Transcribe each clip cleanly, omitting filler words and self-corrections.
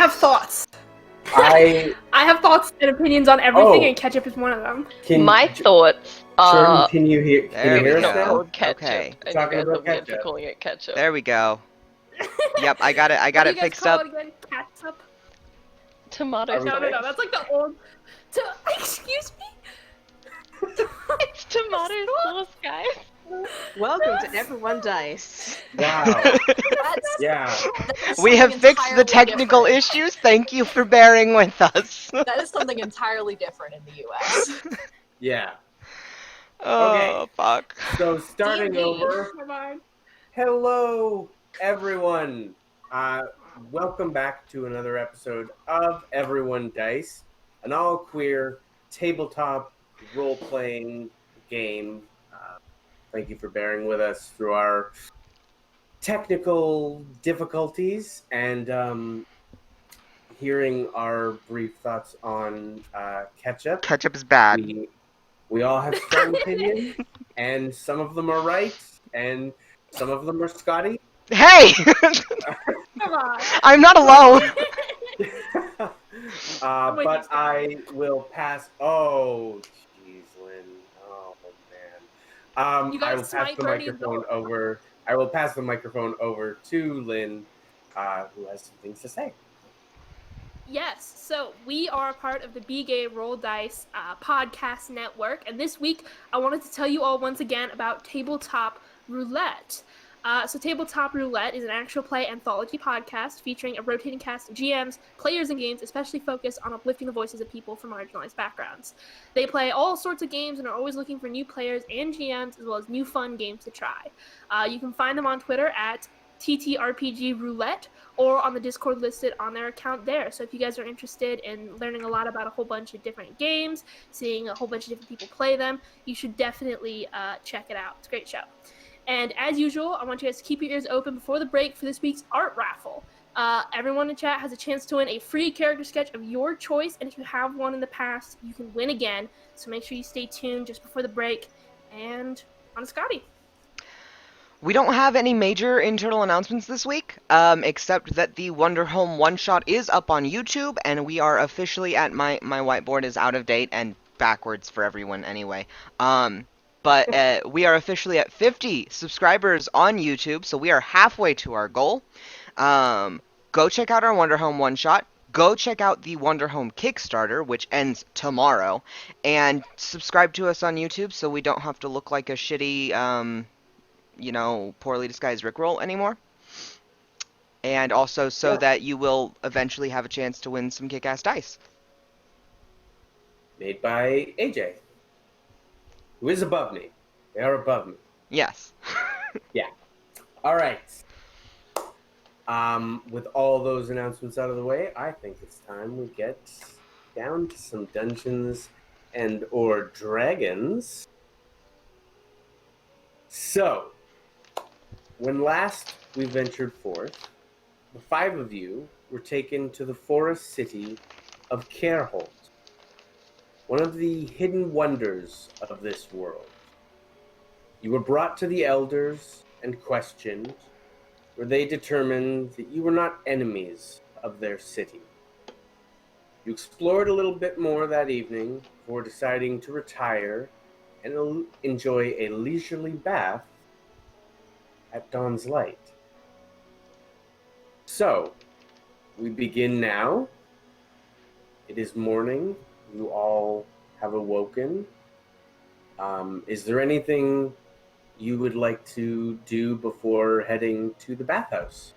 have thoughts. I have thoughts and opinions on everything, and ketchup is one of them. My thoughts Jordan, are... can you hear us not now? called ketchup, Okay. and Talking you guys about are weird for ketchup. calling it ketchup. There we go. Yep, I got it. I What got do it you guys fixed call up. it again? Catsup? Tomato No, sauce. that's like the old... Excuse me? It's tomato sauce, guys. Welcome to Everyone Dice. Wow. That's, Yeah. We have fixed the technical issues. Thank you for bearing with us. That is something entirely different in the US. Yeah. Oh, fuck. So starting D&D. over. Hello, everyone. Welcome back to another episode of Everyone Dice, an all-queer tabletop role-playing game. Thank you for bearing with us through our technical difficulties and hearing our brief thoughts on ketchup. Ketchup is bad. We all have strong opinions, and some of them are right, and some of them are Scotty. Hey! Come on. I'm not alone. But I will pass. Oh, jeez, Lynn. Oh man. You I gotta will pass smite the Bernie microphone over. I will pass the microphone over to Lynn, who has some things to say. Yes, so we are a part of the Be Gay Roll Dice podcast network, and this week I wanted to tell you all once again about Tabletop Roulette. So Tabletop Roulette is an actual play anthology podcast featuring a rotating cast of GMs, players, and games especially focused on uplifting the voices of people from marginalized backgrounds. They play all sorts of games and are always looking for new players and GMs as well as new fun games to try. You can find them on Twitter at TTRPG Roulette or on the Discord listed on their account there. So if you guys are interested in learning a lot about a whole bunch of different games, seeing a whole bunch of different people play them, you should definitely check it out. It's a great show. And as usual, I want you guys to keep your ears open before the break for this week's art raffle. Everyone in chat has a chance to win a free character sketch of your choice, and if you have one in the past, you can win again. So make sure you stay tuned just before the break. And on to Scotty. We don't have any major internal announcements this week, except that the Wonder Home one-shot is up on YouTube, and we are officially at my whiteboard is out of date and backwards for everyone anyway. But we are officially at 50 subscribers on YouTube, so we are halfway to our goal. Go check out our Wonder Home one-shot. Go check out the Wonder Home Kickstarter, which ends tomorrow. And subscribe to us on YouTube so we don't have to look like a shitty, poorly disguised Rickroll anymore. And also so that you will eventually have a chance to win some kick-ass dice. Made by AJ. Who is above me. They are above me. Yes. Yeah. All right. With all those announcements out of the way, I think it's time we get down to some Dungeons and or Dragons. So, when last we ventured forth, the 5 of you were taken to the forest city of Careholt, one of the hidden wonders of this world. You were brought to the elders and questioned, where they determined that you were not enemies of their city. You explored a little bit more that evening before deciding to retire and enjoy a leisurely bath at dawn's light. So, we begin now. It is morning. You all have awoken. Is there anything you would like to do before heading to the bathhouse?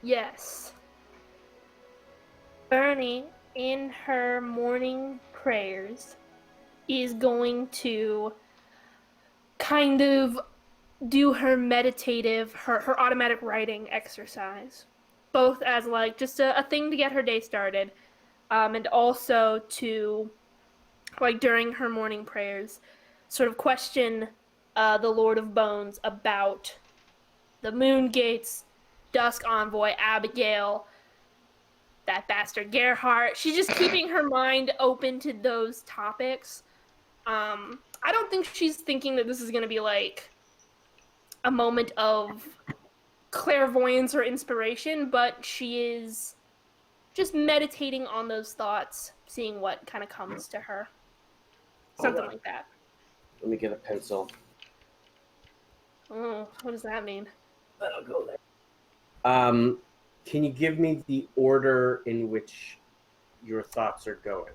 Yes. Bernie, in her morning prayers, is going to kind of do her meditative, her automatic writing exercise. Both as like just a thing to get her day started, and also to, like during her morning prayers, sort of question the Lord of Bones about the Moon Gates, Dusk Envoy, Abigail, that bastard Gerhardt. She's just keeping her mind open to those topics. I don't think she's thinking that this is going to be like a moment of clairvoyance or inspiration, but she is just meditating on those thoughts, seeing what kind of comes to her. Something Hold on. like that. Let me get a pencil. Oh, what does that mean? I'll go there. Can you give me the order in which your thoughts are going?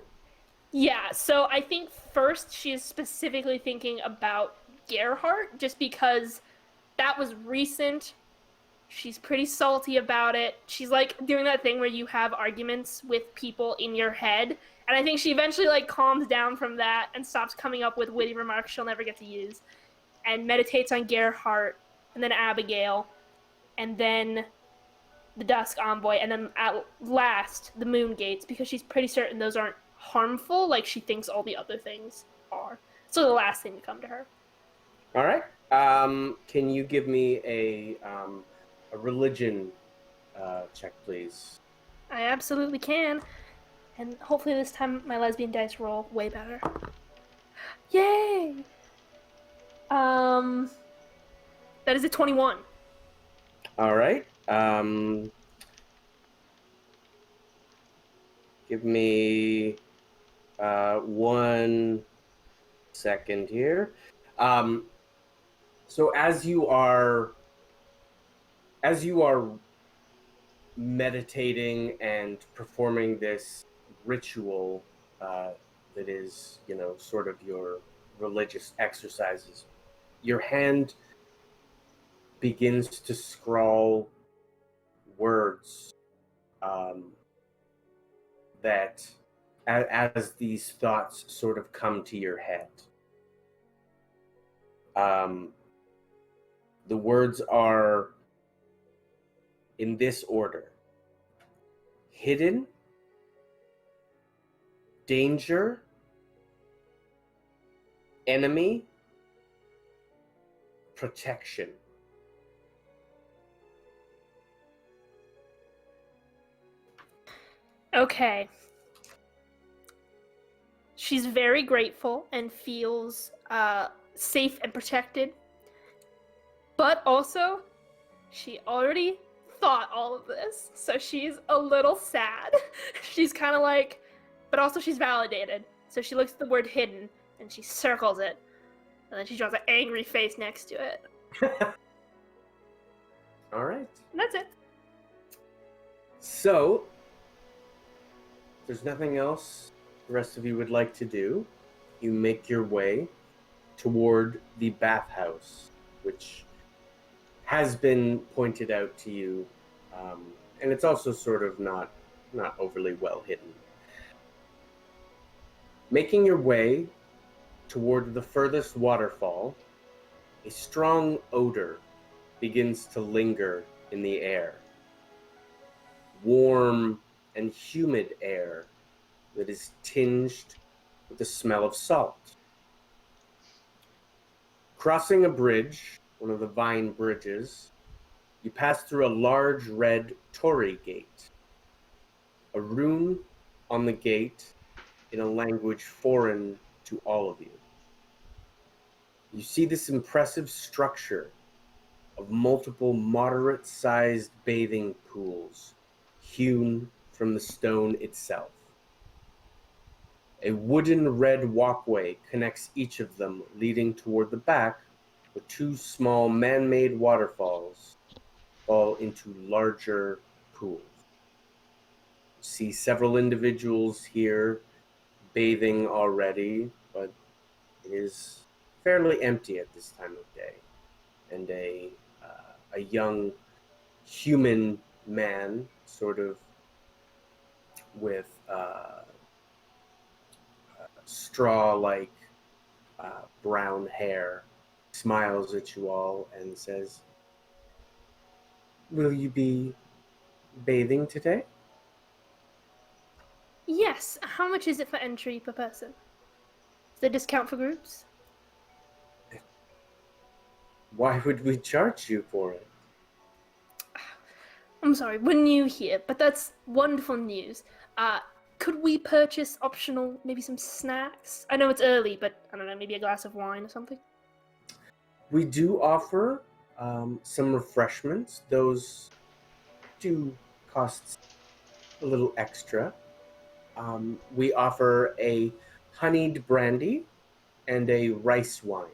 Yeah, so I think first she is specifically thinking about Gerhardt, just because that was recent. She's pretty salty about it. She's like doing that thing where you have arguments with people in your head. And I think she eventually like calms down from that and stops coming up with witty remarks she'll never get to use and meditates on Gerhardt and then Abigail and then the Dusk Envoy and then at last the Moon Gates because she's pretty certain those aren't harmful like she thinks all the other things are. So the last thing to come to her. All right. Can you give me a religion check, please? I absolutely can. And hopefully this time my lesbian dice roll way better. Yay! That is a 21. All right. Give me 1 second here. So as you are meditating and performing this ritual that is, sort of your religious exercises, your hand begins to scrawl words that as these thoughts sort of come to your head. The words are in this order: hidden, danger, enemy, protection. Okay. She's very grateful and feels safe and protected. But also, she already thought all of this, so she's a little sad. She's kind of like, but also she's validated. So she looks at the word hidden and she circles it, and then she draws an angry face next to it. All right. And that's it. So, if there's nothing else the rest of you would like to do, you make your way toward the bathhouse, which has been pointed out to you, and it's also sort of not overly well hidden. Making your way toward the furthest waterfall, a strong odor begins to linger in the air. Warm and humid air that is tinged with the smell of salt. Crossing a bridge, one of the vine bridges, you pass through a large red torii gate. A rune on the gate in a language foreign to all of you. You see this impressive structure of multiple moderate-sized bathing pools hewn from the stone itself. A wooden red walkway connects each of them, leading toward the back, where two small man-made waterfalls fall into larger pools. You see several individuals here bathing already, but it is fairly empty at this time of day. And a young human man, sort of with straw-like brown hair, smiles at you all and says, "Will you be bathing today?" Yes. How much is it for entry per person? Is there a discount for groups? Why would we charge you for it? I'm sorry, we're new here, but that's wonderful news. Could we purchase optional, maybe some snacks? I know it's early, but I don't know, maybe a glass of wine or something? We do offer some refreshments. Those do cost a little extra. We offer a honeyed brandy and a rice wine,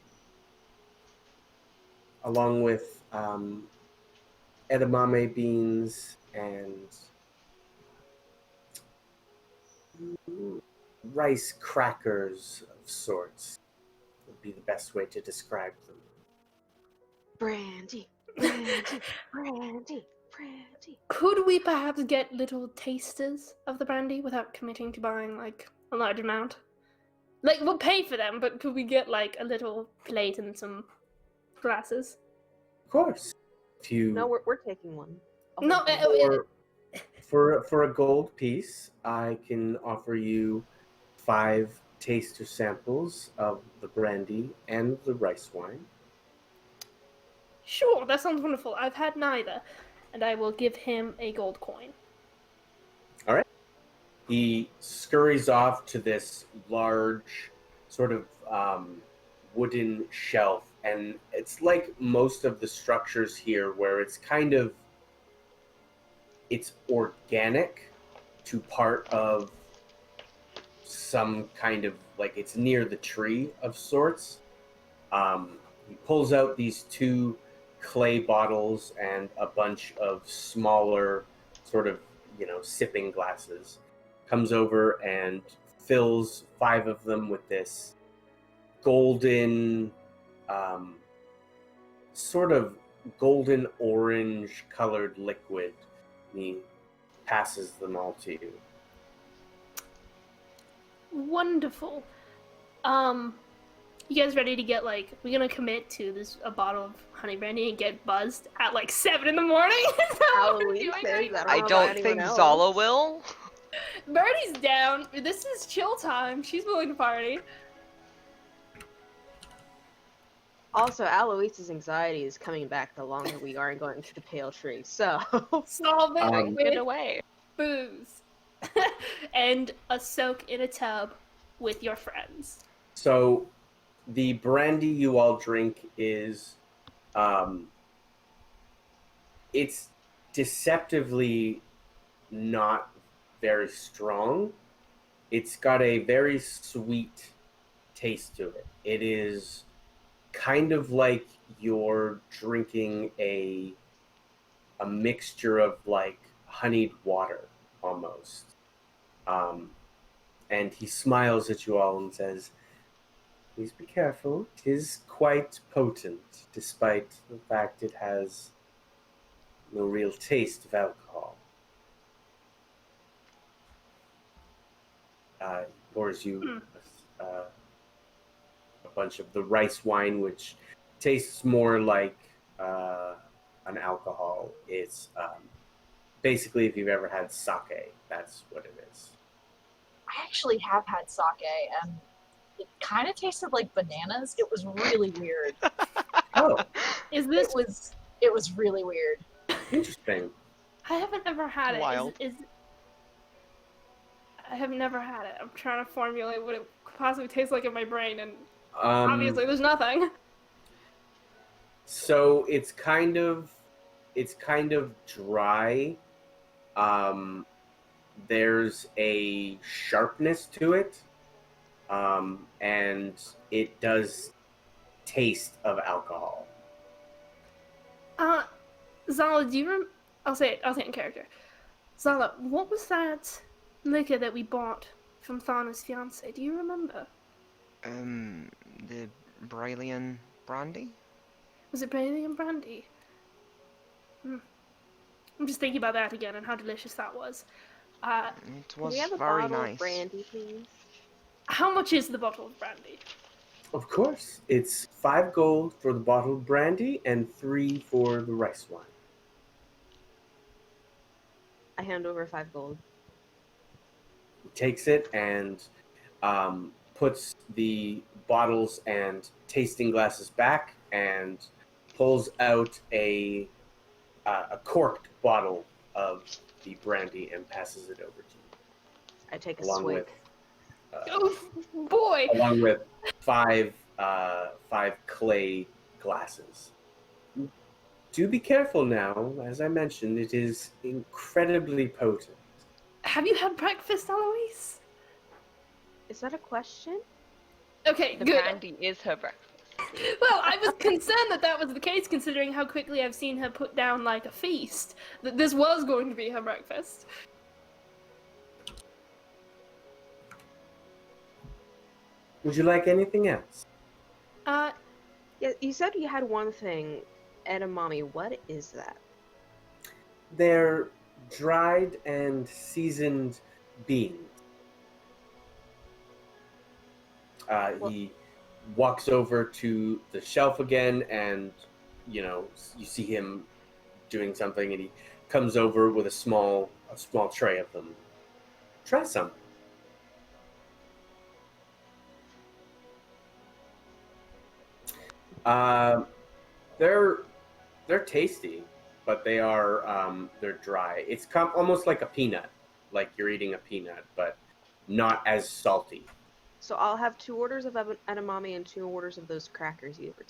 along with edamame beans and rice crackers of sorts would be the best way to describe them. Brandy, brandy, brandy, brandy. Could we perhaps get little tasters of the brandy without committing to buying like a large amount? Like we'll pay for them, but could we get like a little plate and some glasses? Of course. If you No, we're taking one. A No, whole thing. for a gold piece, I can offer you 5 taster samples of the brandy and the rice wine. sure, that sounds wonderful. I've had neither, and I will give him a gold coin. He scurries off to this large sort of wooden shelf, and it's like most of the structures here where it's organic to part of some kind of, like, it's near the tree of sorts. He pulls out these 2 clay bottles and a bunch of smaller sort of, sipping glasses. Comes over and fills 5 of them with this golden, sort of golden orange colored liquid. And he passes them all to you. Wonderful. You guys ready to get like? We're gonna commit to a bottle of honey brandy and get buzzed at like 7 in the morning. Is that what we're Halloween doing says right that. now? I don't think Zala will. Birdie's down. This is chill time. She's willing to party. Also, Aloise's anxiety is coming back the longer we are going to the pale tree. So Solve it Get with away. booze and a soak in a tub with your friends. So the brandy you all drink is, it's deceptively not very strong. It's got a very sweet taste to it. It is kind of like you're drinking a mixture of like honeyed water almost. And he smiles at you all and says, "Please be careful. It is quite potent, despite the fact it has no real taste of alcohol." He pours you a bunch of the rice wine, which tastes more like an alcohol. It's basically, if you've ever had sake, that's what it is. I actually have had sake, and it kind of tasted like bananas. It was really weird. Oh, Is this? It was really weird. interesting. I haven't ever had it. Wild. I have never had it. I'm trying to formulate what it could possibly taste like in my brain, and obviously there's nothing. So it's kind of dry. There's a sharpness to it, and it does taste of alcohol. Zala, do you I'll say it in character. Zala, what was that liquor that we bought from Thana's fiance? Do you remember? The Brillian brandy? Was it brandy and brandy? I'm just thinking about that again and how delicious that was. It can was we have a very bottle nice. of brandy, please? How much is the bottle of brandy? Of course, it's 5 gold for the bottle of brandy and 3 for the rice wine. I hand over 5 gold. He takes it and puts the bottles and tasting glasses back and pulls out a corked bottle of the brandy and passes it over to you. I take a Along swig. with Oh boy! along with 5 clay glasses. Do be careful now. As I mentioned, it is incredibly potent. Have you had breakfast, Eloise? Is that a question? Okay, The good. brandy is her breakfast. Well, I was concerned that that was the case, considering how quickly I've seen her put down like a feast. That this was going to be her breakfast. Would you like anything else? Yeah, you said you had one thing, edamame. What is that? They're dried and seasoned beans. He walks over to the shelf again, and you see him doing something, and he comes over with a small tray of them. Try some. They're tasty, but they're dry. It's almost like a peanut, like you're eating a peanut, but not as salty. So I'll have 2 orders of edamame and 2 orders of those crackers you were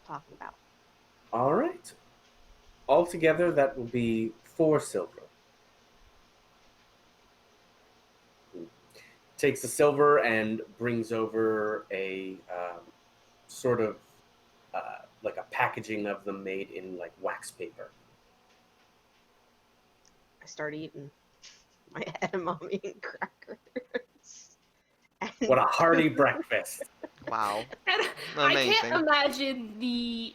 talking about. All right. Altogether, that will be 4 silver. Takes the silver and brings over a sort of like a packaging of them made in like wax paper. I start eating my edamame and crackers. What a hearty breakfast! Wow. And I Amazing. can't imagine the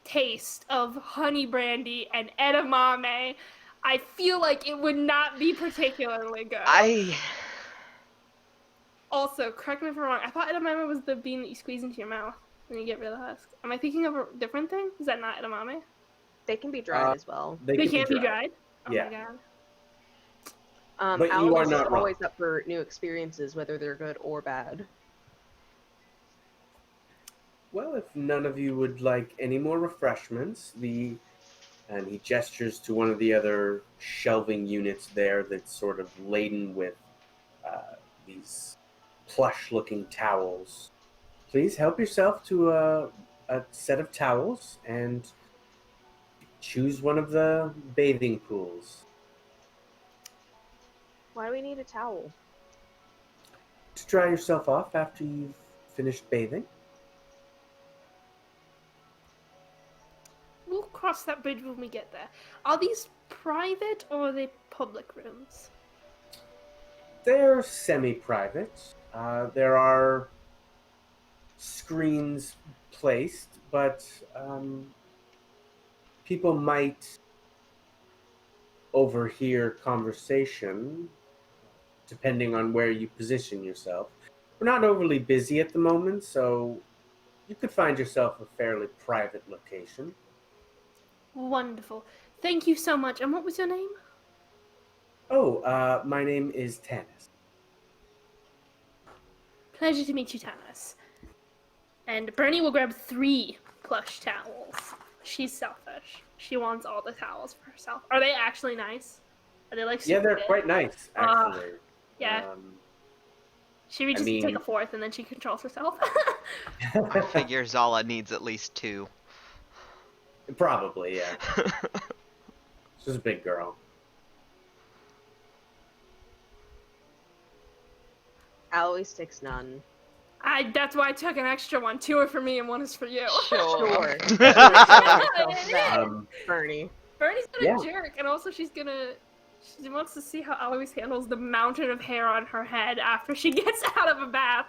taste of honey brandy and edamame. I feel like it would not be particularly good. Also, correct me if I'm wrong, I thought edamame was the bean that you squeeze into your mouth when you get rid of the husk. Am I thinking of a different thing? Is that not edamame? They can be dried as well. They can't be dried? Oh Yeah. my god. But you are Alois not is wrong. always up for new experiences, whether they're good or bad. Well, if none of you would like any more refreshments, and he gestures to one of the other shelving units there that's sort of laden with these plush-looking towels. Please help yourself to a set of towels and choose one of the bathing pools. Why do we need a towel? To dry yourself off after you've finished bathing. We'll cross that bridge when we get there. Are these private or are they public rooms? They're semi-private. There are screens placed, but people might overhear conversation depending on where you position yourself. We're not overly busy at the moment, so you could find yourself a fairly private location. Wonderful. Thank you so much. And what was your name? Oh, my name is Tanis. Pleasure to meet you, Tanis. And Bernie will grab 3 plush towels. She's selfish. She wants all the towels for herself. Are they actually nice? Are they like super Yeah, they're big? quite nice, actually. Yeah. Should we just take a 4th and then she controls herself? I figure Zala needs at least 2. Probably, yeah. She's a big girl. Alois takes none. That's why I took an extra one. 2 are for me and 1 is for you. Sure. Bernie. Bernie's been Yeah. a jerk, and also she wants to see how Alois handles the mountain of hair on her head after she gets out of a bath,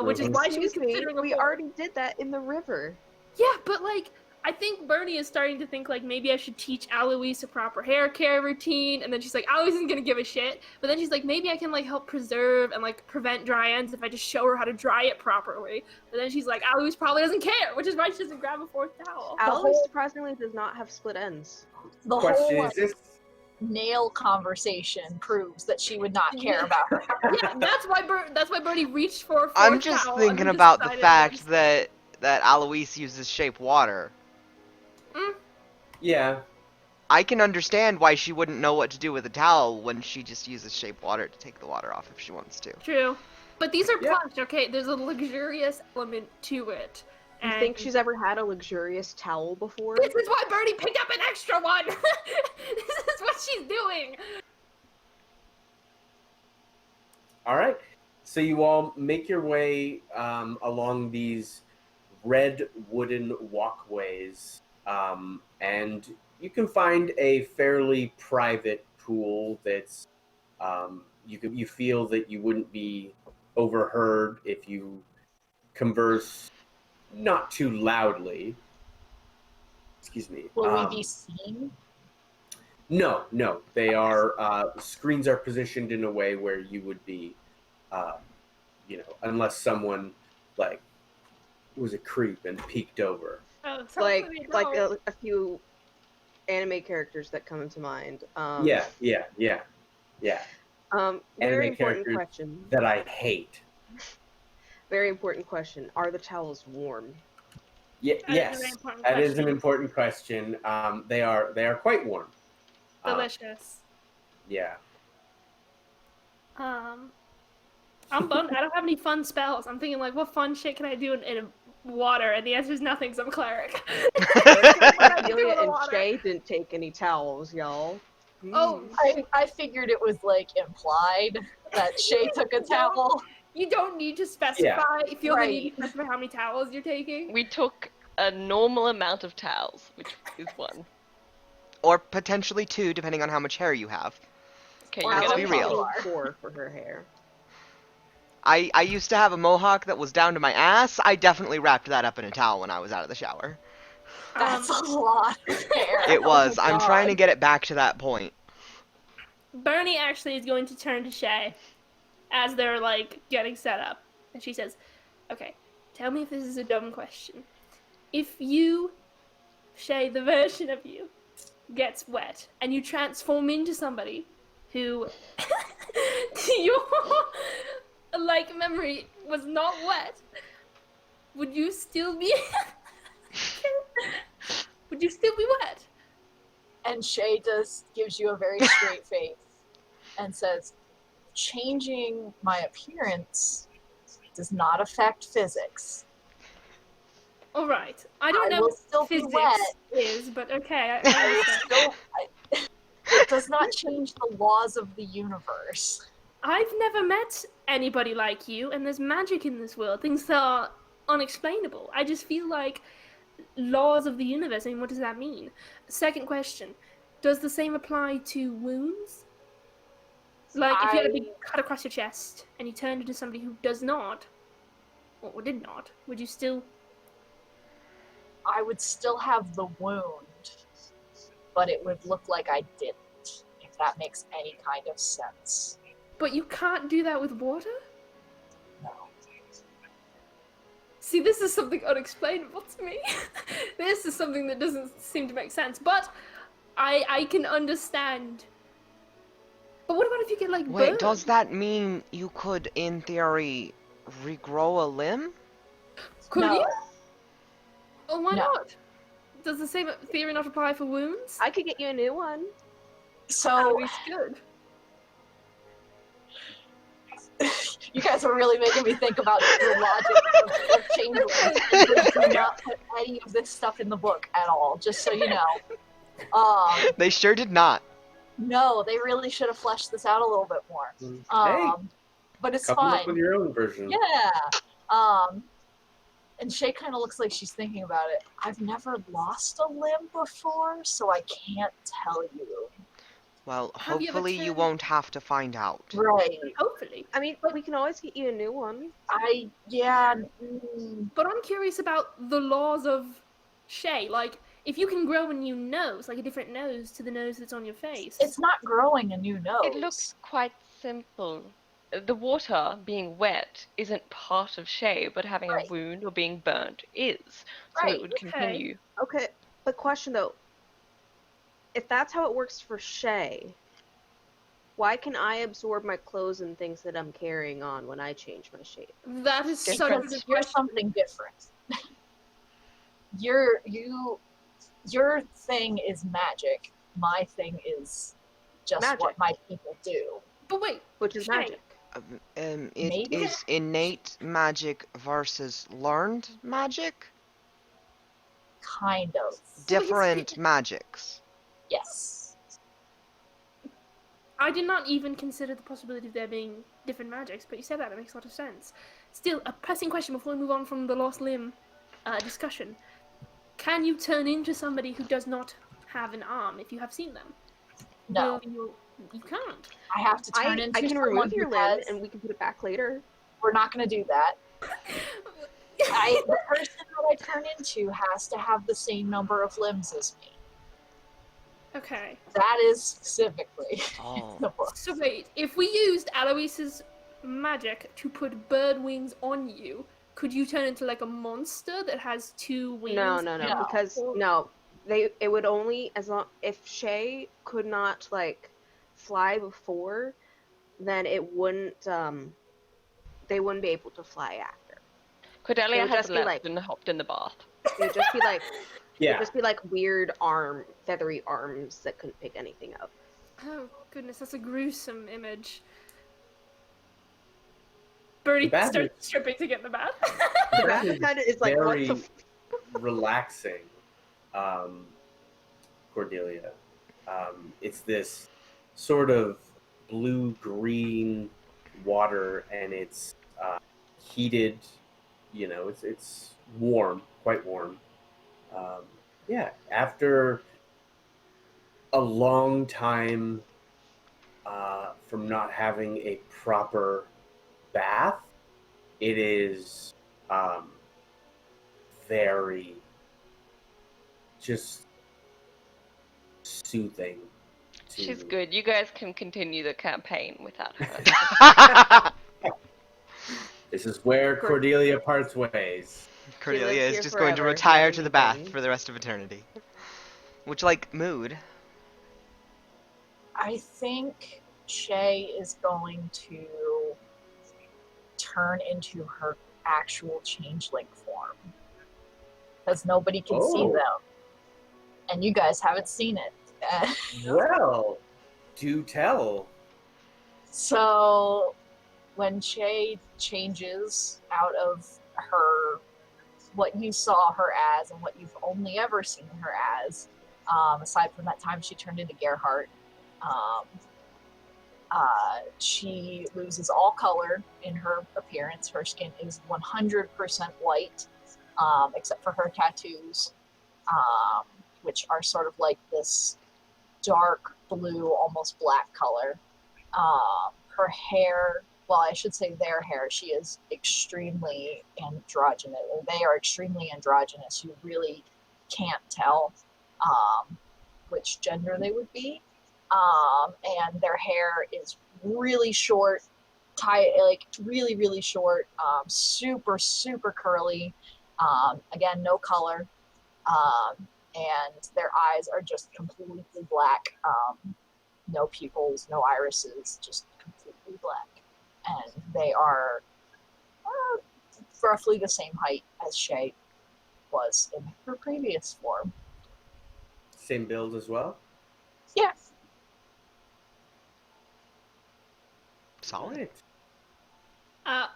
which is why she was Excuse me, considering we already did that in the river. Yeah, but like, I think Bernie is starting to think like maybe I should teach Alois a proper hair care routine, and then she's like, Alois isn't gonna give a shit, but then she's like, maybe I can like help preserve and like prevent dry ends if I just show her how to dry it properly. But then she's like, Alois probably doesn't care, which is why she doesn't grab a 4th towel. Alois surprisingly does not have split ends. The Question whole is this: nail conversation proves that she would not care about her hair. Yeah, that's why Bernie reached for a 4th I'm just towel thinking and about the decided fact against- that Alois uses shape water. Yeah, I can understand why she wouldn't know what to do with a towel when she just uses shape water to take the water off if she wants to. True. But these are Yeah. plush, okay? There's a luxurious element to it. You think she's ever had a luxurious towel before? This is why Bernie picked up an extra one! This is what she's doing! All right. So you all make your way along these red wooden walkways, and you can find a fairly private pool that's you feel that you wouldn't be overheard if you converse not too loudly. Excuse me. Will we be seen? No. They are screens are positioned in a way where you would be, unless someone was a creep and peeked over. Oh, Like a few anime characters that come into mind. Yeah. Very Anime important characters question. that I hate. Very important question. Are the towels warm? Yeah, That is a yes, very important that is an question. important question. They are quite warm. Delicious. Yeah. I'm bummed. I don't have any fun spells. I'm thinking, like, what fun shit can I do in water? And the answer is nothing, because I'm a cleric. Amelia and Shay didn't take any towels, y'all. Oh, I figured it was like implied that Shay took a towel. you don't need to specify if you only need to specify how many towels you're taking. We took a normal amount of towels, which is 1. Or potentially 2, depending on how much hair you have. Okay, Or you Let's get be a real. 4 for her hair. I used to have a mohawk that was down to my ass. I definitely wrapped that up in a towel when I was out of the shower. That's a lot of hair. It was. Oh my I'm trying to God. get it back to that point. Bernie actually is going to turn to Shay as they're, like, getting set up. And she says, okay, tell me if this is a dumb question. If you, Shay, the version of you, gets wet and you transform into somebody who your memory was not wet, would you still be wet? And Shay gives you a very straight face and says, changing my appearance does not affect physics. All right. I don't know will what still be physics wet. is, but okay. It does not change the laws of the universe. I've never met anybody like you, and there's magic in this world. Things that are unexplainable. I just feel like laws of the universe. I mean, what does that mean? Second question. Does the same apply to wounds? Like, if you had a big cut across your chest, and you turned into somebody who does not, or did not, would you still... I would still have the wound, but it would look like I didn't, if that makes any kind of sense. But you can't do that with water? No. See, this is something unexplainable to me. This is something that doesn't seem to make sense, but I can understand. But what about if you get, like, Wait, burned? does that mean you could, in theory, regrow a limb? Could No. you? Oh, why No. not? Does the same theory not apply for wounds? I could get you a new one. So, It's good. you guys are really making me think about the logic of changelings. They do not put any of this stuff in the book at all, just so you know. They sure did not. No, they really should have fleshed this out a little bit more. Hey, But it's come up fine. with your own version. Yeah. And Shay kind of looks like she's thinking about it. I've never lost a limb before, so I can't tell you. Well, Have you ever hopefully you turned- won't have to find out. Right. Hopefully. I mean, we can always get you a new one. But I'm curious about the laws of Shay. Like, if you can grow a new nose, like a different nose to the nose that's on your face. It's not growing a new nose. It looks quite simple. The water being wet isn't part of Shay, but having Right. a wound or being burnt is. So Right, it would okay. continue. Okay, but question though. If that's how it works for Shay, why can I absorb my clothes and things that I'm carrying on when I change my shape? That is such a because good you're question. something different. your thing is magic. My thing is just Magic. what my people do. But wait, Which is Shay. magic. It Maybe? is innate magic versus learned magic. kind of. Different magics. Yes. I did not even consider the possibility of there being different magics, but you said that, it makes a lot of sense. Still, a pressing question before we move on from the Lost Limb discussion. Can you turn into somebody who does not have an arm if you have seen them? No. You can't. I have to turn I into can someone remove your who limb has- and we can put it back later. We're not going to do that. The person that I turn into has to have the same number of limbs as me. Okay. That is specifically Oh. the book. So wait, if we used Alois's magic to put bird wings on you, could you turn into like a monster that has two wings? No, No. because it would only as long if Shay could not like fly before, then it wouldn't they wouldn't be able to fly after. Cordelia would has just be left like- and hopped in the bath. It would just be like Yeah. weird feathery arms that couldn't pick anything up. Oh goodness, that's a gruesome image. Birdie The bath starts is- stripping to get in the bath. The That bath is kind of is like very what the relaxing, Cordelia. It's this sort of blue-green water, and it's heated. You know, it's warm, quite warm. Yeah, after a long time from not having a proper bath, it is very just soothing. She's good. You guys can continue the campaign without her. This is where Cordelia parts ways. Cordelia lives is here just going to forever, retire never to the bath leaving. for the rest of eternity. Which, like, mood. I think Shay is going to turn into her actual changeling form. Because nobody can see Oh. them. And you guys haven't seen it. Well, do tell. So when Shay changes out of her, what you saw her as and what you've only ever seen her as, aside from that time she turned into Gerhardt, she loses all color in her appearance. Her skin is 100% white, except for her tattoos, which are sort of like this dark blue, almost black color. Her hair, well, I should say their hair, she is extremely androgynous. They are extremely androgynous. You really can't tell which gender they would be. And their hair is really short, really, really short, super, super curly. Again, no color. And their eyes are just completely black. No pupils, no irises, just completely black. And they are roughly the same height as Shay was in her previous form. Same build as well? Yeah. Solid. Right.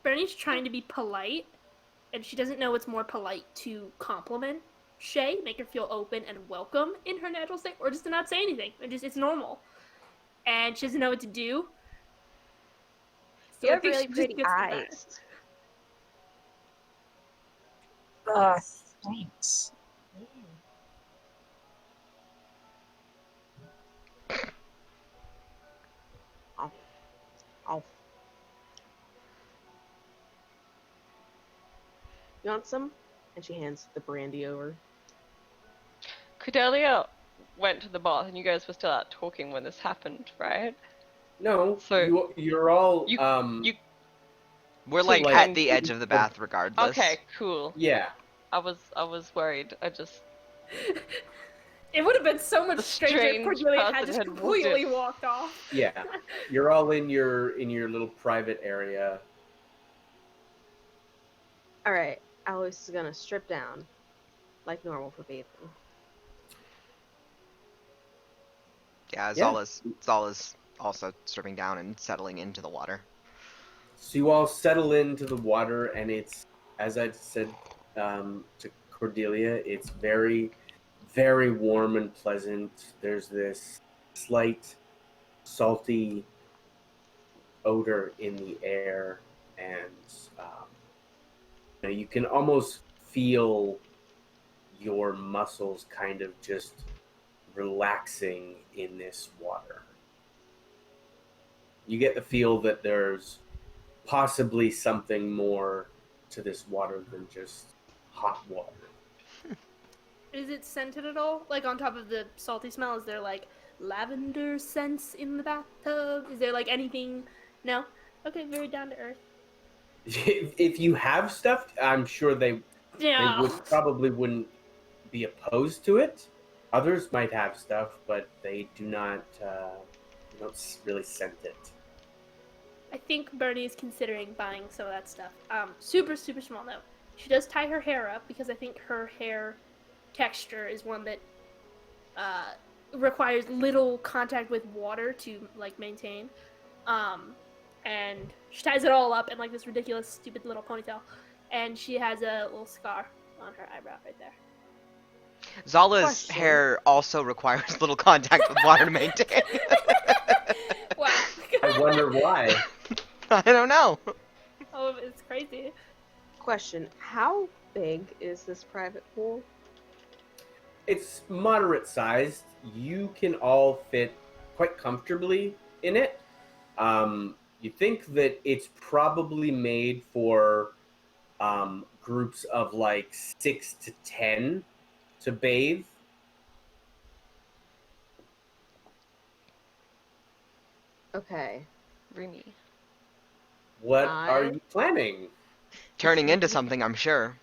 Bernie's trying to be polite, and she doesn't know it's more polite to compliment Shay, make her feel open and welcome in her natural state, or just to not say anything. It's normal. And she doesn't know what to do. So You I have think really she just pretty gets the eyes. Thanks. Oh. You want some? And she hands the brandy over. Cordelia went to the bath and you guys were still out talking when this happened, right? No, So- you're all you- We're, like, like- at the edge of the bath regardless. Okay, cool. yeah. I was worried. I just It would have been so much The stranger if strange Cordelia had person just had walked completely in. walked off. Yeah. You're all in your little private area. Alright, Alois is gonna strip down. Like normal for bathing. Yeah, Yeah. Zala's also stripping down and settling into the water. So you all settle into the water, and it's, as I said to Cordelia. It's very, very warm and pleasant. There's this slight salty odor in the air, and you can almost feel your muscles kind of just relaxing in this water. You get the feel that there's possibly something more to this water than just hot water. Is it scented at all? Like on top of the salty smell, is there like lavender scents in the bathtub? Is there like anything? No? Okay, very down to earth. If you have stuff, I'm sure they Yeah. probably wouldn't be opposed to it. Others might have stuff, but they don't really scent it. I think Bernie is considering buying some of that stuff. Super, super small note. She does tie her hair up because I think her hair texture is one that requires little contact with water to like maintain. And she ties it all up in like this ridiculous, stupid little ponytail, and she has a little scar on her eyebrow right there. Zala's Question. hair also requires little contact with water to maintain. Wow. I wonder why. I don't know. Oh, it's crazy. Question: how big is this private pool? It's moderate sized. You can all fit quite comfortably in it. You think that it's probably made for groups of like 6 to 10 to bathe. Okay. Roomy. What are you planning? Turning into something, I'm sure.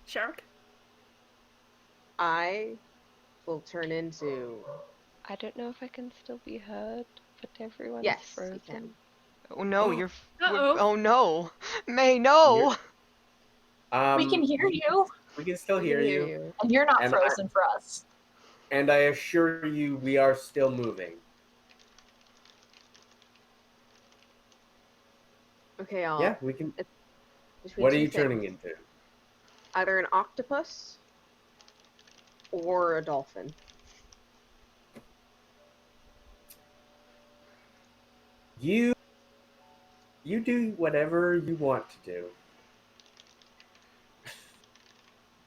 Shark? I will turn into. I don't know if I can still be heard, but everyone's Yes, frozen. you can. Oh no, Uh-oh. oh no. May, no! We can hear you, We can still hear you. and you're not And frozen for us. And I assure you, we are still moving. Okay, I'll. Yeah, we can. between What are two you things. turning into? Either an octopus or a dolphin. You do whatever you want to do.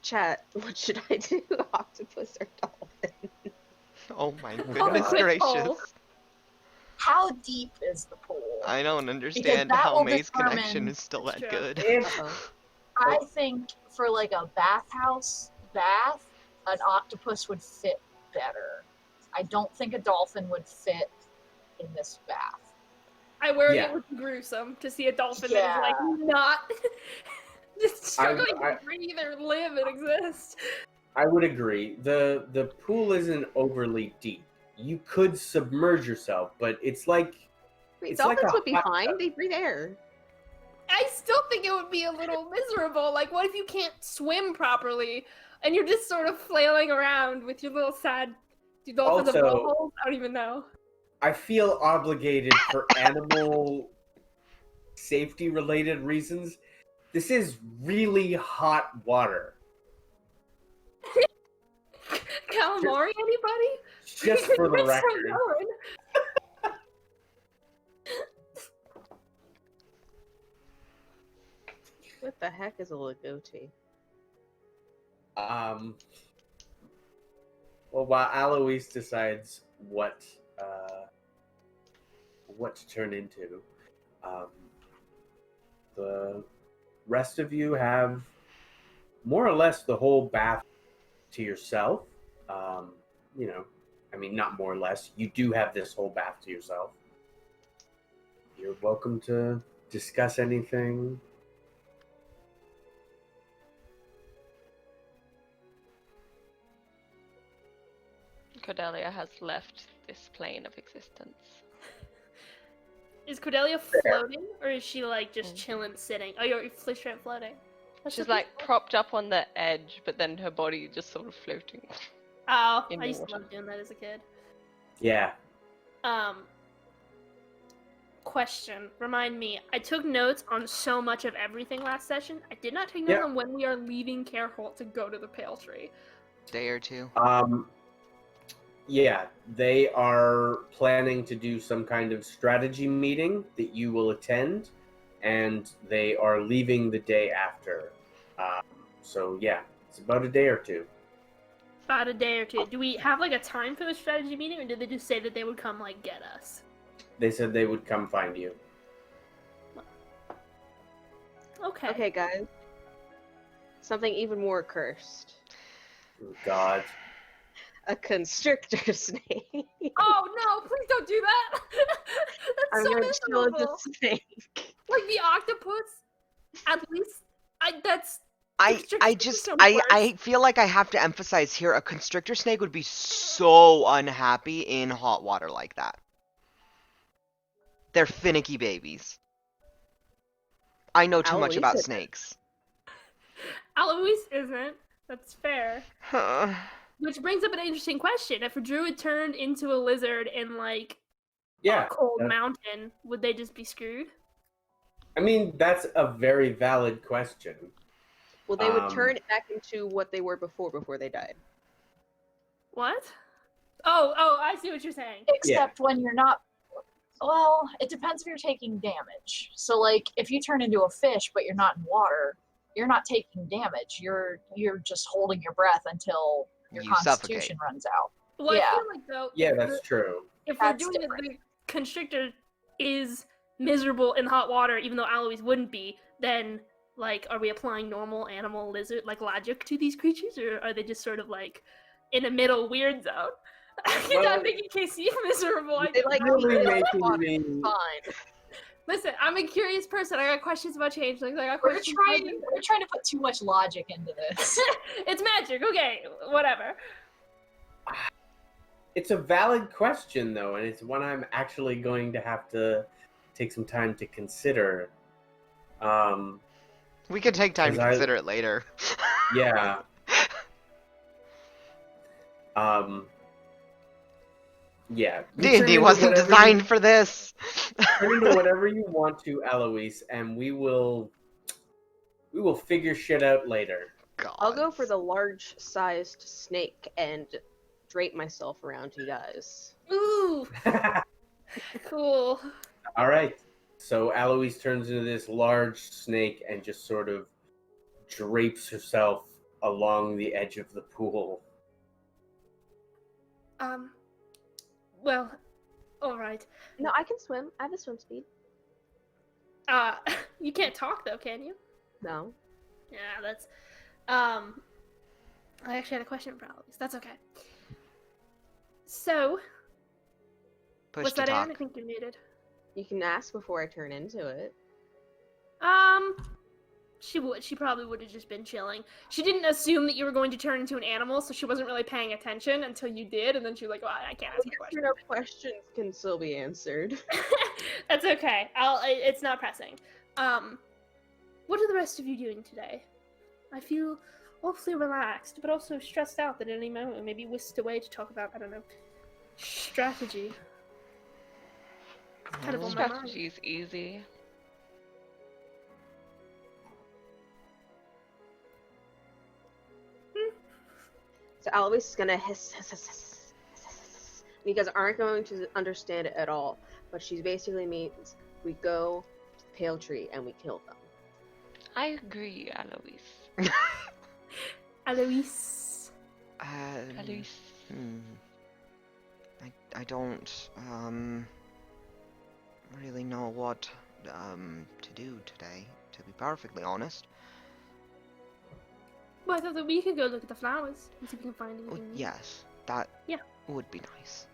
Chat, what should I do? Octopus or dolphin? Oh my Oh, goodness quick gracious. poll. How deep is the pool? I don't understand that how will May's determine- connection is still That's that true. good. Uh-oh. I think for like a bathhouse bath, an octopus would fit better. I don't think a dolphin would fit in this bath. I worry Yeah. it would be gruesome to see a dolphin Yeah. that is like not just struggling I- to breathe or live and exist. I would agree. The pool isn't overly deep. You could submerge yourself, but it's like Wait, It's like dolphins a would be hot fine. tub. They breathe air. I still think it would be a little miserable. Like, what if you can't swim properly and you're just sort of flailing around with your little sad. Do dolphins have Also- blowholes? I don't even know. I feel obligated for animal safety related reasons. This is really hot water. Calamari, anybody? Just for the We're still record. going. What the heck is a Lagoti? Well, while Alois decides what to turn into, the rest of you have more or less the whole bath to yourself. Not more or less. You do have this whole bath to yourself. You're welcome to discuss anything. Cordelia has left this plane of existence. Is Cordelia floating, or is she like just chilling, sitting? Oh, you're straight floating. That's She's so like peaceful. propped up on the edge, but then her body just sort of floating. Oh, in I the used to water. love doing that as a kid. Yeah. question. Remind me. I took notes on so much of everything last session. I did not take notes Yeah. on when we are leaving Careholt to go to the Pale Tree. Day or two. Yeah, they are planning to do some kind of strategy meeting that you will attend, and they are leaving the day after. So yeah, it's about a day or two. About a day or two. Do we have like a time for the strategy meeting, or did they just say that they would come like get us? They said they would come find you. Okay. Okay, guys. Something even more cursed. Oh, God. A constrictor snake. Oh no! Please don't do that. That's I'm so gonna chill as a miserable. snake. Like the octopus. At least that's. I Constrictors just are worse. I feel like I have to emphasize here a constrictor snake would be so unhappy in hot water like that. They're finicky babies. I know too much Alois about isn't. snakes. Alois isn't. That's fair. Which brings up an interesting question. If a druid turned into a lizard in like Yeah. a cold that- mountain, would they just be screwed? I mean, that's a very valid question. Well, they would turn it back into what they were before they died. What? Oh, I see what you're saying. Except when you're not. Well, it depends if you're taking damage. So, like, if you turn into a fish but you're not in water, you're not taking damage. You're just holding your breath until your You constitution suffocate. runs out. Well, Yeah. I feel like though. Yeah, if that's the- true. If we're That's doing different. that, the constrictor is miserable in hot water, even though Alois wouldn't be, then like, are we applying normal animal lizard like logic to these creatures, or are they just sort of like in a middle weird zone? Well, I'm making Kacey miserable. I They don't like know. Really water. making me... Fine. Listen, I'm a curious person. I got questions about changelings. I got We're questions. trying to put too much logic into this. It's magic. Okay, whatever. It's a valid question, though, and it's one I'm actually going to have to take some time to consider. We can take time to 'Cause I- consider it later. Yeah. Yeah. You turn D&D into wasn't whatever designed for this. Turn into whatever you want to, Eloise, and we will figure shit out later. I'll go Gods. for the large-sized snake and drape myself around you guys. Ooh, cool. All right. So Eloise turns into this large snake and just sort of drapes herself along the edge of the pool. Well, all right. No, I can swim. I have a swim speed. You can't talk though, can you? No. Yeah, that's. I actually had a question for Alois. That's okay. So, Push what's to that, Anne? talk. I think you're muted. You can ask before I turn into it. She would. She probably would have just been chilling. She didn't assume that you were going to turn into an animal, so she wasn't really paying attention until you did, and then she was like, "Well, I can't ask a question." Your questions can still be answered. That's okay. It's not pressing. What are the rest of you doing today? I feel awfully relaxed, but also stressed out that at any moment we may be whisked away to talk about, I don't know, strategy. It's kind of on my mind. Strategy's easy. So Alois is gonna hiss, hiss, hiss, hiss, hiss, hiss. You guys aren't going to understand it at all, but she basically means we go to the Pale Tree and we kill them. I agree, Alois. Alois. Alois. I don't really know what to do today, to be perfectly honest. Well, I thought that we could go look at the flowers and see if we can find Well, anything. yes, that Yeah. would be nice.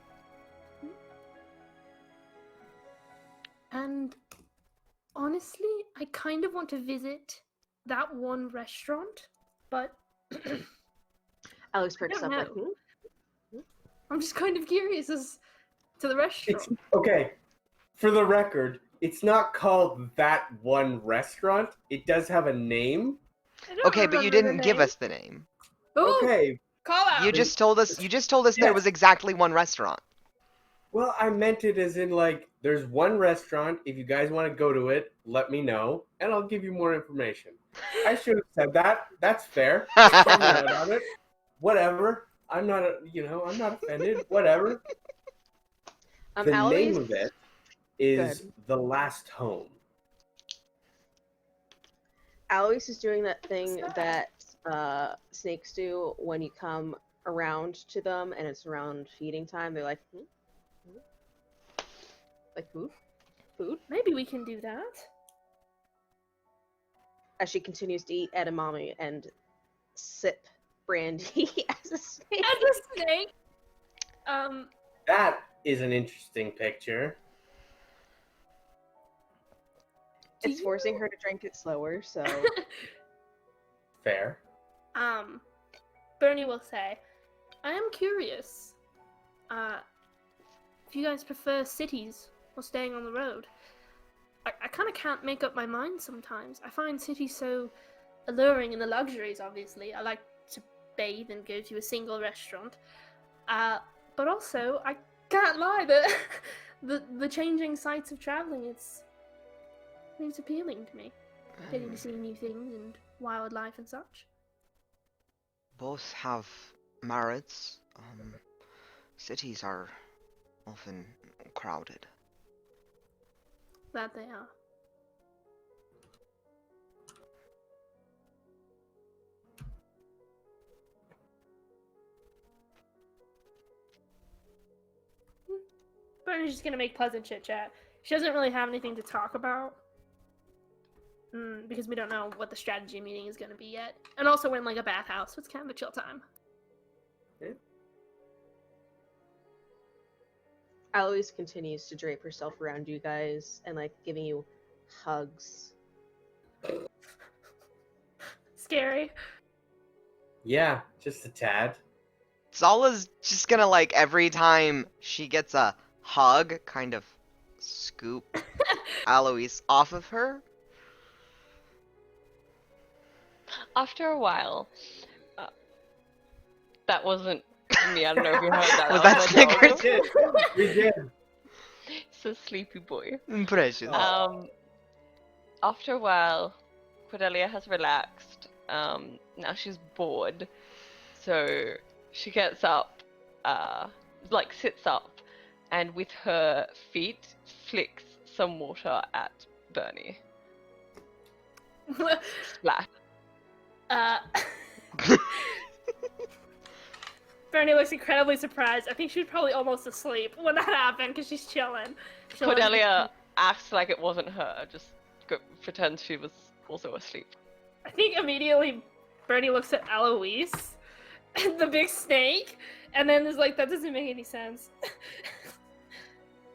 And honestly, I kind of want to visit that one restaurant, but Alois perks don't up like, know. I'm just kind of curious as to the restaurant. It's okay. For the record, it's not called that one restaurant. It does have a name. I don't Okay, but you remember the didn't give name. us the name. Ooh, Okay. call out. You just told us there Yes. was exactly one restaurant. Well, I meant it as in like, there's one restaurant. If you guys want to go to it, let me know, and I'll give you more information. I should have said that. That's fair. Call me out on it. Whatever. I'm not, I'm not offended. Whatever. The name Alois, of it is Good. The Last Home. Alois is doing that thing that snakes do when you come around to them and it's around feeding time. They're like, like food. Maybe we can do that. As she continues to eat edamame and sip brandy as a snake. As a snake. That is an interesting picture. It's forcing her to drink it slower, so. Fair. Bernie will say, I am curious. If you guys prefer cities or staying on the road. I kind of can't make up my mind sometimes. I find cities so alluring in the luxuries, obviously. I like to bathe and go to a single restaurant. But also, I can't lie, the changing sights of traveling, it's appealing to me. Getting to see new things and wildlife and such. Both have merits. Cities are often crowded. That they are. Bernie's just gonna make pleasant chit chat. She doesn't really have anything to talk about. Because we don't know what the strategy meeting is gonna be yet. And also we're in like a bathhouse, so it's kind of a chill time. Alois continues to drape herself around you guys and like giving you hugs. Scary. Yeah, just a tad. Zala's just gonna, like, every time she gets a hug, kind of scoop Alois off of her. After a while, that wasn't me. I don't know if you heard that. Was that my dog. Snickers? We did. It's a sleepy boy. Precious. After a while, Cordelia has relaxed. Now she's bored, so she gets up, like sits up, and with her feet flicks some water at Bernie. Splash. Bernie looks incredibly surprised. I think she was probably almost asleep when that happened because she's chilling. Cordelia acts like it wasn't her, just pretends she was also asleep. I think immediately Bernie looks at Eloise, the big snake, and then is like, that doesn't make any sense.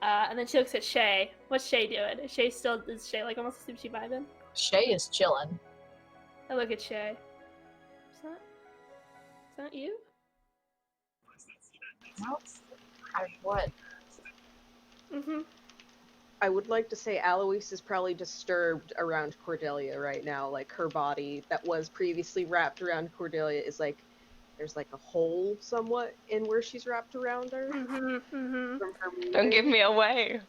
And then she looks at Shay. What's Shay doing? Is Shay like almost asleep? She vibing? Shay is chilling. I look at Shay. Is that you? No, what? Mm-hmm. I would like to say Alois is probably disturbed around Cordelia right now. Like her body that was previously wrapped around Cordelia is like, there's like a hole somewhat in where she's wrapped around her. From her Don't give me away.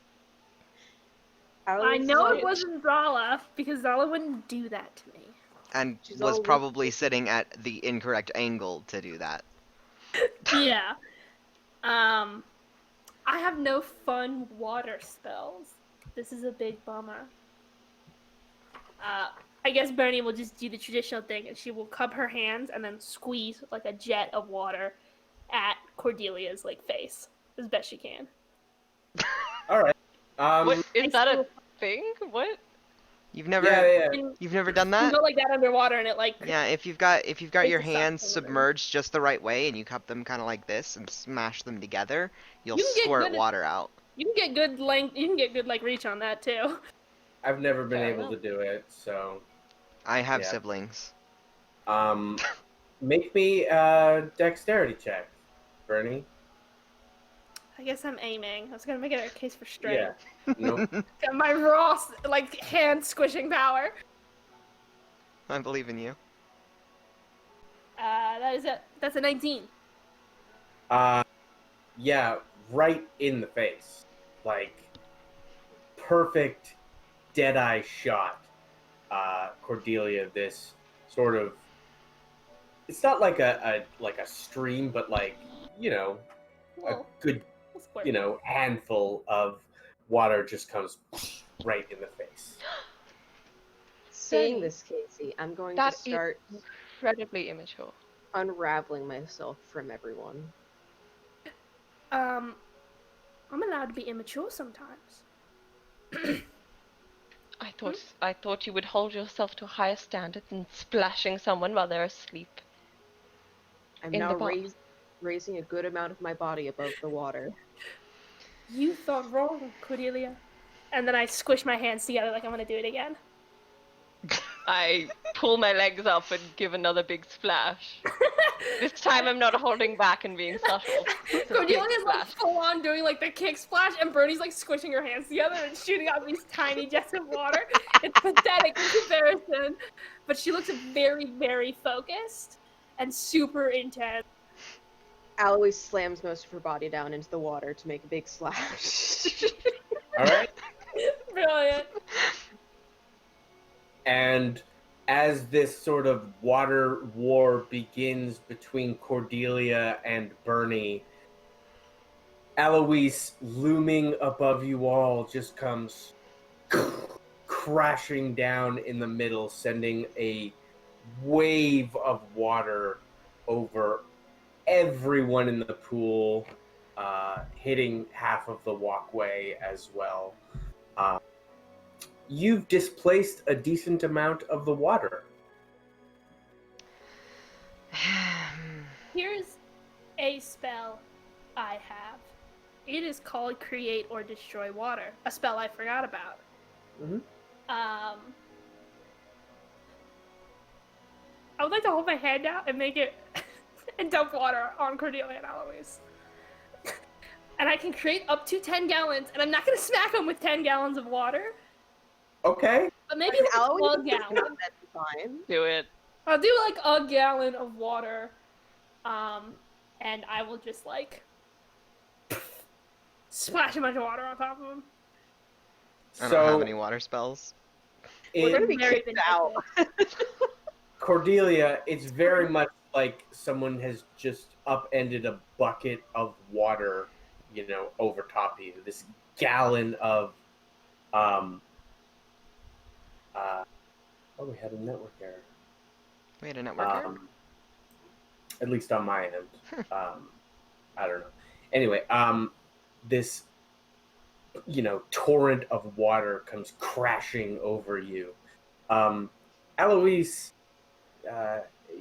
I know it wasn't Zala, because Zala wouldn't do that to me. And She's was all probably sitting at the incorrect angle to do that. Yeah. I have no fun water spells. This is a big bummer. I guess Bernie will just do the traditional thing, and she will cup her hands and then squeeze like a jet of water at Cordelia's like face as best she can. All right. What is that a thing? What? You've never Yeah. you've never done You that? go like that underwater, and it like Yeah, if you've got It's your a hands suction. submerged just the right way and you cup them kind of like this and smash them together, you'll You can get squirt good at- water out. you can get good length. You can get good like reach on that too. I've never been Fair able enough. to do it, so I have Yeah. siblings. make me a dexterity check, Bernie. I guess I'm aiming. I was gonna make it a case for strength. Yeah. Nope. Got my raw like hand squishing power. I believe in you. That's a 19. Yeah, right in the face. Like, perfect dead-eye shot. Cordelia, this sort of, it's not like a stream, but like, a Well, good, squirt. handful of water just comes right in the face. Seeing Benny, this, Casey, I'm going that to is start incredibly immature. unraveling myself from everyone. I'm allowed to be immature sometimes. I thought you would hold yourself to a higher standard than splashing someone while they're asleep. I'm In now the bath. raising a good amount of my body above the water. You thought wrong, Cordelia. And then I squish my hands together like I'm gonna do it again. I pull my legs up and give another big splash. This time I'm not holding back and being subtle. It's a big Cordelia's like splash. full on doing like the kick splash, and Bernie's like squishing her hands together and shooting out these tiny jets of water. It's pathetic in comparison, but she looks very, very focused and super intense. Alois slams most of her body down into the water to make a big splash. All right. Brilliant. And as this sort of water war begins between Cordelia and Bernie, Eloise, looming above you all, just comes crashing down in the middle, sending a wave of water over everyone in the pool, hitting half of the walkway as well. You've displaced a decent amount of the water. Here's a spell I have. It is called Create or Destroy Water, a spell I forgot about. Mhm. I would like to hold my hand out and make it and dump water on Cordelia and Eloise. And I can create up to 10 gallons, and I'm not gonna smack them with 10 gallons of water, Okay. but maybe And like Alois a is gallon. not that fine. Do it. I'll do like a gallon of water, and I will just like splash a bunch of water on top of them. I don't have any water spells. We're gonna be Very kicked out. Cordelia, it's very much like someone has just upended a bucket of water, over top of you. This gallon of, we had a network error. We had a network error? At least on my end. I don't know. Anyway, this, torrent of water comes crashing over you. Eloise,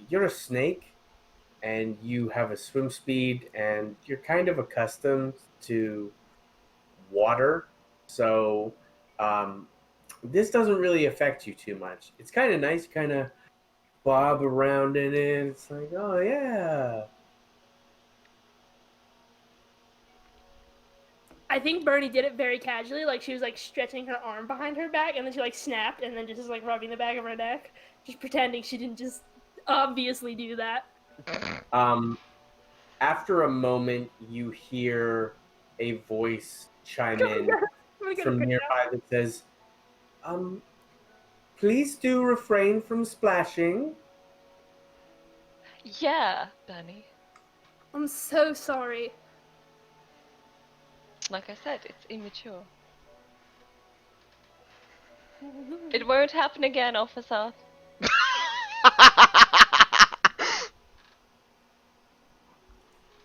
you're a snake, and you have a swim speed, and you're kind of accustomed to water, so this doesn't really affect you too much. It's kind of nice, kind of bob around in it. It's like, oh yeah. I think Bernie did it very casually, like she was like stretching her arm behind her back, and then she like snapped, and then just like rubbing the back of her neck, just pretending she didn't just obviously do that. After a moment, you hear a voice chime in from nearby that says, please do refrain from splashing. Yeah, Benny. I'm so sorry. Like I said, it's immature. It won't happen again, officer.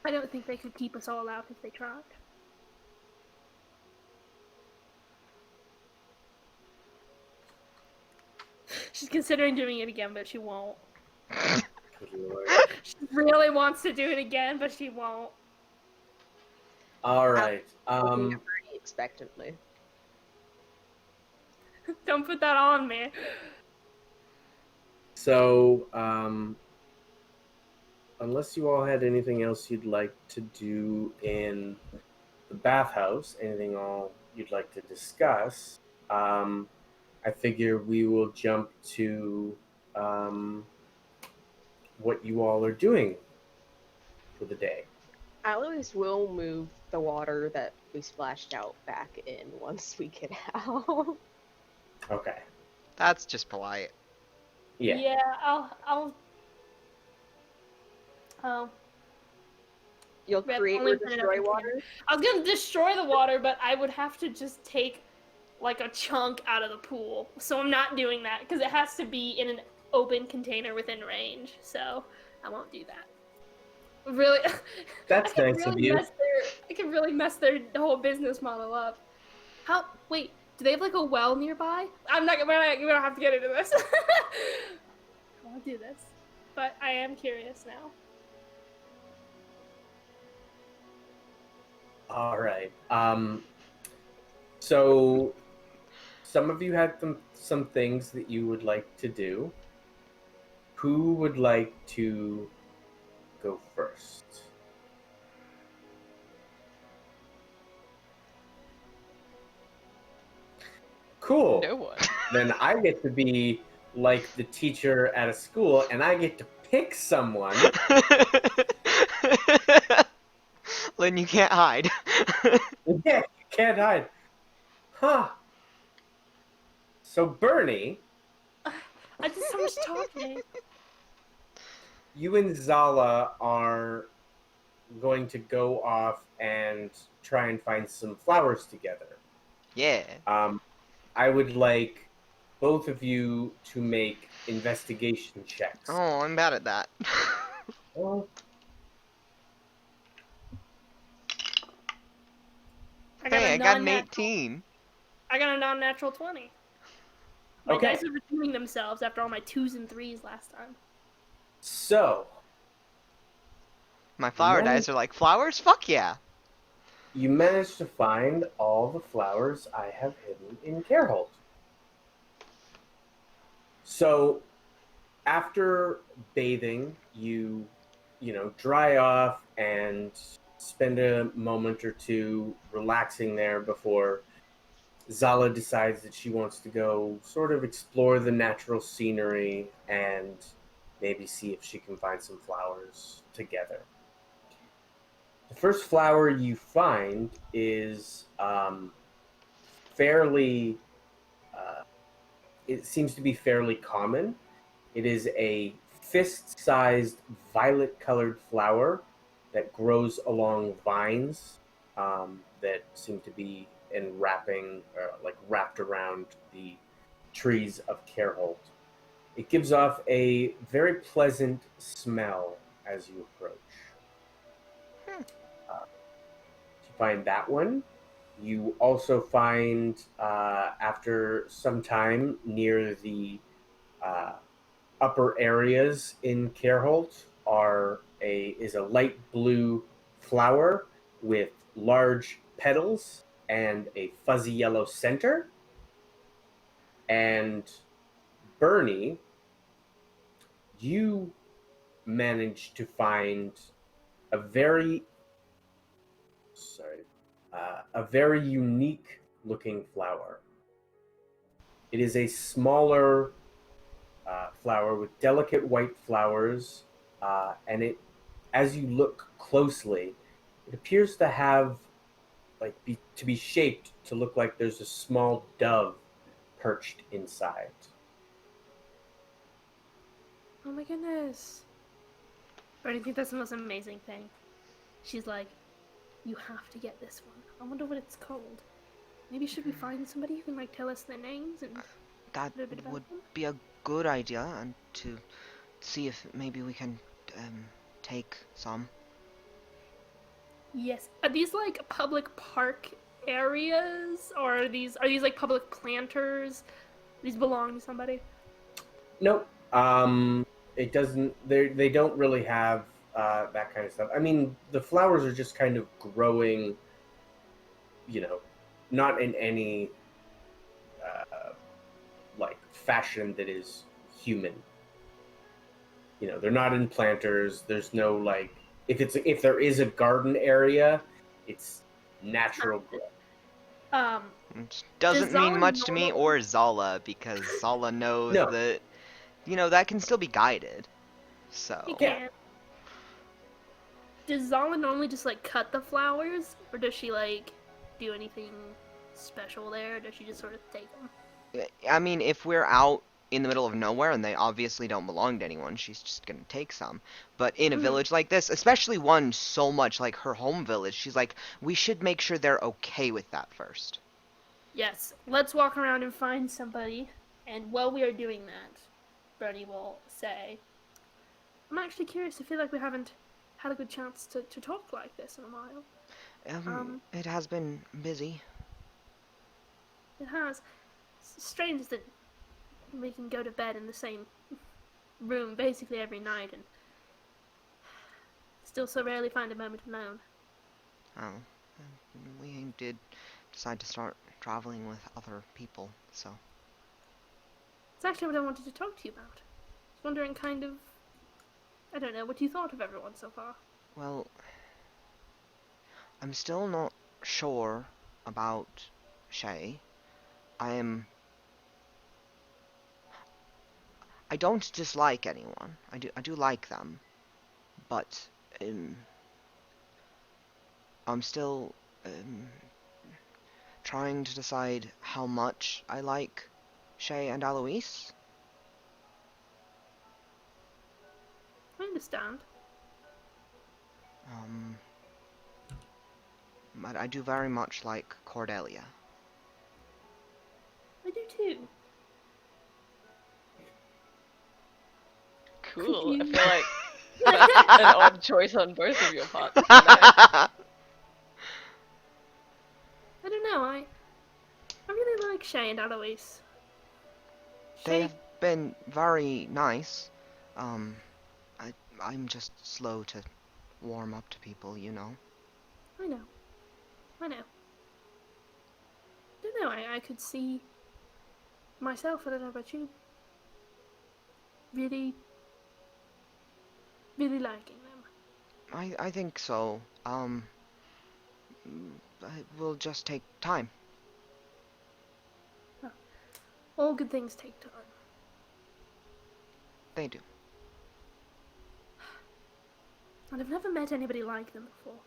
I don't think they could keep us all out if they tried. She's considering doing it again, but she won't. She really wants to do it again, but she won't. All right. Looking at Bernie expectantly. Don't put that on me. So, unless you all had anything else you'd like to do in the bathhouse, anything all you'd like to discuss, I figure we will jump to what you all are doing for the day. Alois will move the water that we splashed out back in once we get out. Okay. That's just polite. Yeah. Yeah, I'll. Oh, You'll rip, create only or put it up destroy in water? camera. I was gonna destroy the water, but I would have to just take like a chunk out of the pool. So I'm not doing that because it has to be in an open container within range. So I won't do that. Really, That's nice of you. I can really mess their whole business model up. How? Wait, do they have like a well nearby? I'm not. We don't have to get into this. I won't do this, but I am curious now. All right. So some of you had some things that you would like to do. Who would like to go first? Cool. No one. Then I get to be like the teacher at a school, and I get to pick someone. Lynn, you can't hide. Yeah, you can't hide. Huh. So Bernie, I did so much talking. you and Zala are going to go off and try and find some flowers together. Yeah. I would like both of you to make investigation checks. Oh, I'm bad at that. Well, Hey, I got an 18. I got a non-natural 20. My Okay. dice are redeeming themselves after all my 2s and 3s last time. so My flower Nice. dice are like, flowers? Fuck yeah. you managed to find all the flowers I have hidden in Carehold. So after bathing, you dry off and spend a moment or two relaxing there before Zala decides that she wants to go sort of explore the natural scenery and maybe see if she can find some flowers together. The first flower you find is fairly, it seems to be fairly common. It is a fist-sized violet-colored flower that grows along vines that seem to be wrapped around the trees of Carehold. It gives off a very pleasant smell as you approach. You find that one. You also find, after some time, near the upper areas in Carehold is a light blue flower with large petals and a fuzzy yellow center. And Bernie, you managed to find a very unique looking flower. It is a smaller flower with delicate white flowers, and as you look closely, it appears to have to be shaped to look like there's a small dove perched inside. Oh my goodness. But I think that's the most amazing thing. She's like, you have to get this one. I wonder what it's called. Maybe should we find somebody who can like tell us their names and That a little bit about would them? be a good idea, and to see if maybe we can take some. Yes. Are these like public park areas, or are these like public planters? These belong to somebody. Nope. It doesn't. They don't really have that kind of stuff. I mean, the flowers are just kind of growing. Not in any fashion that is human. They're not in planters. There's no if there is a garden area, it's natural growth. Which doesn't Zala mean much to me normally- or Zala, because Zala knows No. that, that can still be guided. So. You Yeah. can. does Zala normally just like cut the flowers, or does she like do anything special there? Or does she just sort of take them? I mean, if we're out in the middle of nowhere and they obviously don't belong to anyone, she's just gonna take some. But in a village like this, especially one so much like her home village, she's like, we should make sure they're okay with that first. Yes, let's walk around and find somebody. And while we are doing that, Bernie will say, I'm actually curious. I feel like we haven't had a good chance to talk like this in a while. It has been busy. It has. It's strange that we can go to bed in the same room basically every night and still so rarely find a moment alone. Oh, we did decide to start traveling with other people, so. It's actually what I wanted to talk to you about. I was wondering I don't know, what you thought of everyone so far. Well, I'm still not sure about Shay. I don't dislike anyone. I do like them. But, I'm still, trying to decide how much I like Shay and Alois. I understand. But I do very much like Cordelia. I do too. Cool. I you- feel like that's an odd choice on both of your parts. Nice. I don't know, I really like Shay and Alois. They Shay, have been very nice. I'm just slow to warm up to people, you know. I know. I don't know, I could see myself, I don't know about you, really liking them. I think so. It will just take time. All good things take time. They do. And I've never met anybody like them before.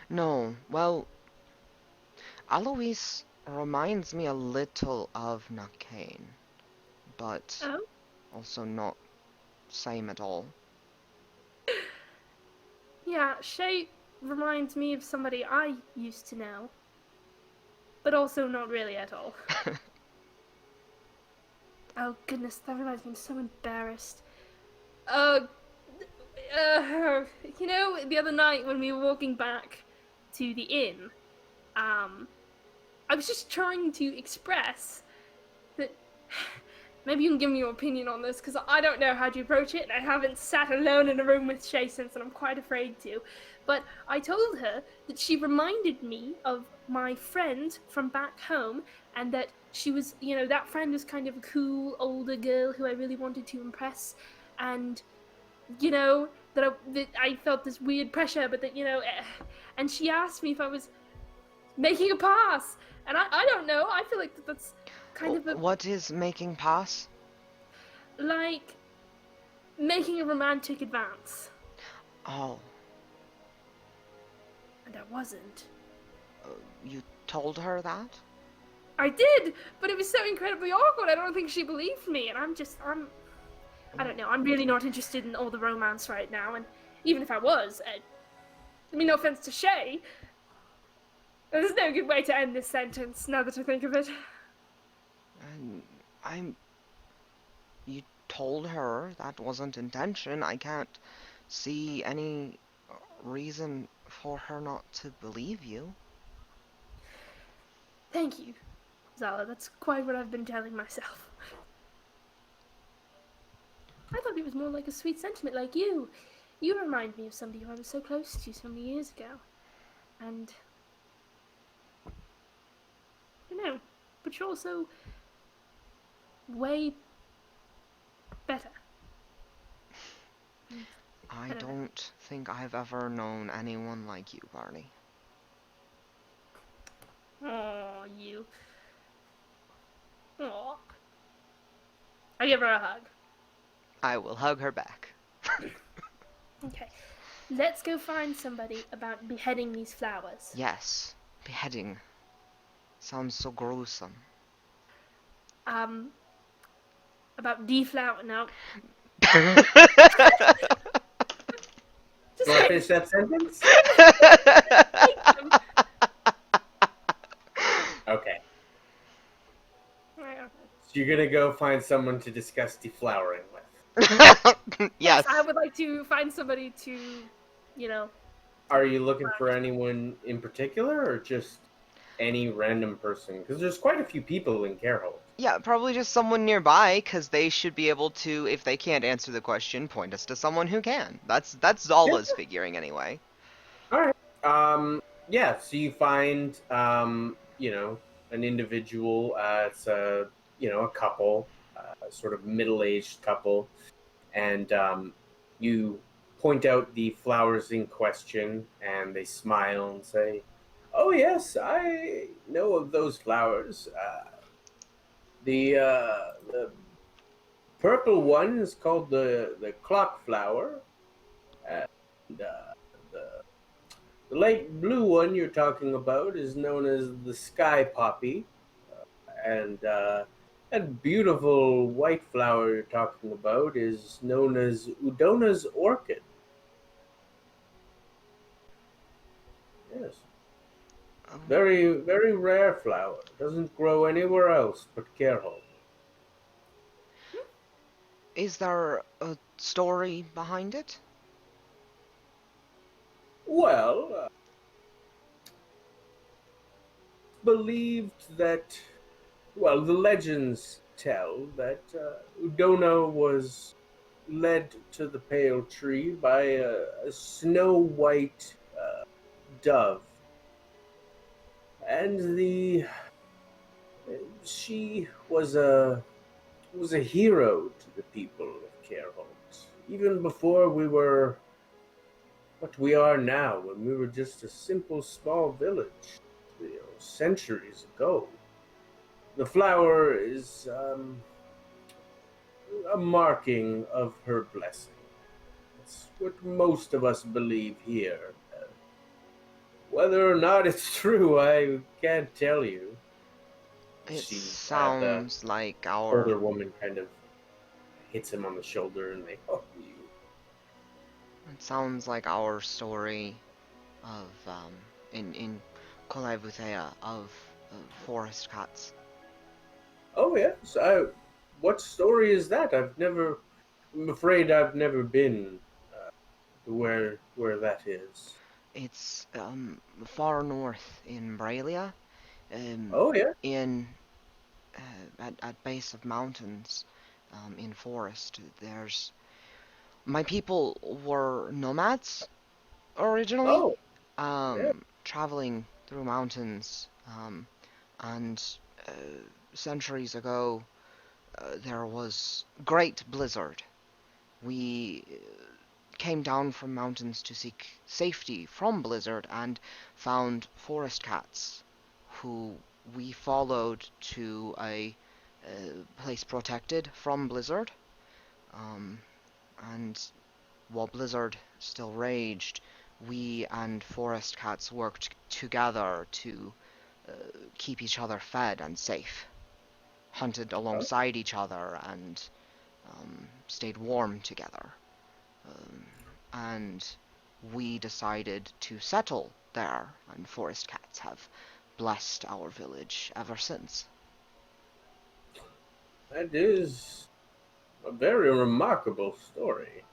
No, well, Alois reminds me a little of Nakane, but Oh? also not same at all. Yeah, Shay reminds me of somebody I used to know. But also not really at all. Oh goodness, that reminds me, I'm so embarrassed. You know, the other night when we were walking back to the inn, I was just trying to express that maybe you can give me your opinion on this, because I don't know how to approach it, and I haven't sat alone in a room with Shay since, and I'm quite afraid to. But I told her that she reminded me of my friend from back home, and that she was, you know, that friend was kind of a cool older girl who I really wanted to impress, and, you know, that I felt this weird pressure, but that, you know, and she asked me if I was making a pass, and I don't know, I feel like that's kind of a... What is making pass? like making a romantic advance. Oh, And I wasn't. you told her that? I did, but it was so incredibly awkward. I don't think she believed me, and I don't know, I'm really not interested in all the romance right now, and even if I was, I mean, no offense to Shay, there's no good way to end this sentence, now that I think of it. You told her that wasn't intention. I can't see any reason for her not to believe you. Thank you, Zala, that's quite what I've been telling myself. I thought it was more like a sweet sentiment, like you. You remind me of somebody who I was so close to so many years ago. And... I don't know, but you're also... way... better. I don't know. don't think I've ever known anyone like you, Barney. Oh, you. Aw. I give her a hug. I will hug her back. Okay. let's go find somebody about beheading these flowers. Yes, beheading. Sounds so gruesome. About deflower. No, You just want to like, finish that sentence? Okay. So you're gonna go find someone to discuss deflowering with. Yes. I would like to find somebody to, you know. Are you looking for anyone in particular, or just any random person? Because there's quite a few people in Carehold. Yeah, probably just someone nearby, because they should be able to, if they can't answer the question, point us to someone who can. That's all I was figuring anyway. All right. Yeah. So you find, an individual. It's a, a couple, sort of middle-aged couple, and you point out the flowers in question, and they smile and say, "Oh yes, I know of those flowers. The purple one is called the clock flower, and the light blue one you're talking about is known as the sky poppy, and that beautiful white flower you're talking about is known as Udona's orchid." Yes. Oh. Very, very rare flower. Doesn't grow anywhere else but Carehold. Is there a story behind it? Well, believed that, well, the legends tell that Udona was led to the pale tree by a snow white dove, and she was a hero to the people of Carehold, even before we were what we are now, when we were just a simple small village, centuries ago. The flower is a marking of her blessing. That's what most of us believe here. Whether or not it's true, I can't tell you. It The sounds like our... older woman kind of hits him on the shoulder and they hug you. It sounds like our story of, in Kolevuthea, of forest cats. Oh yes, what story is that? I'm afraid I've never been to where that is. It's, far north in Braelia, Oh yeah. in, at base of mountains, in forest. There's... My people were nomads, originally, Oh yeah. traveling through mountains, and centuries ago, there was great blizzard. We came down from mountains to seek safety from blizzard and found forest cats, who we followed to a place protected from blizzard, and while blizzard still raged, we and forest cats worked together to keep each other fed and safe, hunted alongside each other, and stayed warm together. And we decided to settle there, and forest cats have blessed our village ever since. That is a very remarkable story.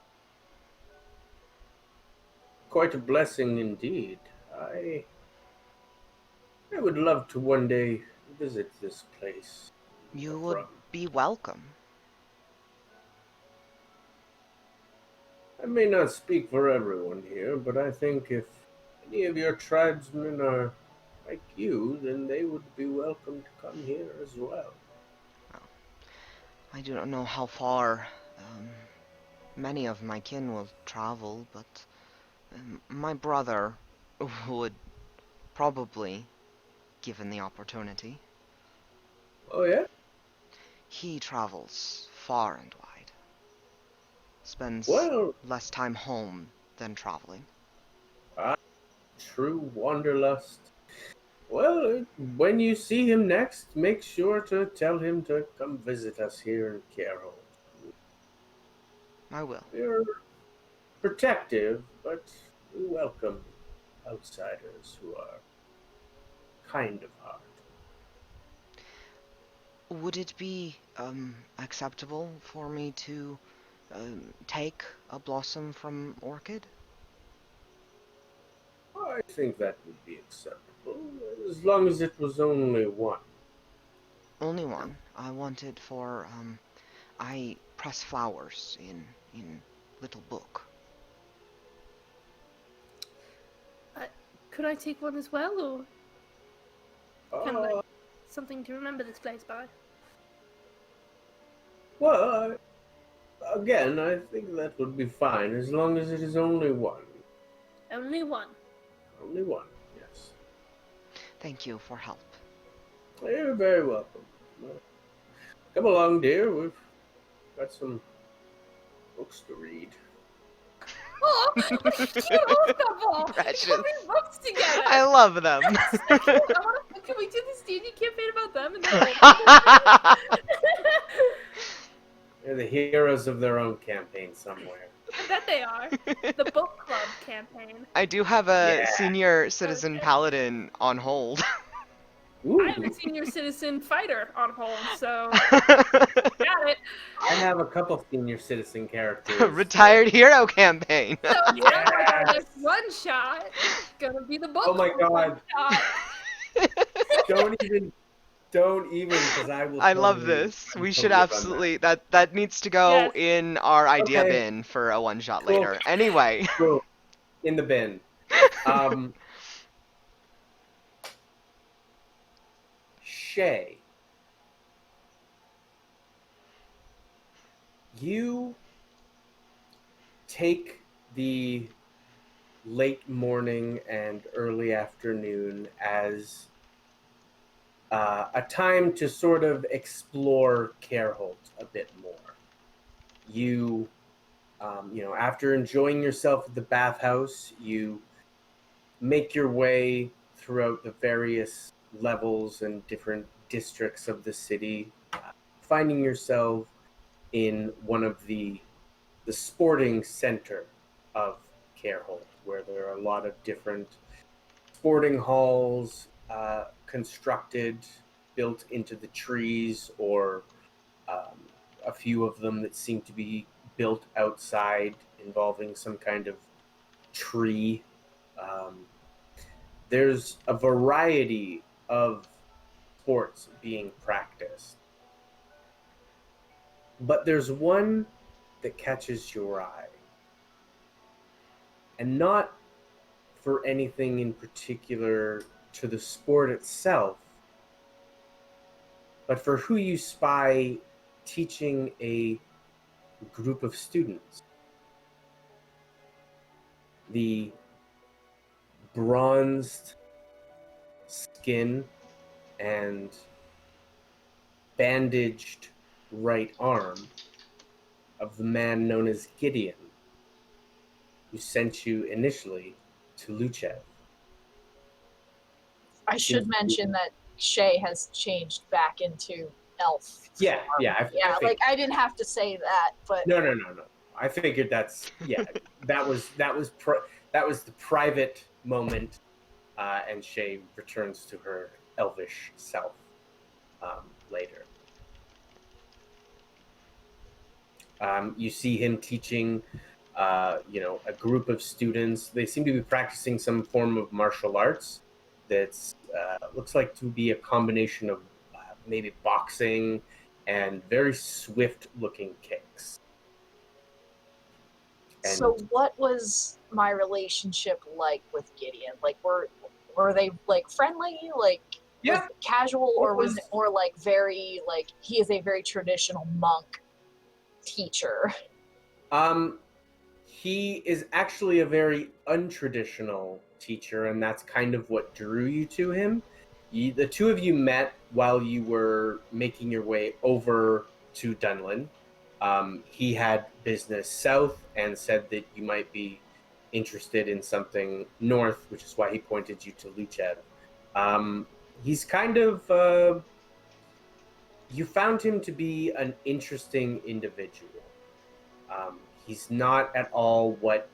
Quite a blessing indeed. I would love to one day visit this place. You would From. be welcome. I may not speak for everyone here, but I think if any of your tribesmen are like you, then they would be welcome to come here as well. I do not know how far many of my kin will travel, but my brother would probably, given the opportunity. Oh yeah? He travels far and wide. Spends Well, less time home than traveling. True wanderlust. Well, when you see him next, make sure to tell him to come visit us here in Carroll. I will. We're protective, but we welcome outsiders who are kind of hard. Would it be acceptable for me to take a blossom from orchid? I think that would be acceptable, as long as it was only one. Only one. I want it for I press flowers in little book. Could I take one as well, or kind of like something to remember this place by? Well, again, I think that would be fine, as long as it is only one. Only one. Only one, yes. Thank you for help. You're very welcome. Come along, dear. We've got some books to read. Oh, what a cute old couple! Precious. We're reading books together. I love them. Can we do this D&D campaign about them? And then They're the heroes of their own campaign somewhere. I bet they are. The book club campaign. I do have a Yeah. senior citizen paladin on hold. Ooh, I have a senior citizen fighter on hold, so got it. I have a couple senior citizen characters. Retired hero campaign. So it sounds like our next one shot gonna be the book Oh my club one God. shot. Don't even, because I will. I love totally- this. I'm We should totally done absolutely that needs to go Yes. in our idea Okay. bin for a one shot Cool. later. Anyway. that. Cool. In the bin. Shay, you take the late morning and early afternoon as a time to sort of explore Careholt a bit more. You, after enjoying yourself at the bathhouse, you make your way throughout the various levels and different districts of the city, finding yourself in one of the sporting center of Careholt, where there are a lot of different sporting halls constructed, built into the trees, or a few of them that seem to be built outside, involving some kind of tree. There's a variety of sports being practiced, but there's one that catches your eye, and not for anything in particular to the sport itself, but for who you spy teaching a group of students. The bronzed skin and bandaged right arm of the man known as Gideon, who sent you initially to Luchev. I should mention that Shay has changed back into elf. Yeah, form. yeah. I think, Like I didn't have to say that, but No. I figured that was the private moment, and Shay returns to her elvish self later. You see him teaching, a group of students. They seem to be practicing some form of martial arts that's looks like to be a combination of maybe boxing and very swift-looking kicks. And so what was my relationship like with Gideon? Like were they like friendly, like Yeah. was it casual, or was it more like very like he is a very traditional monk teacher? He is actually a very untraditional teacher, and that's kind of what drew you to him. The two of you met while you were making your way over to Dunlin. He had business south and said that you might be interested in something north, which is why he pointed you to Luched. He's kind of you found him to be an interesting individual. He's not at all what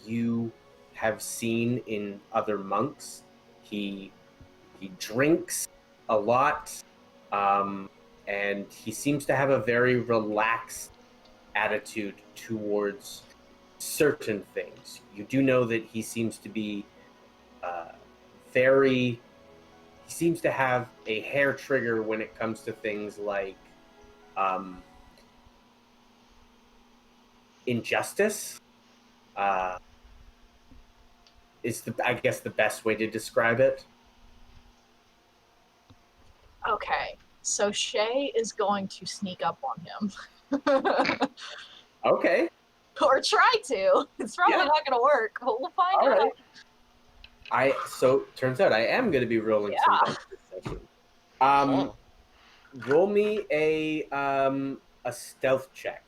you have seen in other monks. He drinks a lot, and he seems to have a very relaxed attitude towards certain things. You do know that he seems to be he seems to have a hair trigger when it comes to things like injustice. Is I guess the best way to describe it. Okay, so Shay is going to sneak up on him. Okay. Or try to. It's probably Yeah. not going to work, but we'll find All out. right. So turns out I am going to be rolling some dice this session. Roll me a stealth check.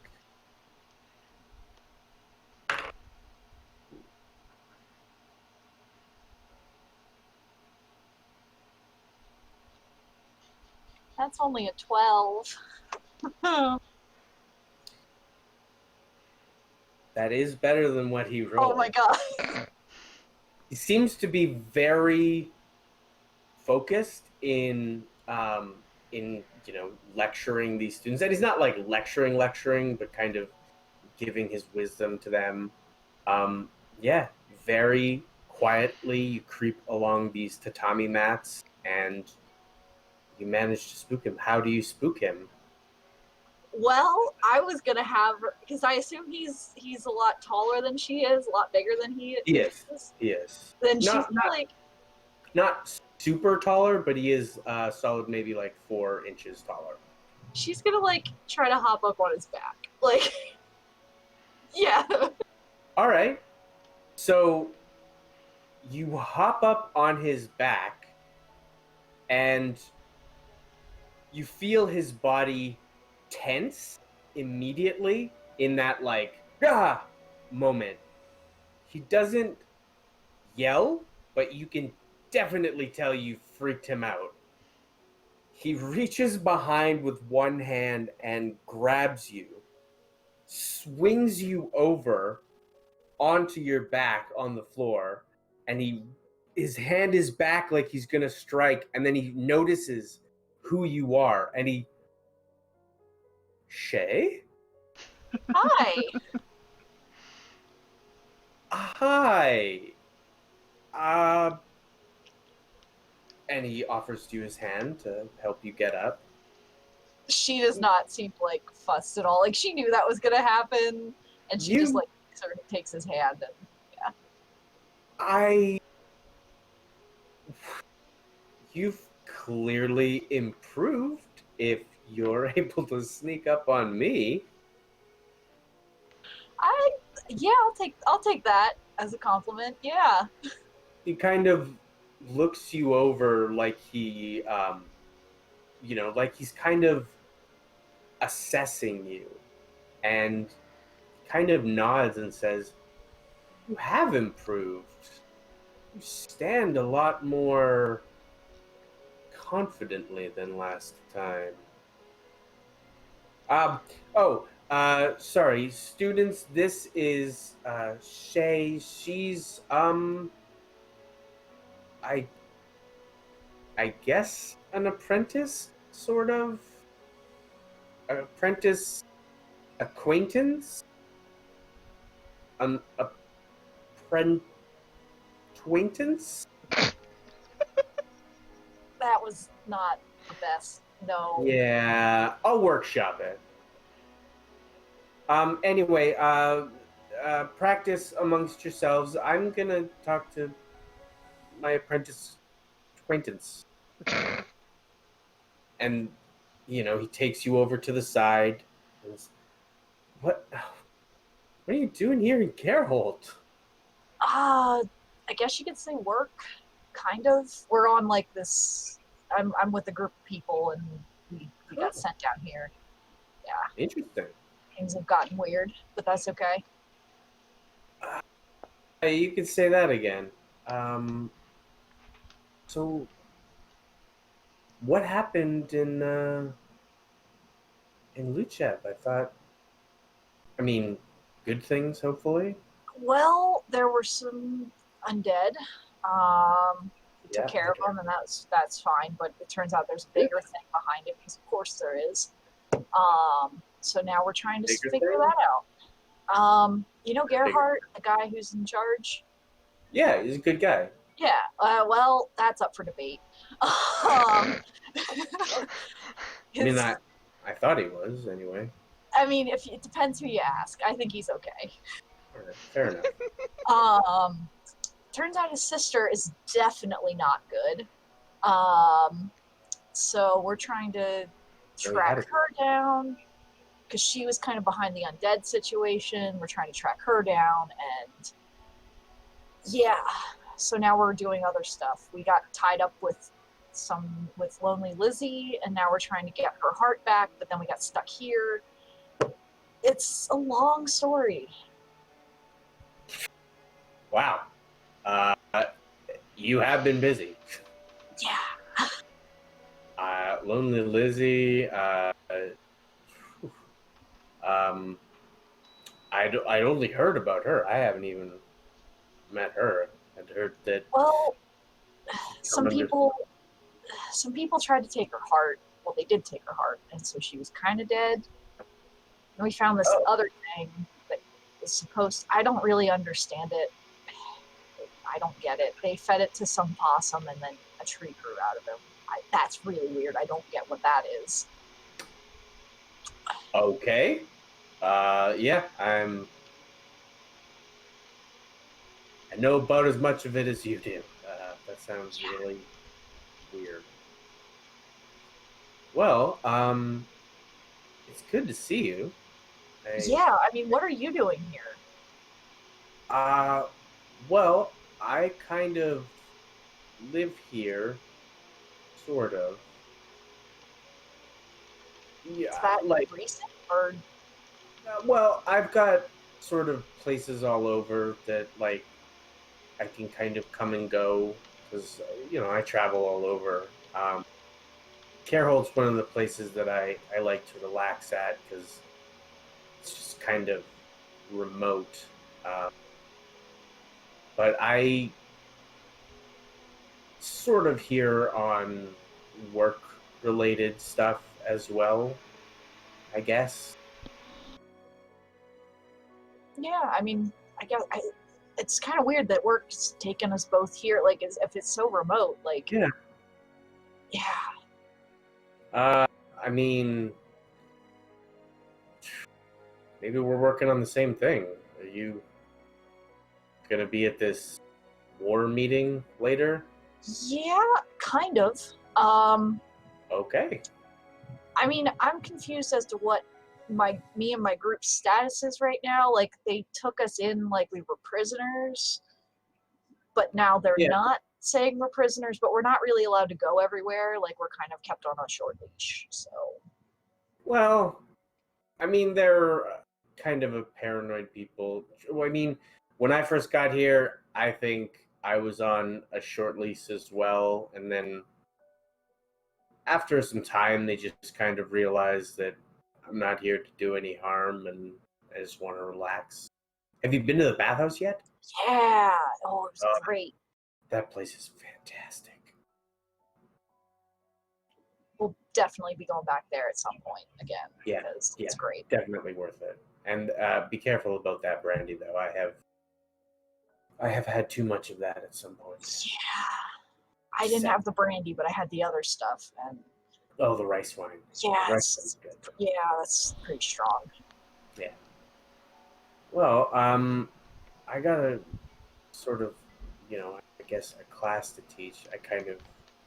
That's only a 12. That is better than what he rolled. Oh my god. He seems to be very focused in lecturing these students. And he's not like lecturing, but kind of giving his wisdom to them. Very quietly you creep along these tatami mats and you manage to spook him. How do you spook him? Well, I was gonna have, because I assume he's a lot taller than she is, a lot bigger than he is. He is. Then she's Not like, not super taller, but he is solid, maybe like 4 inches taller. she's gonna like try to hop up on his back. Like, yeah. All right. So you hop up on his back and you feel his body tense immediately in that like moment. He doesn't yell, but you can definitely tell you freaked him out. He reaches behind with one hand and grabs you, swings you over onto your back on the floor, and his hand is back like he's gonna strike, and then he notices who you are, and he Shay? Hi. Hi. And he offers you his hand to help you get up. She does not seem like fussed at all. Like she knew that was gonna happen, and she just like sort of takes his hand and You've clearly improved if you're able to sneak up on me. I'll take that as a compliment. Yeah. He kind of looks you over like he like he's kind of assessing you, and kind of nods and says, "You have improved. You stand a lot more confidently than last time." Sorry, students, this is Shay. She's I guess an apprentice, sort of. An apprentice acquaintance? An acquaintance? That was not the best. No. Yeah, I'll workshop it. Anyway, practice amongst yourselves. I'm gonna talk to my apprentice acquaintance. And, he takes you over to the side. And what are you doing here in Careholt? I guess you could say work, kind of. We're on like this. I'm with a group of people, and we got sent down here. Yeah. Interesting. Things have gotten weird, but that's okay. You could say that again. So, what happened in Luchev? I thought. I mean, good things, hopefully. Well, there were some undead. We took care of them, and that's fine. But it turns out there's a bigger thing behind it, because of course there is. So now we're trying to figure that out. You know Gerhardt, the guy who's in charge? Yeah, he's a good guy. Yeah, well, that's up for debate. I mean, I thought he was, anyway. I mean, it depends who you ask. I think he's okay. All right, fair enough. Turns out his sister is definitely not good. So we're trying to track her down, because she was kind of behind the undead situation. We're trying to track her down, and yeah. So now we're doing other stuff. We got tied up with Lonely Lizzie, and now we're trying to get her heart back, but then we got stuck here. It's a long story. Wow. You have been busy. Yeah. Lonely Lizzie, I'd only heard about her. I haven't even met her. I'd heard that. Well, some people tried to take her heart. Well, they did take her heart, and so she was kind of dead. And we found this other thing that is supposed. I don't really understand it. I don't get it. They fed it to some possum, and then a tree grew out of him. That's really weird. I don't get what that is. Okay. Yeah, I know about as much of it as you do. That sounds really weird. Well, it's good to see you. Yeah, I mean, what are you doing here? Well, I kind of live here, sort of. Yeah, is that like recent or? Well, I've got sort of places all over that like I can kind of come and go because I travel all over. Carehold's one of the places that I like to relax at because it's just kind of remote. But I sort of here on work-related stuff as well, I guess. Yeah, I mean, I guess it's kind of weird that work's taken us both here. Like, if it's so remote, like. Yeah. Yeah. I mean, maybe we're working on the same thing. Are you gonna be at this war meeting later? Yeah, kind of. Okay. I mean, I'm confused as to what me and my group's status is right now. Like, they took us in like we were prisoners, but now they're not saying we're prisoners, but we're not really allowed to go everywhere. Like, we're kind of kept on a short leash, so. Well, I mean, they're kind of a paranoid people. I mean, when I first got here, I think I was on a short lease as well, and then after some time, they just kind of realized that I'm not here to do any harm, and I just want to relax. Have you been to the bathhouse yet? Yeah. Oh, it was great. That place is fantastic. We'll definitely be going back there at some point again. Yeah, because it's great. Definitely worth it. And be careful about that brandy, though. I have had too much of that at some point. Yeah. I didn't have the brandy, but I had the other stuff. And oh, the rice wine. Yeah, rice good. Yeah, that's pretty strong. Yeah. Well, I got a sort of, I guess a class to teach. I kind of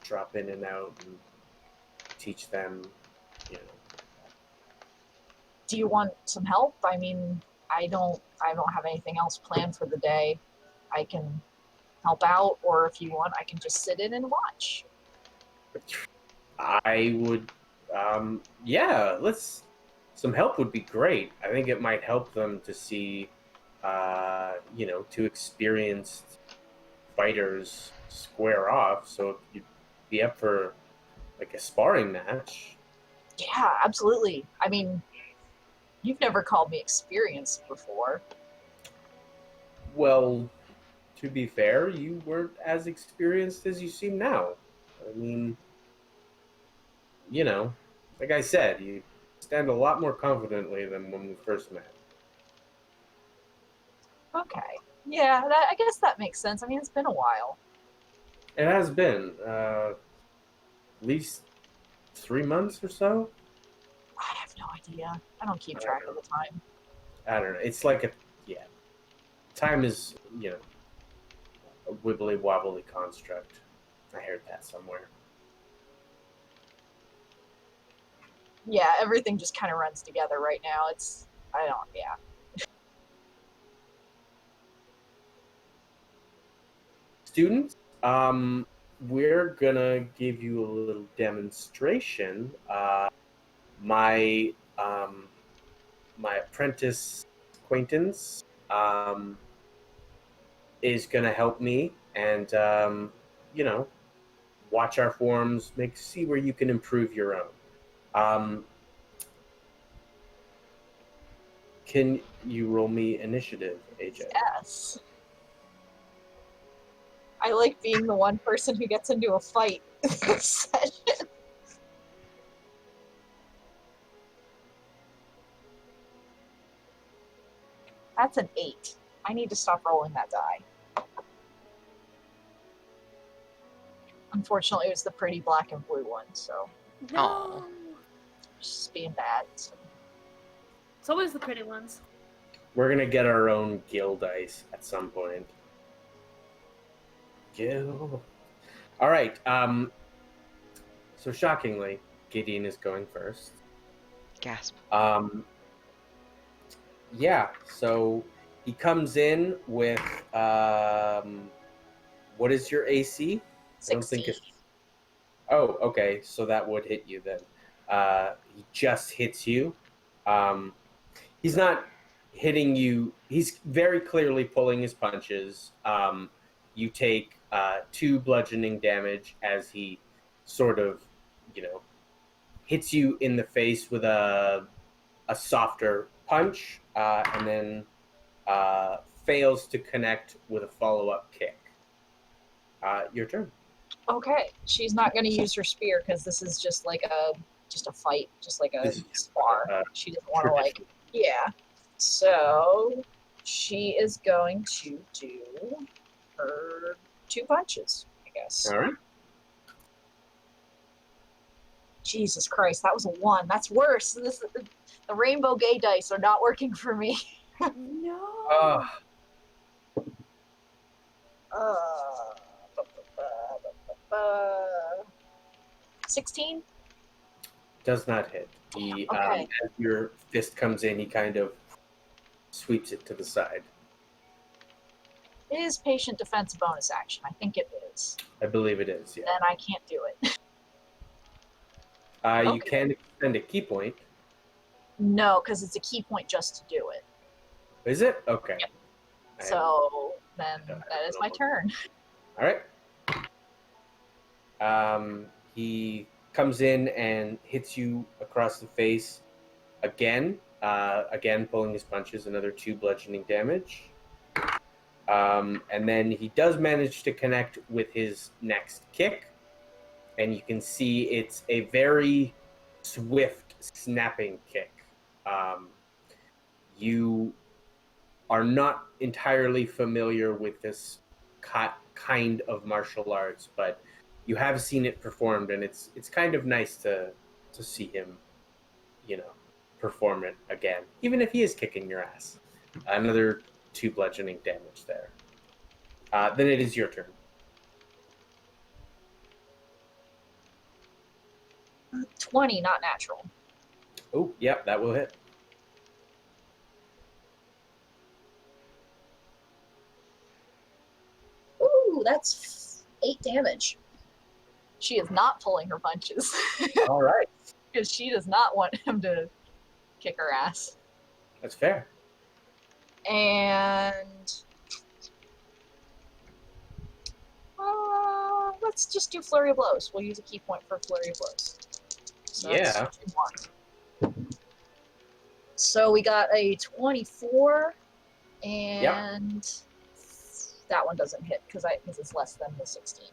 drop in and out and teach them, Do you want some help? I mean, I don't have anything else planned for the day. I can help out, or if you want, I can just sit in and watch. I would, some help would be great. I think it might help them to see two experienced fighters square off. So if you'd be up for like a sparring match. Yeah, absolutely. I mean, you've never called me experienced before. Well, to be fair, you weren't as experienced as you seem now. I mean, like I said, you stand a lot more confidently than when we first met. Okay. Yeah, I guess that makes sense. I mean, it's been a while. It has been at least 3 months or so. I have no idea. I don't keep track of the time. I don't know. It's like time is, a wibbly wobbly construct. I heard that somewhere. Yeah, everything just kind of runs together right now. Yeah. Students, we're gonna give you a little demonstration. My apprentice acquaintance is gonna help me and watch our forms, see where you can improve your own. Can you roll me initiative, AJ? Yes. I like being the one person who gets into a fight this session. That's an 8. I need to stop rolling that die. Unfortunately, it was the pretty black and blue one, so No. just being bad. So. It's always the pretty ones. We're gonna get our own guild dice at some point. Guild. All right. So shockingly, Gideon is going first. Gasp. Yeah. So he comes in with what is your AC? 16. I don't think it's. Oh, okay. So that would hit you then. He just hits you. He's not hitting you. He's very clearly pulling his punches. You take 2 bludgeoning damage as he sort of, hits you in the face with a softer punch, and then fails to connect with a follow-up kick. Your turn. Okay, she's not going to use her spear because this is just like a fight, just like a spar. She doesn't want to yeah. So she is going to do her 2 punches, I guess. All right. Jesus Christ, that was a 1. That's worse. The rainbow gay dice are not working for me. No. 16? Does not hit. He, Okay. as your fist comes in, he kind of sweeps it to the side. Is patient defense a bonus action? I think it is. I believe it is, yeah. Then I can't do it. You Okay. can extend a key point. No, because it's a key point just to do it. Is it? Okay. Yep. I So then I don't that is know. my turn. All right. He comes in and hits you across the face again. Again, pulling his punches, another 2 bludgeoning damage. And then he does manage to connect with his next kick. And you can see it's a very swift, snapping kick. You are not entirely familiar with this kind of martial arts, but you have seen it performed, and it's kind of nice to see him, perform it again, even if he is kicking your ass. Another 2 bludgeoning damage there. Then it is your turn. 20, not natural. Oh, yep, that will hit. Ooh, that's 8 damage. She is not pulling her punches. All right. Because she does not want him to kick her ass. That's fair. And let's just do flurry of blows. We'll use a key point for flurry of blows. So Yeah. that's 2 more. So we got a 24, and that one doesn't hit because it's less than the 16.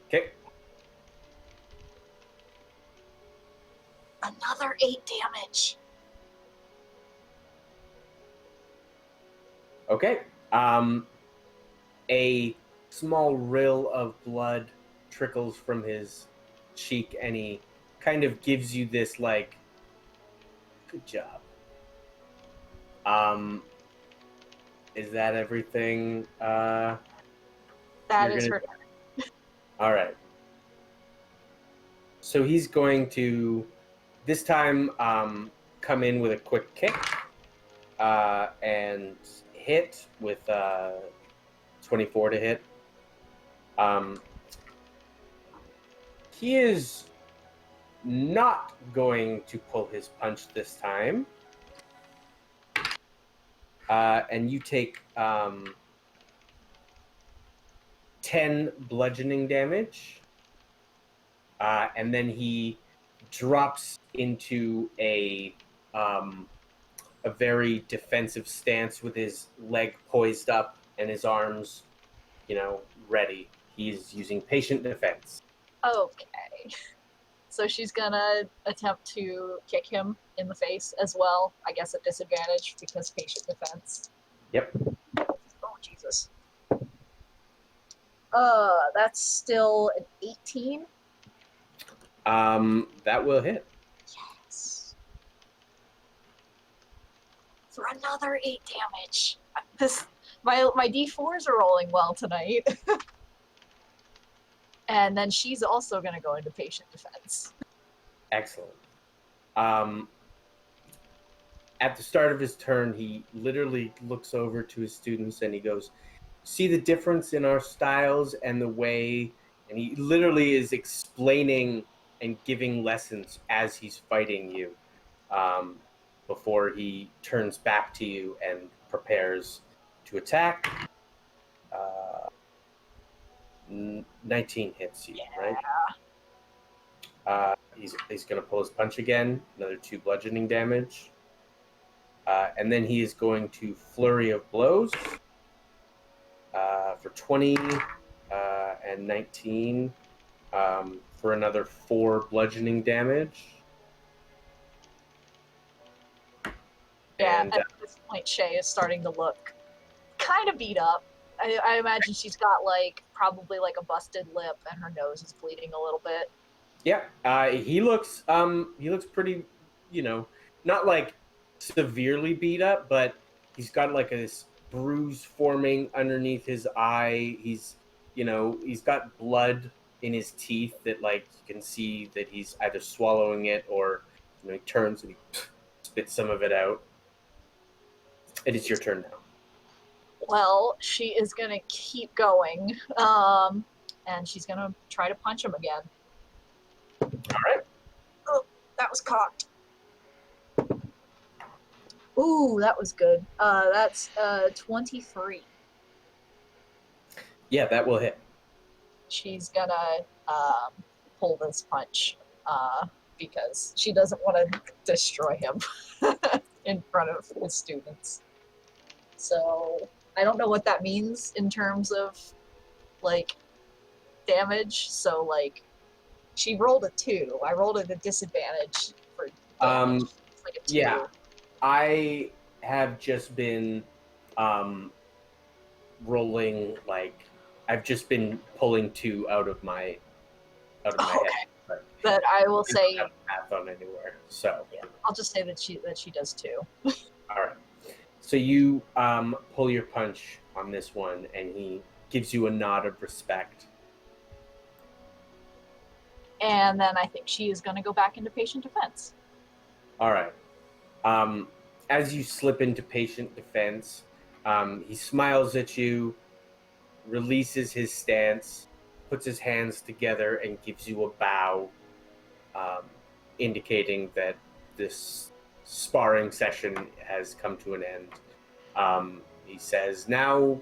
Okay. Another 8 damage. Okay. A small rill of blood trickles from his cheek, and he kind of gives you this, like, good job. Is that everything? That You're is gonna- her. All right. So he's going to, this time, come in with a quick kick and hit with 24 to hit. He is not going to pull his punch this time. And you take 10 bludgeoning damage. And then he drops into a very defensive stance with his leg poised up and his arms, ready. He's using patient defense. Okay. So she's gonna attempt to kick him in the face as well. I guess at disadvantage because patient defense. Yep. Oh, Jesus. That's still an 18. That will hit. Yes. For another 8 damage. My D4s are rolling well tonight. And then she's also gonna go into patient defense. Excellent. At the start of his turn, he literally looks over to his students and he goes, "See the difference in our styles and the way," and he literally is explaining and giving lessons as he's fighting you, before he turns back to you and prepares to attack. 19 hits you, right? He's going to pull his punch again, another 2 bludgeoning damage. And then he is going to flurry of blows for 20 and 19 for another 4 bludgeoning damage. Yeah, And, at this point, Shay is starting to look kind of beat up. I imagine she's got probably a busted lip and her nose is bleeding a little bit. yeah, he looks pretty, not like severely beat up, but he's got this bruise forming underneath his eye. He's got blood in his teeth that you can see that he's either swallowing it or he turns and he spits some of it out. It is your turn now. Well, she is going to keep going, and she's going to try to punch him again. All right. Oh, that was cocked. Ooh, that was good. That's 23. Yeah, that will hit. She's going to pull this punch because she doesn't want to destroy him in front of his students. So I don't know what that means in terms of damage. So she rolled a 2. I rolled at a disadvantage for damage. It's a 2. Yeah, I have just been rolling I've just been pulling 2 out of my head. But I will I say, don't have math on anywhere. So yeah, I'll just say that she does 2. all right. So you pull your punch on this one, and he gives you a nod of respect. And then I think she is going to go back into patient defense. All right. As you slip into patient defense, he smiles at you, releases his stance, puts his hands together, and gives you a bow, indicating that this sparring session has come to an end. He says, now,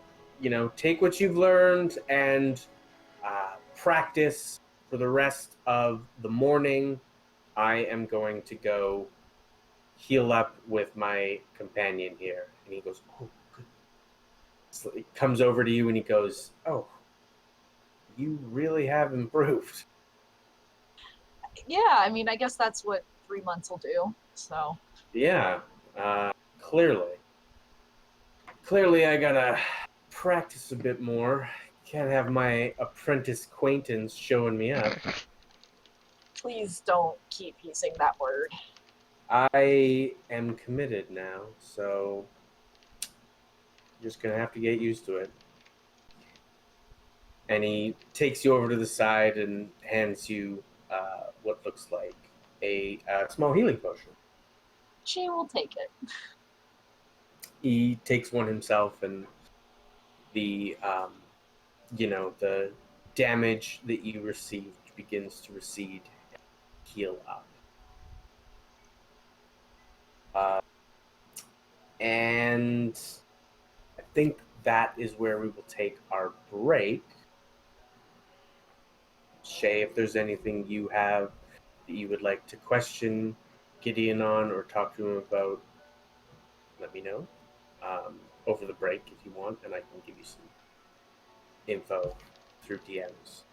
take what you've learned and practice for the rest of the morning. I am going to go heal up with my companion here. And he goes, oh, good. So he comes over to you and he goes, oh, you really have improved. Yeah, I mean, I guess that's what 3 months will do. So. Yeah, clearly. Clearly, I gotta practice a bit more. Can't have my apprentice acquaintance showing me up. Please don't keep using that word. I am committed now, so just gonna have to get used to it. And he takes you over to the side and hands you what looks like a small healing potion. She will take it. He takes one himself, and the the damage that you received begins to recede and heal up. And I think that is where we will take our break. Shay, if there's anything you have that you would like to question Gideon on or talk to him about, let me know over the break if you want, and I can give you some info through DMs.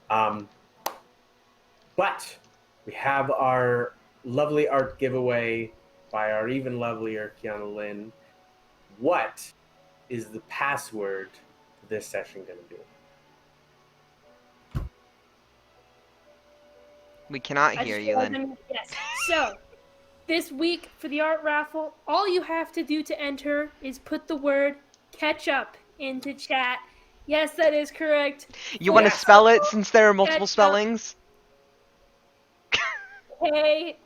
But we have our lovely art giveaway by our even lovelier Kiana Lynn. What is the password for this session going to be? We cannot hear you, Lynn. Yes. So, this week for the art raffle, all you have to do to enter is put the word ketchup into chat. Yes, that is correct. You want to spell it since there are multiple Ketchup. spellings? Ketchup.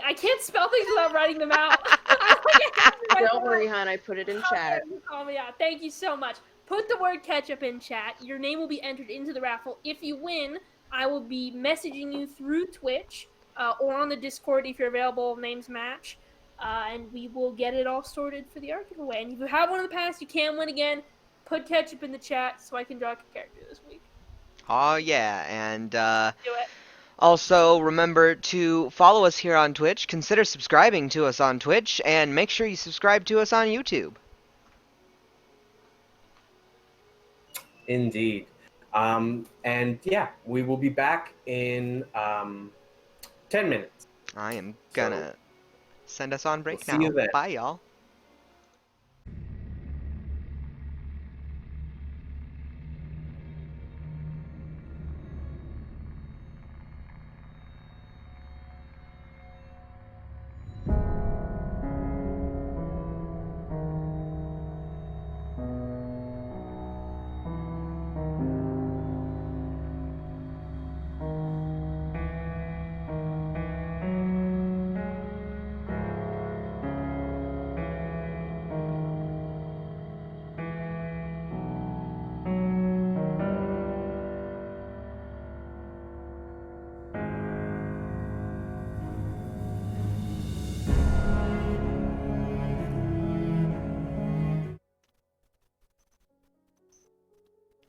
I can't spell things without writing them out. Don't worry, hon. I put it in chat. You call me out. Thank you so much. Put the word ketchup in chat. Your name will be entered into the raffle. If you win, I will be messaging you through Twitch or on the Discord if you're available. Names match. And we will get it all sorted for the art giveaway. And if you have one in the past, you can win again. Put ketchup in the chat so I can draw a character this week. Oh, yeah. And Do it. also, remember to follow us here on Twitch, consider subscribing to us on Twitch, and make sure you subscribe to us on YouTube. Indeed. And yeah, we will be back in 10 minutes. I am gonna send us on break we'll now. see you then. Bye, y'all.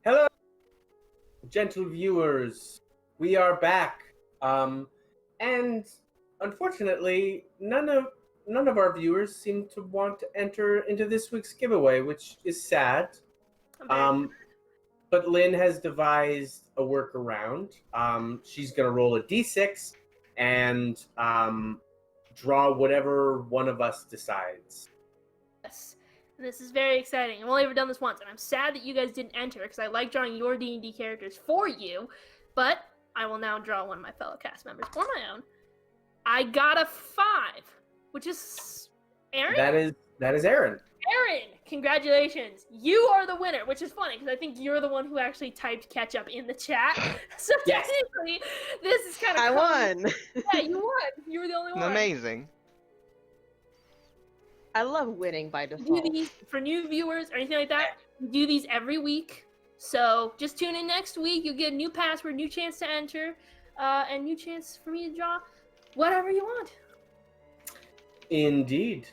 Hello, gentle viewers. We are back. And unfortunately, none of our viewers seem to want to enter into this week's giveaway, which is sad. But Lynn has devised a workaround. She's gonna roll a d6 and draw whatever one of us decides. Yes. And this is very exciting. I've only ever done this once, and I'm sad that you guys didn't enter because I like drawing your D&D characters for you. But I will now draw one of my fellow cast members for my own. I got a 5, which is Aaron. That is Aaron. Aaron, congratulations! You are the winner, which is funny because I think you're the one who actually typed ketchup in the chat. So Yes. technically, this is kind of. I won. Yeah, you won. You were the only one. Amazing. I love winning by We default. do these for new viewers or anything like that. We do these every week. So just tune in next week. You'll get a new password, new chance to enter, and new chance for me to draw whatever you want. Indeed.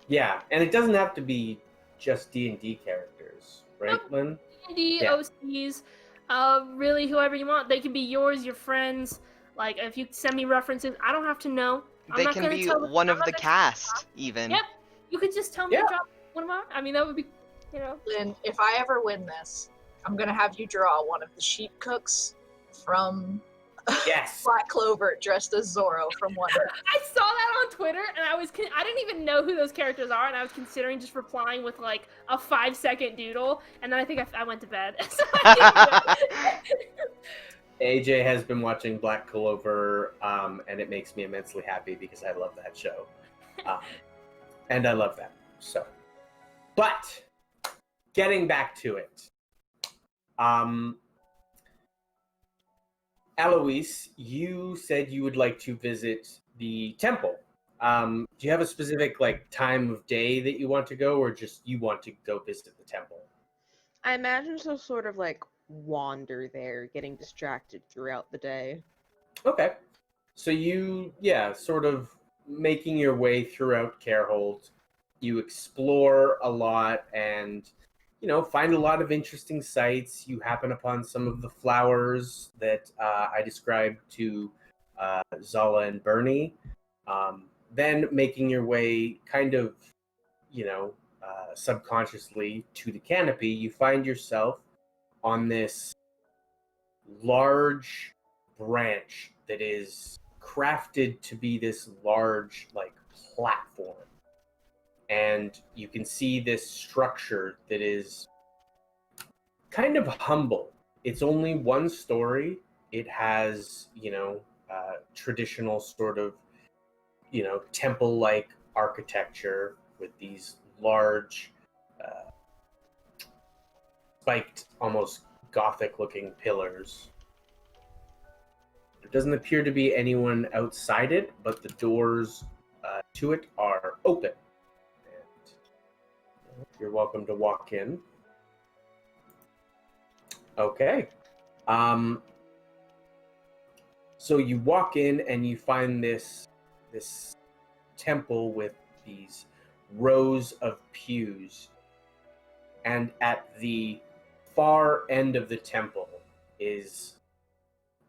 Yeah, and it doesn't have to be just D&D characters, right, Nope. Lynn? D&D, Yeah. OCs, really whoever you want. They can be yours, your friends. Like, if you send me references, I don't have to know. I'm They not can gonna be tell. one I'm of not the gonna cast, even. Yep. You could just tell me Yeah. to drop one of my. I mean, that would be, you know. Lynn, if I ever win this, I'm gonna have you draw one of the sheep cooks from Yes. Black Clover dressed as Zorro from Wonder. I saw that on Twitter, and I didn't even know who those characters are, and I was considering just replying with like a 5-second doodle, and then I think I went to bed. So I didn't do it. AJ has been watching Black Clover, and it makes me immensely happy because I love that show. And I love that. So, but getting back to it. Eloise, you said you would like to visit the temple. Do you have a specific time of day that you want to go, or just you want to go visit the temple? I imagine she'll sort of wander there, getting distracted throughout the day. Okay. So you, sort of making your way throughout Carehold. You explore a lot and, find a lot of interesting sights. You happen upon some of the flowers that I described to Zala and Bernie. Then making your way kind of, subconsciously to the canopy, you find yourself on this large branch that is crafted to be this large platform, and you can see this structure that is kind of humble. It's only one story. It has traditional sort of temple-like architecture with these large spiked, almost gothic looking pillars. There doesn't appear to be anyone outside it, but the doors to it are open. And you're welcome to walk in. Okay. So you walk in and you find this temple with these rows of pews. And at the far end of the temple is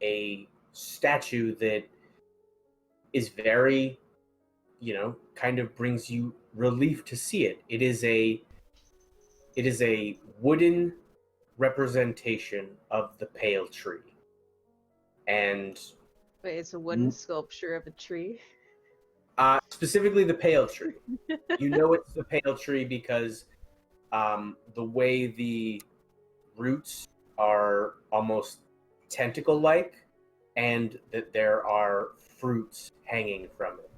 a statue that is very, kind of brings you relief to see it. It is a wooden representation of the pale tree. And Wait, it's a wooden sculpture of a tree? specifically the pale tree. It's the pale tree because the way the roots are almost tentacle-like, and that there are fruits hanging from it.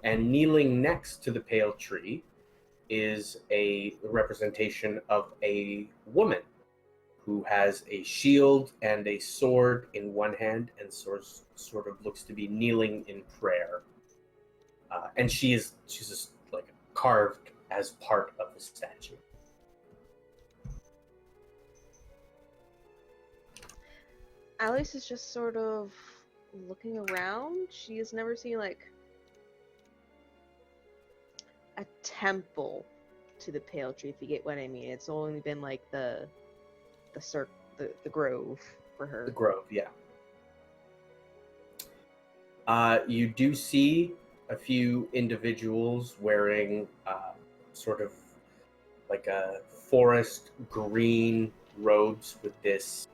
And kneeling next to the pale tree is a representation of a woman who has a shield and a sword in one hand and sort of looks to be kneeling in prayer. And she's just carved as part of the statue. Alice is just sort of looking around. She has never seen a temple to the pale tree, if you get what I mean. It's only been the grove for her. The grove, yeah. You do see a few individuals wearing sort of a forest green robes with this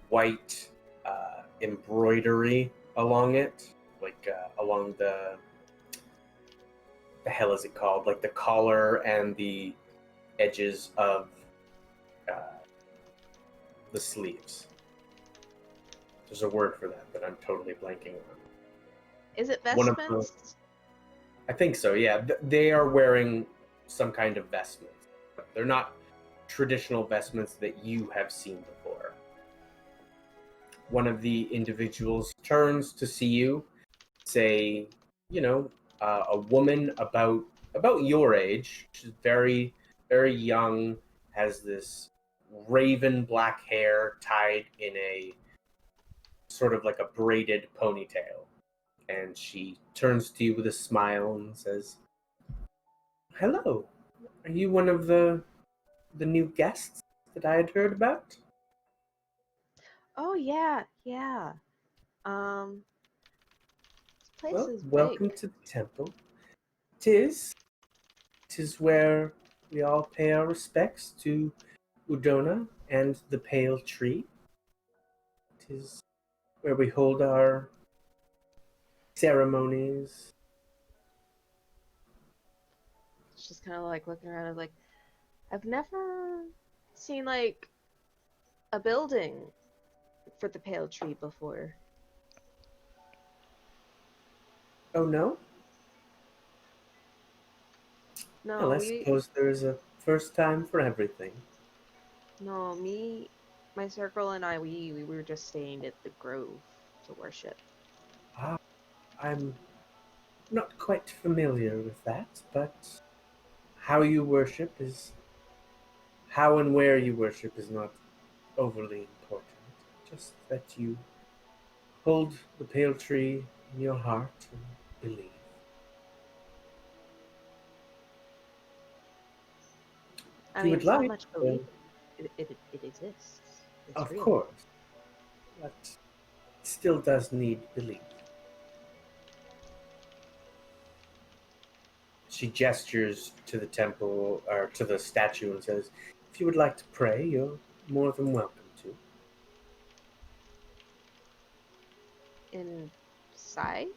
white embroidery along it, along the hell is it called? The collar and the edges of the sleeves. There's a word for that I'm totally blanking on. Is it One of vestments? I think so, yeah. They are wearing some kind of vestments. They're not traditional vestments that you have seen before. One of the individuals turns to see you, say, a woman about your age. She's very, very young, has this raven black hair tied in a sort of like a braided ponytail. And she turns to you with a smile and says, "Hello. Are you one of the new guests that I had heard about?" Oh yeah, yeah. This place Well, is welcome big. to the temple. Tis where we all pay our respects to Udona and the Pale Tree. Tis where we hold our ceremonies. It's just kind of like looking around. I'm like, I've never seen like a building for the Pale Tree before. Oh no? No, Well, I suppose there is a first time for everything. my circle and I, we were just staying at the Grove to worship. Ah, I'm not quite familiar with that, but how you worship is how and where you worship is not overly important. Just that you hold the pale tree in your heart and believe. I If you mean, would it's not like, much belief. It exists. It's of real. course, but it still does need belief. She gestures to the temple or to the statue and says, "If you would like to pray, you're more than welcome to." Inside?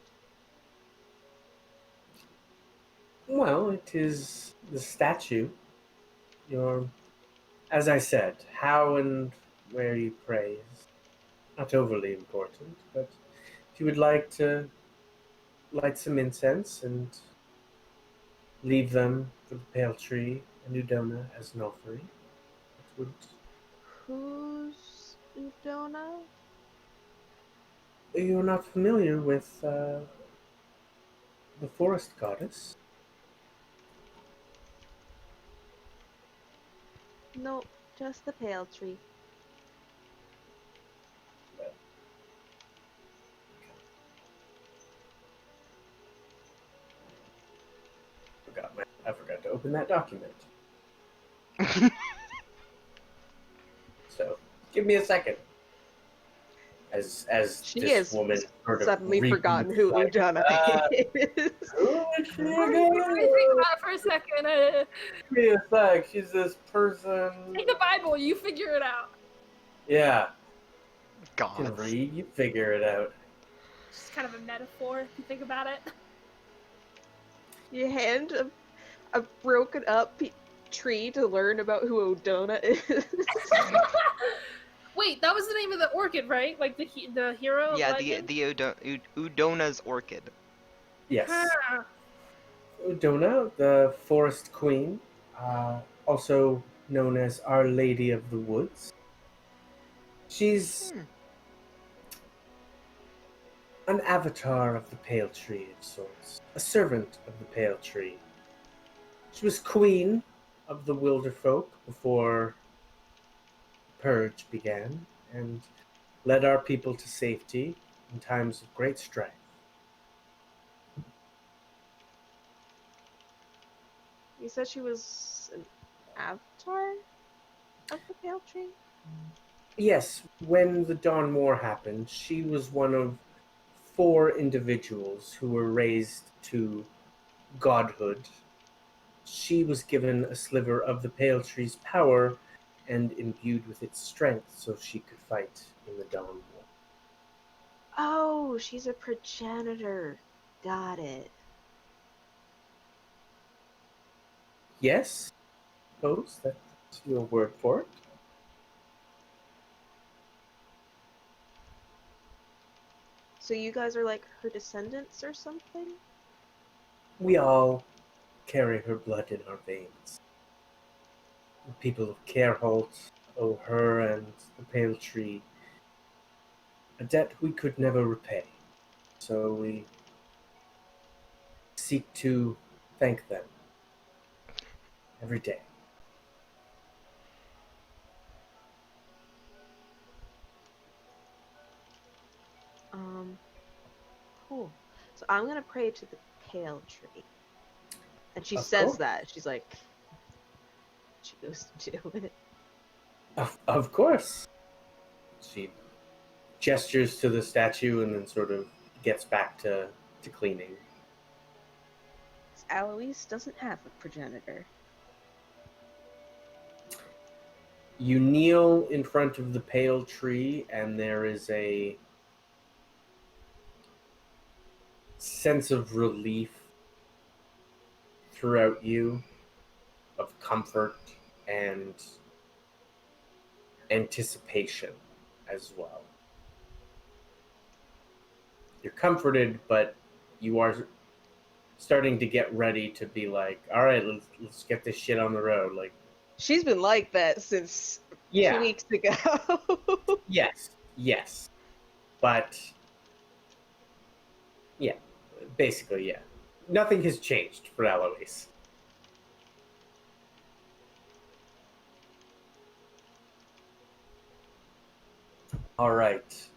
Well, it is the statue. Your, as I said, how and where you pray is not overly important, but if you would like to light some incense and leave them for the pale tree and Udona as an offering, it would. Who's Udona? You're not familiar with the forest goddess? Nope, just the Pale Tree. I forgot to open that document. So, give me a second. As She this has woman sort of suddenly reads, forgotten who like, Udona is. who is she Let again? me think about it for a second. Give me a sec. She's this person. Take the Bible. You figure it out. Yeah, you can Gods. read. You figure it out. It's just kind of a metaphor if you think about it. You hand a broken up tree to learn about who Udona is. Wait, that was the name of the orchid, right? Like the hero of Yeah, legend? Udona's orchid. Yes. Huh. Udona, the forest queen, also known as Our Lady of the Woods. She's an avatar of the Pale Tree of sorts, a servant of the Pale Tree. She was queen of the Wilderfolk before the Purge began, and led our people to safety in times of great strife. You said she was an avatar of the Pale Tree? Yes, when the Dawn War happened, she was one of 4 individuals who were raised to godhood. She was given a sliver of the Pale Tree's power and imbued with its strength so she could fight in the Dawn War. Oh, she's a progenitor. Got it. Yes, suppose that's your word for it. So you guys are like her descendants or something? We all carry her blood in our veins. The people of Careholt owe her and the Pale Tree a debt we could never repay. So we seek to thank them every day. Cool. So I'm gonna pray to the pale tree. And she Of says course. that. She's like, she goes to do it. Of course. She gestures to the statue and then sort of gets back to cleaning. Eloise doesn't have a progenitor. You kneel in front of the pale tree, and there is a sense of relief throughout you, of comfort and anticipation as well. You're comforted, but you are starting to get ready to be like, all right, let's get this shit on the road. Like, She's been like that since 2 weeks ago. yes. But, yeah, basically, yeah. Nothing has changed for Eloise. All right.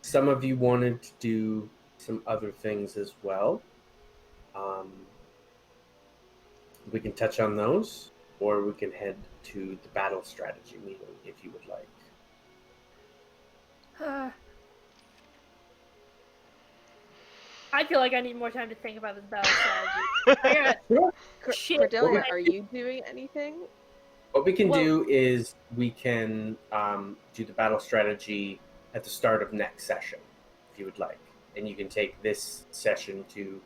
Some of you wanted to do some other things as well. We can touch on those, or we can head to the battle strategy meeting if you would like. I feel like I need more time to think about this battle strategy. Shit. Cordelia, are you doing anything? What we can do is we can do the battle strategy at the start of next session, if you would like. And you can take this session to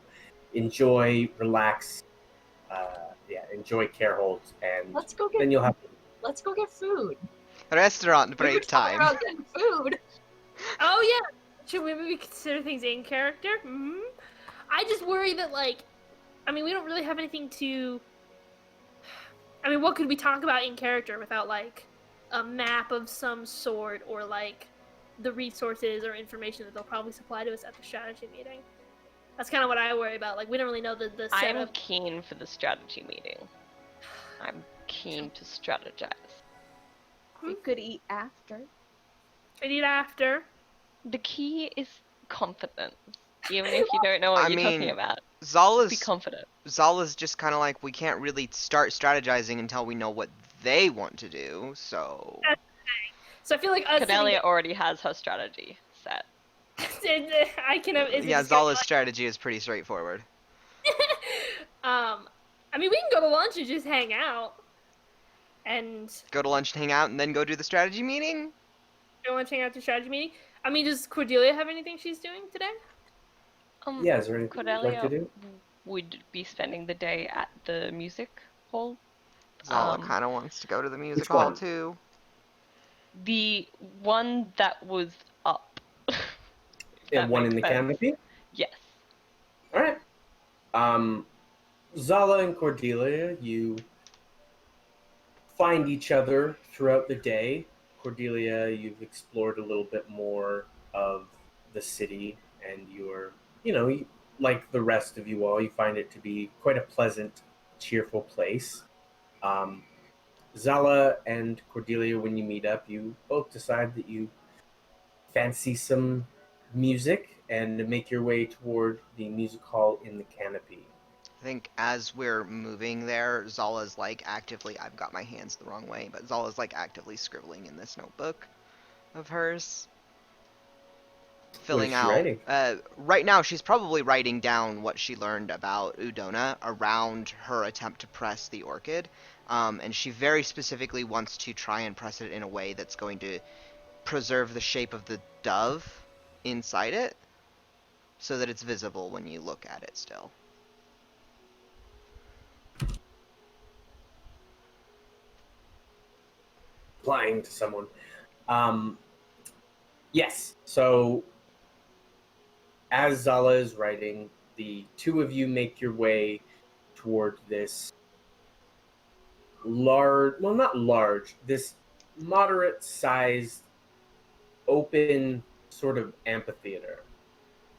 enjoy, relax, enjoy Carehold, and Let's go then get you'll have let's go get food. Restaurant We were break talking time. about getting food. Oh yeah. Should we maybe consider things in character? I just worry that we don't really have anything to. What could we talk about in character without a map of some sort or the resources or information that they'll probably supply to us at the strategy meeting? That's kind of what I worry about. We don't really know the setup. I'm keen for the strategy meeting. I'm keen to strategize. We could eat after. I need after. The key is confidence. Even if you don't know what you're talking about. Be Zala's confident. just kind of like, we can't really start strategizing until we know what they want to do, so... So I feel like us Cordelia already has her strategy set. I can have... Zala's strategy is pretty straightforward. we can go to lunch and just hang out. And... Go to lunch and hang out, and then go do the strategy meeting? Go to lunch, hang out at the strategy meeting? Does Cordelia have anything she's doing today? Yeah, is there anything you'd Cordelia like to do? would be spending the day at the music hall. Zala kind of wants to go to the music which hall, one? too. The one that was up. And one in the canopy? Yes. All right. Zala and Cordelia, you find each other throughout the day. Cordelia, you've explored a little bit more of the city, and you're, like the rest of you all, you find it to be quite a pleasant, cheerful place. Zala and Cordelia, when you meet up, you both decide that you fancy some music and make your way toward the music hall in the canopy. I think as we're moving there, Zala's actively, I've got my hands the wrong way, but Zala's actively scribbling in this notebook of hers. Filling What is she out. writing? Right now, she's probably writing down what she learned about Udona around her attempt to press the orchid. And she very specifically wants to try and press it in a way that's going to preserve the shape of the dove inside it, so that it's visible when you look at it still. Applying to someone. Yes, so as Zala is writing, the two of you make your way toward this this moderate-sized, open sort of amphitheater.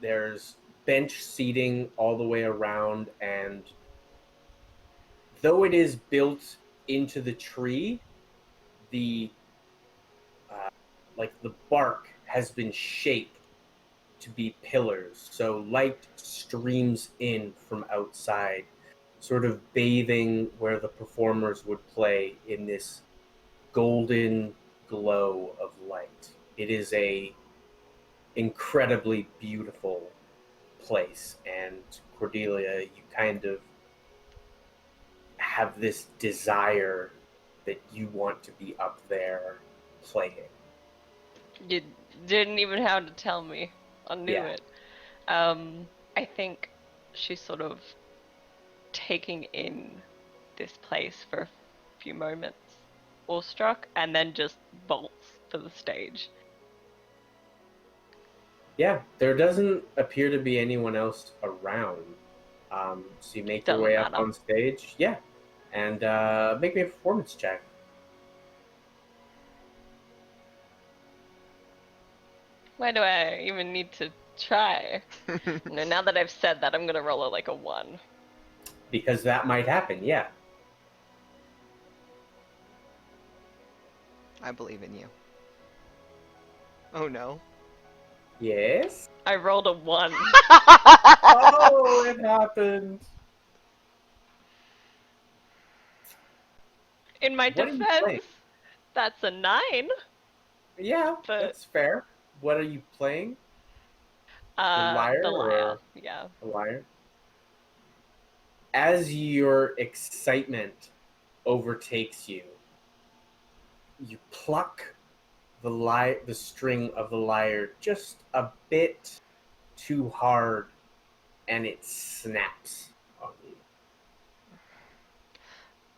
There's bench seating all the way around, and though it is built into the tree, the like the bark has been shaped to be pillars, so light streams in from outside, sort of bathing where the performers would play in this golden glow of light. It is a incredibly beautiful place, and Cordelia, you kind of have this desire that you want to be up there playing. You didn't even have to tell me. I knew Yeah. it. I think she's sort of taking in this place for a few moments, awestruck, and then just bolts for the stage. Yeah, there doesn't appear to be anyone else around. So you make your Doesn't way up matter. on stage. Yeah. And make me a performance check. Why do I even need to try? Now that I've said that, I'm gonna roll it like a 1. Because that might happen, yeah. I believe in you. Oh no. Yes? I rolled a 1. Oh, it happened. In my What are you playing? defense, that's a 9. Yeah, But that's fair. What are you playing? lyre the lyre, or- yeah. A lyre? As your excitement overtakes you, you pluck the string of the lyre just a bit too hard, and it snaps on you.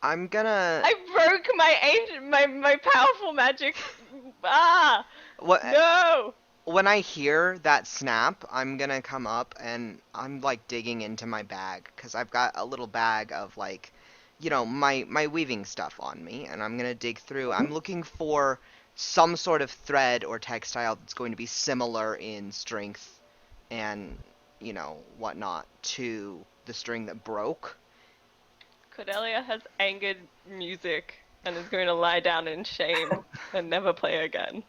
I'm gonna. I broke my powerful magic. What? No. When I hear that snap, I'm gonna come up and I'm like digging into my bag because I've got a little bag of like, my weaving stuff on me, and I'm gonna dig through. I'm looking for some sort of thread or textile that's going to be similar in strength and whatnot to the string that broke. Cordelia has angered music and is going to lie down in shame and never play again.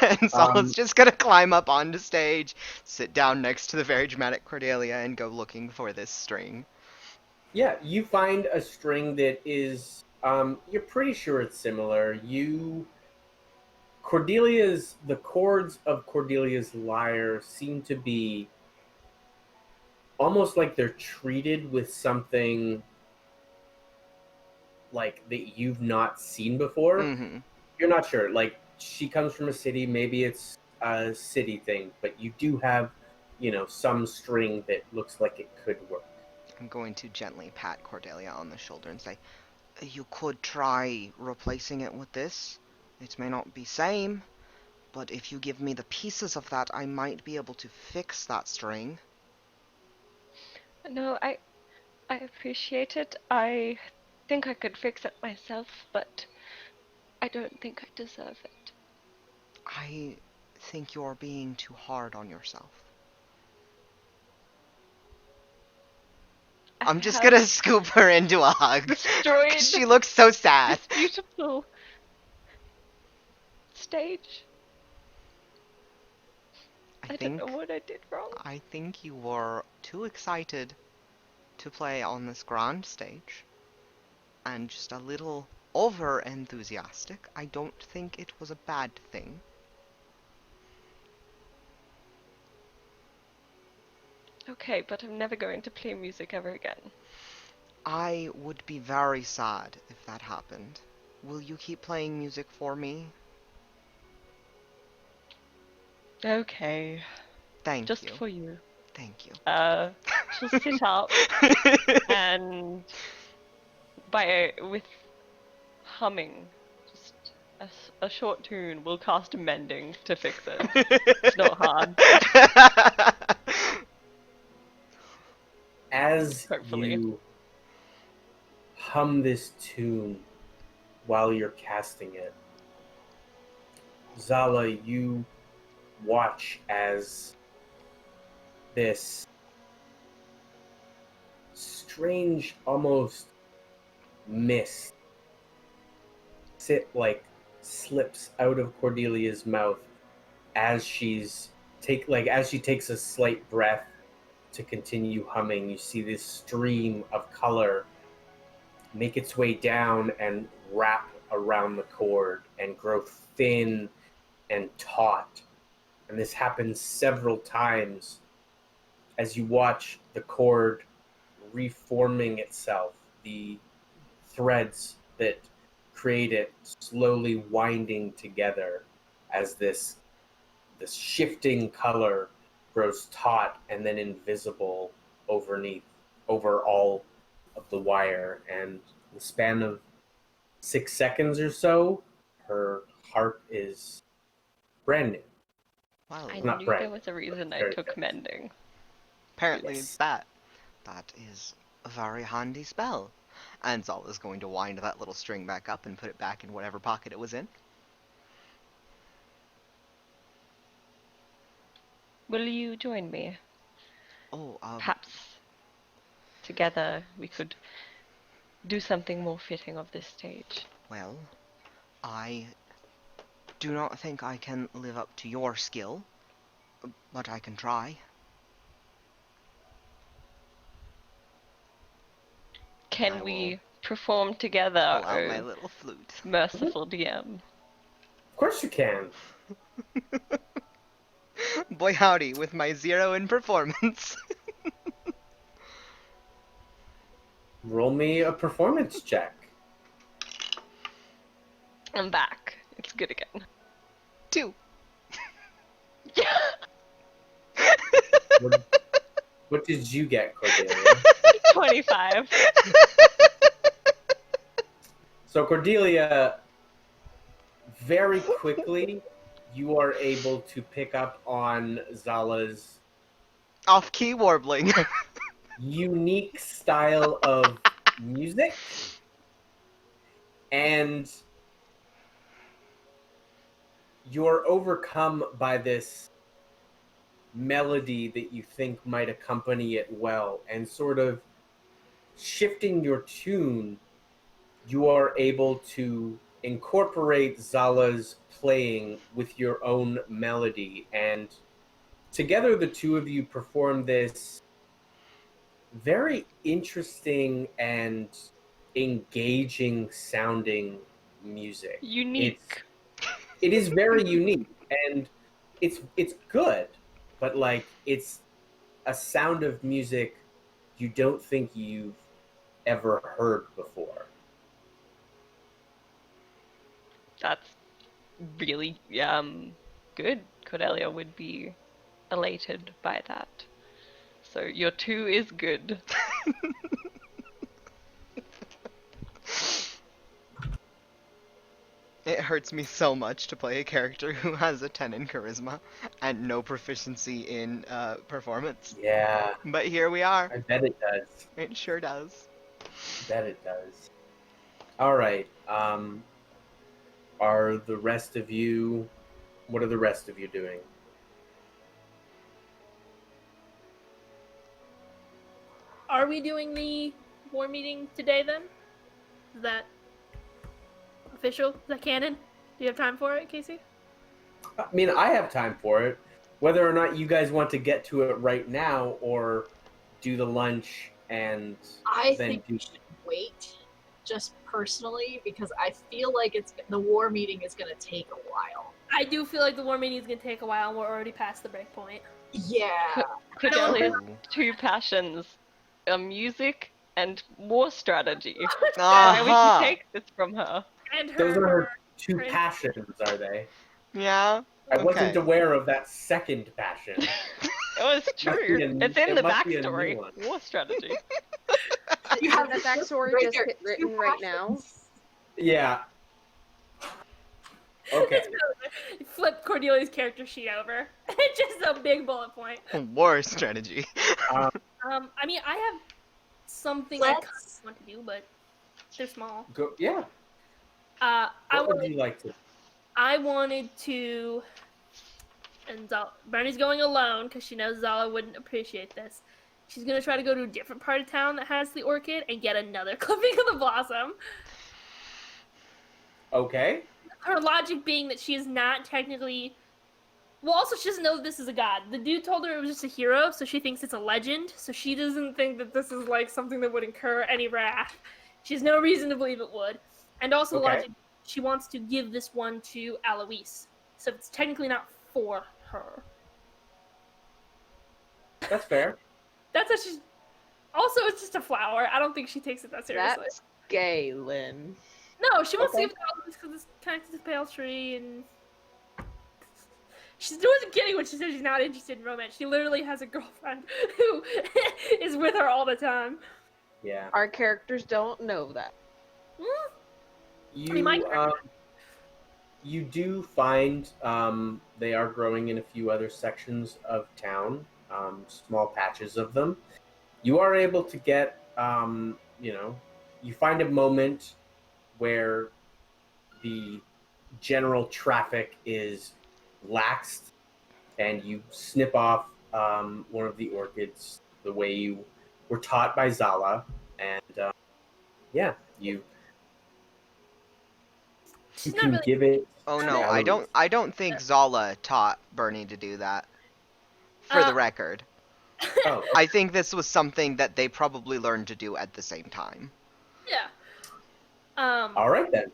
And Sola's just gonna climb up onto stage, sit down next to the very dramatic Cordelia, and go looking for this string. Yeah, you find a string that is, you're pretty sure it's similar. The chords of Cordelia's lyre seem to be almost like they're treated with something like that you've not seen before. Mm-hmm. You're not sure. Like, she comes from a city, maybe it's a city thing, but you do have, some string that looks like it could work. I'm going to gently pat Cordelia on the shoulder and say, "You could try replacing it with this. It may not be same, but if you give me the pieces of that, I might be able to fix that string." No, I appreciate it. I think I could fix it myself, but I don't think I deserve it. I think you're being too hard on yourself. I'm just gonna scoop her into a hug. Destroyed She looks so sad. this beautiful stage. I don't know what I did wrong. I think you were too excited to play on this grand stage, and just a little over enthusiastic. I don't think it was a bad thing. Okay, but I'm never going to play music ever again. I would be very sad if that happened. Will you keep playing music for me? Okay. Thank you. Just for you. Thank you. She'll sit up and with humming, just a short tune, we'll cast mending to fix it. It's not hard. As Hopefully. you hum this tune while you're casting it, Zala, you watch as this strange, almost mist slips out of Cordelia's mouth as she takes a slight breath to continue humming. You see this stream of color make its way down and wrap around the cord and grow thin and taut. And this happens several times as you watch the cord reforming itself, the threads that create it slowly winding together as this shifting color grows taut and then invisible over all of the wire. And in the span of 6 seconds or so, her harp is brand new. Wow. I Not knew brand, there was a reason I very took good. mending. Apparently Yes. it's that. That is a very handy spell. And Zala's going to wind that little string back up and put it back in whatever pocket it was in. Will you join me? Oh, Perhaps together we could do something more fitting of this stage. well, I do not think I can live up to your skill, but I can try. Can I we will perform together, Pull out my oh little flute. merciful DM? Of course you can. Boy howdy, with my 0 in performance. Roll me a performance check. I'm back. It's good again. 2. Yeah! What did you get, Cordelia? 25. So Cordelia, very quickly, you are able to pick up on Zala's Off-key warbling. unique style of music, and you're overcome by this melody that you think might accompany it well, and sort of shifting your tune, you are able to incorporate Zala's playing with your own melody, and together the two of you perform this very interesting and engaging sounding music. Unique. It is very unique, and it's good, but like it's a sound of music you don't think you've ever heard before. That's really good. Cordelia would be elated by that. So your 2 is good. It hurts me so much to play a character who has a 10 in charisma and no proficiency in performance. Yeah, But here we are. I bet it does. It sure does. Bet it does. All right. Are the rest of you? What are the rest of you doing? Are we doing the war meeting today then? Is that official? Is that canon? Do you have time for it, Casey? I mean, I have time for it. Whether or not you guys want to get to it right now or do the lunch and I then think do... we should wait, just personally, because I feel like the war meeting is going to take a while. I do feel like the war meeting is going to take a while, and we're already past the break point. Yeah. Cordelia's 2 passions are music and war strategy. Why would you take this from her? And Those are her two her- passions, are they? Yeah? I wasn't Okay. aware of that second passion. It was true. It's in it the must be a new backstory. one. War strategy. You have the backstory Right just there, written two right now. Yeah. Okay. Flip Cordelia's character sheet over. It's just a big bullet point. War strategy. I mean, I have something I kind Let's- of want to do, but they're small. Go. Yeah. I What would you like to? I wanted to, and Bernie's going alone because she knows Zala wouldn't appreciate this. She's gonna try to go to a different part of town that has the orchid and get another clipping of the blossom. Okay. Her logic being that she is not technically. Well, also she doesn't know that this is a god. The dude told her it was just a hero, so she thinks it's a legend. So she doesn't think that this is like something that would incur any wrath. She has no reason to believe it would. And also the Okay. logic, she wants to give this one to Alois. So it's technically not for her. That's fair. That's what she's. Also, it's just a flower. I don't think she takes it that seriously. That's gay, Lynn. No, she wants Okay. to give it to Alois because it's connected to the pale tree and. She wasn't kidding when she said she's not interested in romance. She literally has a girlfriend who is with her all the time. Yeah. Our characters don't know that. mean, my character- You do find they are growing in a few other sections of town, small patches of them. You are able to get, you find a moment where the general traffic is laxed, and you snip off one of the orchids the way you were taught by Zala, and you She's can not really. give it. Oh to no, Alois. I don't think Zala taught Bernie to do that. For the record. Oh, I think this was something that they probably learned to do at the same time. Yeah. all right then.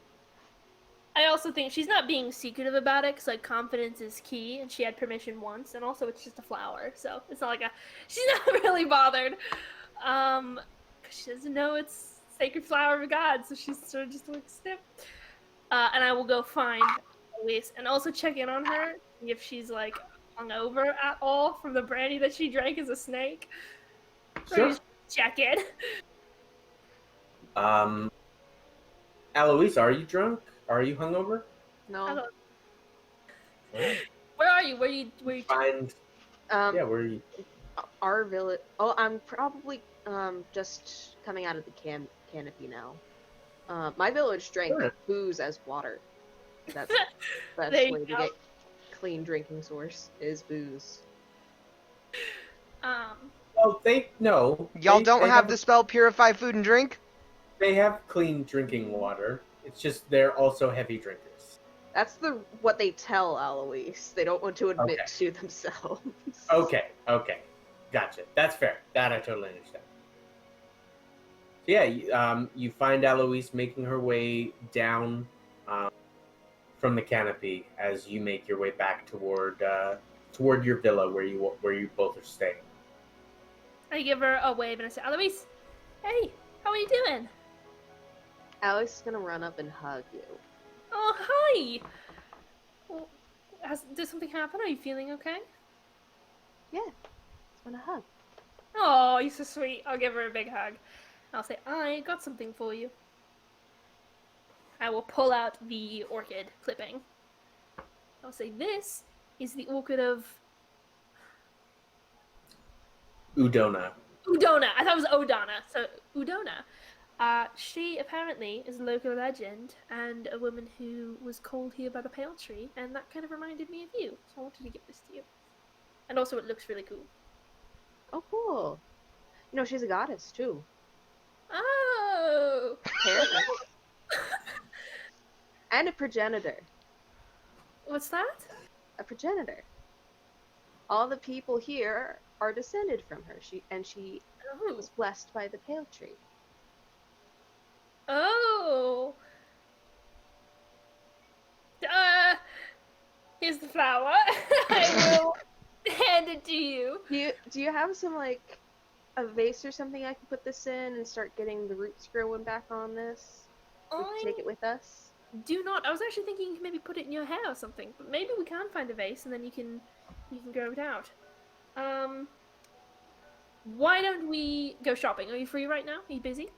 I also think she's not being secretive about it, because like confidence is key, and she had permission once, and also it's just a flower, so it's not like she's not really bothered. 'Cause she doesn't know it's sacred flower of God, so she's sort of just like snip. And I will go find Alois and also check in on her, see if she's like hungover at all from the brandy that she drank as a snake. So Sure. just check in. Alois, are you drunk? Are you hungover? No. Where are you? Where you? Find. Yeah, where are you? Our village. Oh, I'm probably just coming out of the canopy now. My village drank Sure. booze as water. That's the best There you way to go. get clean drinking source is booze. Well, no. Y'all They- don't they have the spell Purify Food and Drink? They have clean drinking water. It's just they're also heavy drinkers. That's what they tell Alois. They don't want to admit Okay. to themselves. Okay. Gotcha. That's fair. That I totally understand. So yeah, you find Alois making her way down from the canopy as you make your way back toward your villa where you both are staying. I give her a wave and I say, Alois, hey, how are you doing? Alois is gonna run up and hug you. Oh, hi. Well, did something happen? Are you feeling okay? Yeah, just want a hug. Oh, you're so sweet. I'll give her a big hug. I'll say, I got something for you. I will pull out the orchid clipping. I'll say, this is the orchid of Udona. Udona. I thought it was Odana. So, Udona. She apparently is a local legend and a woman who was called here by the pale tree, and that kind of reminded me of you. So I wanted to give this to you. And also, it looks really cool. Oh, cool. You know, she's a goddess too. Oh! Apparently. And a progenitor. What's that? A progenitor. All the people here are descended from her. She Oh. was blessed by the pale tree. Oh. Here's the flower. I will hand it to you. Do you have some like a vase or something I can put this in and start getting the roots growing back on this? We can take it with us. Do not. I was actually thinking you could maybe put it in your hair or something, but maybe we can find a vase and then you can grow it out. Why don't we go shopping? Are you free right now? Are you busy?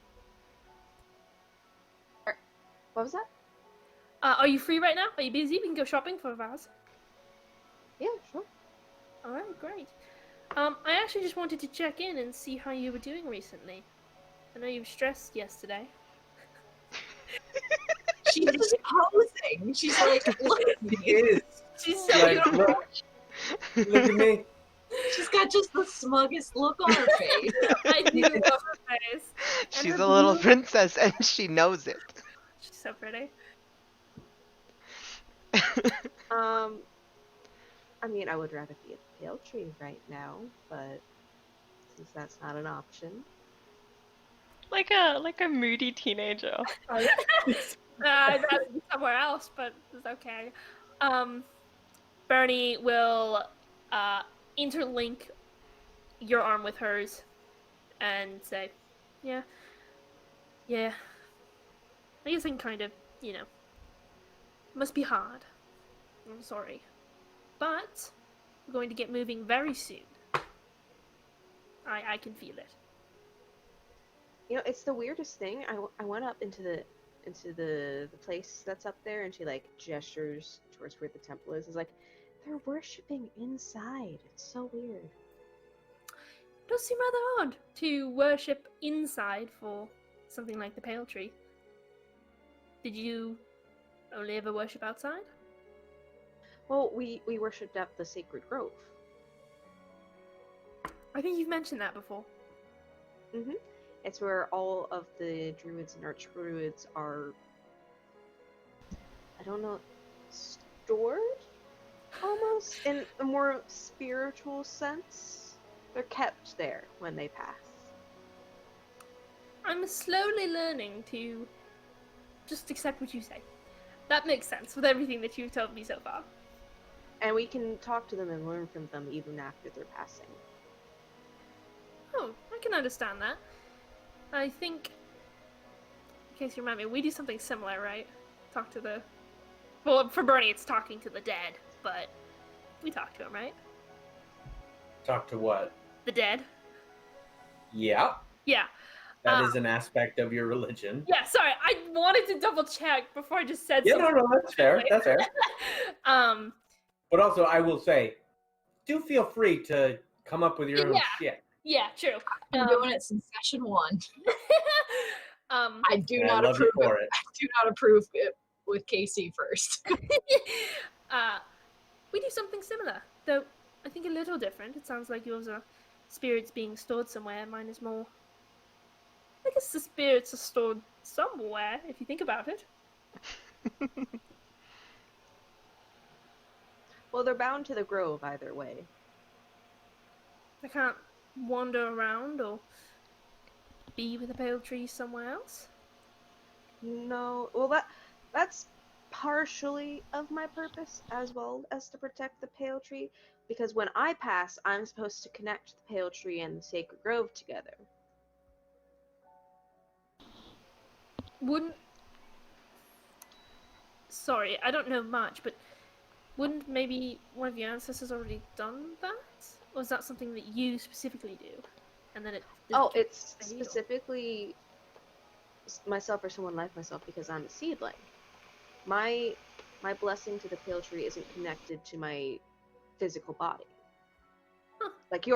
What was that? Are you free right now? Are you busy? We can go shopping for a vase. Yeah, sure. All right, great. I actually just wanted to check in and see how you were doing recently. I know you were stressed yesterday. She's just posing. She's like, look at It me. is. She's so Like, beautiful. look at me. She's got just the smuggest look on her face. I do love her face. And She's her a little blue- princess and she knows it. She's so pretty. I mean, I would rather be a pale tree right now, but since that's not an option. Like a moody teenager. I'd rather be somewhere else, but it's okay. Bernie will interlink your arm with hers and say, yeah, yeah. I guess I can kind of, must be hard. I'm sorry. But we're going to get moving very soon. I can feel it. It's the weirdest thing. I went up into the place that's up there, and she like gestures towards where the temple is. It's like they're worshiping inside. It's so weird. It does seem rather odd to worship inside for something like the Pale Tree. Did you only ever worship outside? Well, we worshipped at the Sacred Grove. I think you've mentioned that before. Mm-hmm. It's where all of the druids and archdruids are, I don't know, stored? Almost? In a more spiritual sense. They're kept there when they pass. I'm slowly learning to just accept what you say. That makes sense with everything that you've told me so far. And we can talk to them and learn from them even after they're passing. Oh, I can understand that. I think, in case you remind me, we do something similar, right? Talk to the... Well, for Bernie, it's talking to the dead, but we talk to him, right? Talk to what? The dead? Yeah. Yeah. That is an aspect of your religion. Yeah, sorry, I wanted to double check before I just said Yeah, something. no, that's fair. That's fair. Um, But also, I will say, do feel free to come up with your own shit. yeah, true. I've been doing it since session 1. I do And I not love you approve for it. it. I do not approve it with Kacey first. We do something similar, though I think a little different. It sounds like yours are spirits being stored somewhere. Mine is more... I guess the spirits are stored somewhere, if you think about it. Well, they're bound to the grove either way. I can't wander around or be with a pale tree somewhere else. No, well that's partially of my purpose as well as to protect the Pale Tree, because when I pass, I'm supposed to connect the Pale Tree and the Sacred Grove together. Wouldn't... Sorry, I don't know much, but wouldn't maybe one of your ancestors already done that? Or is that something that you specifically do? And then it... Oh, it's a needle. specifically myself or someone like myself because I'm a seedling. My blessing to the Pale Tree isn't connected to my physical body. Huh. Like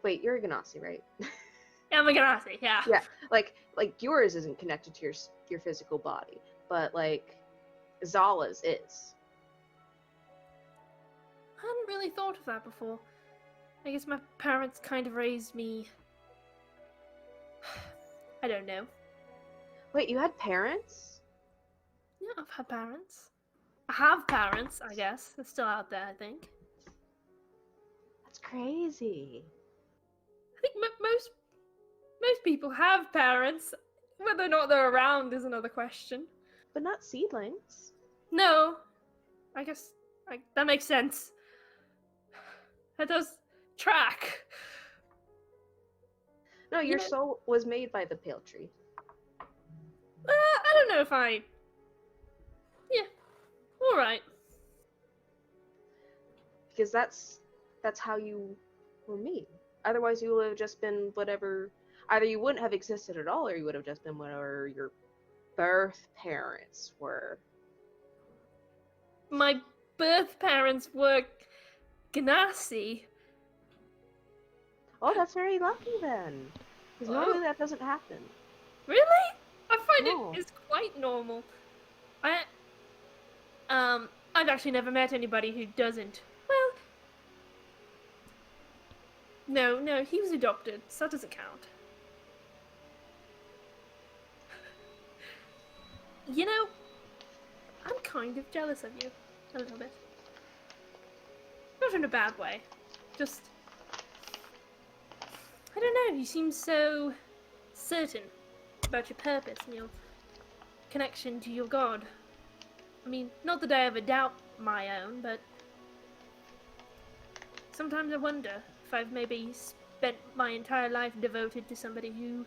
wait, you're a Ganassi, right? Yeah, I'm a Ganassi, yeah. Yeah, like yours isn't connected to your physical body, but like Zala's is. I hadn't really thought of that before. I guess my parents kind of raised me... I don't know. Wait, you had parents? Yeah, I've had parents. I have parents, I guess. They're still out there, I think. That's crazy. I think most people have parents. Whether or not they're around is another question. But not seedlings. No. I guess that makes sense. That does track. No, your Yeah. soul was made by the Pale Tree. I don't know if I... Yeah. Alright. Because that's how you were made. Otherwise you would have just been whatever... Either you wouldn't have existed at all, or you would have just been whatever your birth parents were. My birth parents were Ganassi. Oh, that's very lucky then. Because Oh. normally that doesn't happen. Really? I find No. it is quite normal. I've actually never met anybody who doesn't. Well, no, he was adopted, so that doesn't count. You know, I'm kind of jealous of you. A little bit. Not in a bad way. Just... I don't know, you seem so certain about your purpose and your connection to your god. I mean, not that I ever doubt my own, but sometimes I wonder if I've maybe spent my entire life devoted to somebody who,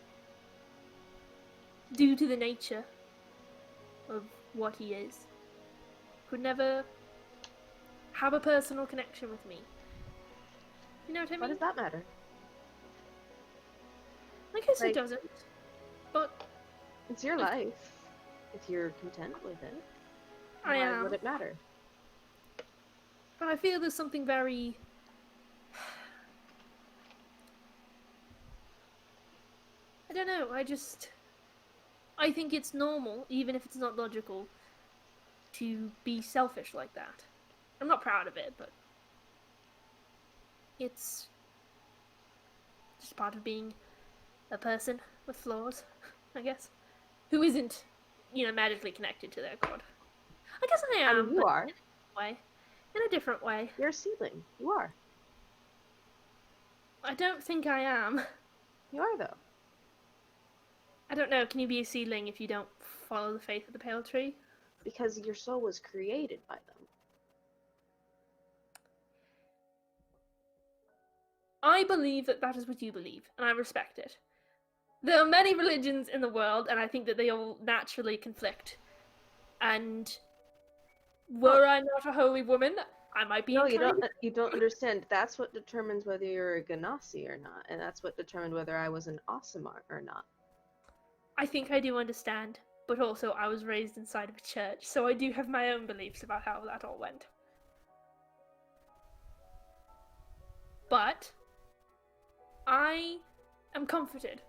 due to the nature of what he is, could never have a personal connection with me. You know what I mean? What does that matter? I guess Like- it doesn't. But It's your life. If you're content with it, I why am. would it matter? But I feel there's something very... I don't know, I think it's normal, even if it's not logical, to be selfish like that. I'm not proud of it, but... It's... just part of being a person with flaws, I guess. Who isn't, magically connected to their god. I guess I I am, mean, you but are. in a different way. You're a seedling. You are. I don't think I am. You are, though. I don't know, can you be a seedling if you don't follow the faith of the pale tree? Because your soul was created by them. I believe that that is what you believe, and I respect it. There are many religions in the world, and I think that they all naturally conflict. And were I not a holy woman, I might be No, inclined. you don't understand. That's what determines whether you're a Ganassi or not, and that's what determined whether I was an Asimar or not. I think I do understand, but also I was raised inside of a church, so I do have my own beliefs about how that all went. But I am comforted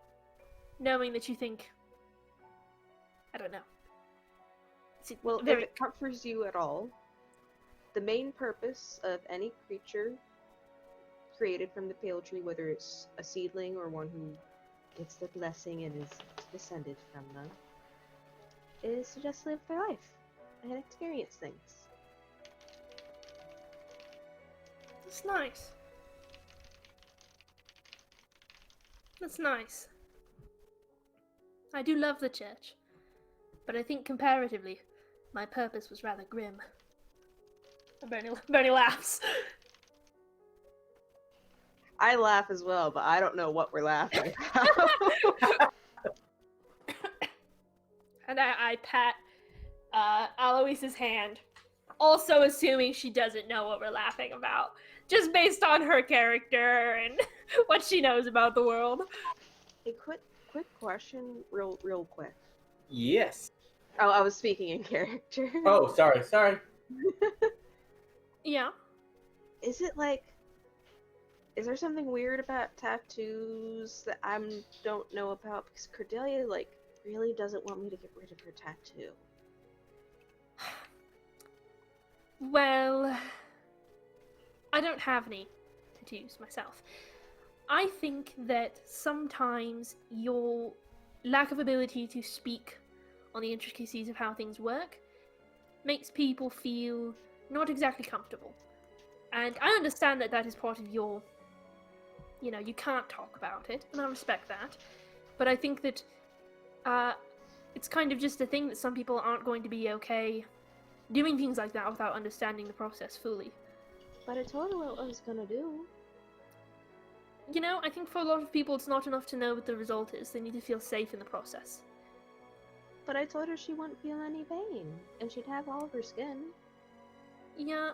knowing that you think, I don't know. It's Well, very... if it comforts you at all, the main purpose of any creature created from the pale tree, whether it's a seedling or one who gets the blessing and is descended from them, is to just live their life and experience things. That's nice. That's nice. I do love the church, but I think comparatively, my purpose was rather grim. Bernie laughs. I laugh as well, but I don't know what we're laughing about. And I pat Aloise's hand, also assuming she doesn't know what we're laughing about, just based on her character and what she knows about the world. A quick question, real quick. Yes. Oh, I was speaking in character. Oh, sorry. Yeah. Is there something weird about tattoos that I don't know about? Because Cordelia, really doesn't want me to get rid of her tattoo. Well, I don't have any tattoos myself. I think that sometimes your lack of ability to speak on the intricacies of how things work makes people feel not exactly comfortable. And I understand that that is part of your... you can't talk about it, and I respect that. But I think that it's kind of just a thing that some people aren't going to be okay doing things like that without understanding the process fully. But I told her what I was gonna do. I think for a lot of people it's not enough to know what the result is. They need to feel safe in the process. But I told her she wouldn't feel any pain, and she'd have all of her skin. Yeah,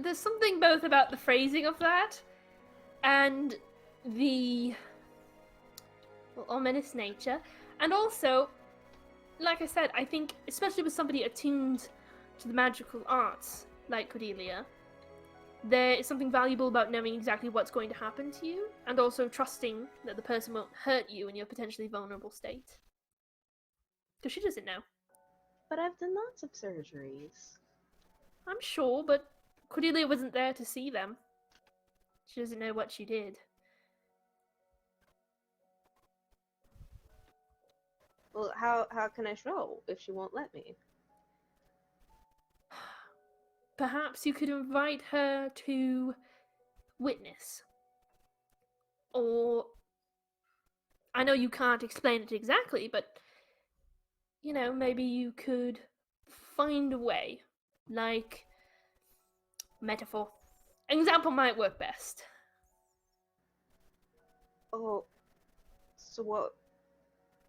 there's something both about the phrasing of that and the ominous nature, and also, like I said, I think especially with somebody attuned to the magical arts like Cordelia, there is something valuable about knowing exactly what's going to happen to you, and also trusting that the person won't hurt you in your potentially vulnerable state. Because she doesn't know. But I've done lots of surgeries. I'm sure, but Cordelia wasn't there to see them. She doesn't know what she did. Well, how can I show if she won't let me? perhaps you could invite her to witness. Or, I know you can't explain it exactly, but, maybe you could find a way. Like, metaphor. An example might work best. Oh, so what?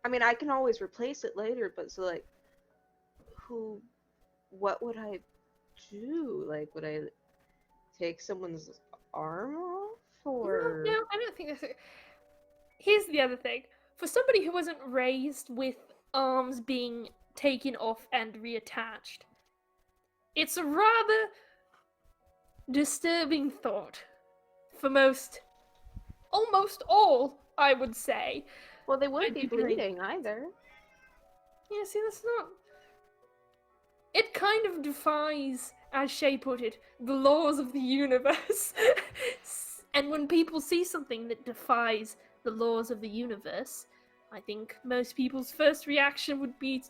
I mean, I can always replace it later, but so like, what would I do? Like, would I take someone's arm off, or? No, I don't think that's it. Here's the other thing. For somebody who wasn't raised with arms being taken off and reattached, it's a rather disturbing thought for almost all, I would say. Well, they wouldn't I be do believe- bleeding either. Yeah, see, that's not... It kind of defies, as Shay put it, the laws of the universe. And when people see something that defies the laws of the universe, I think most people's first reaction would be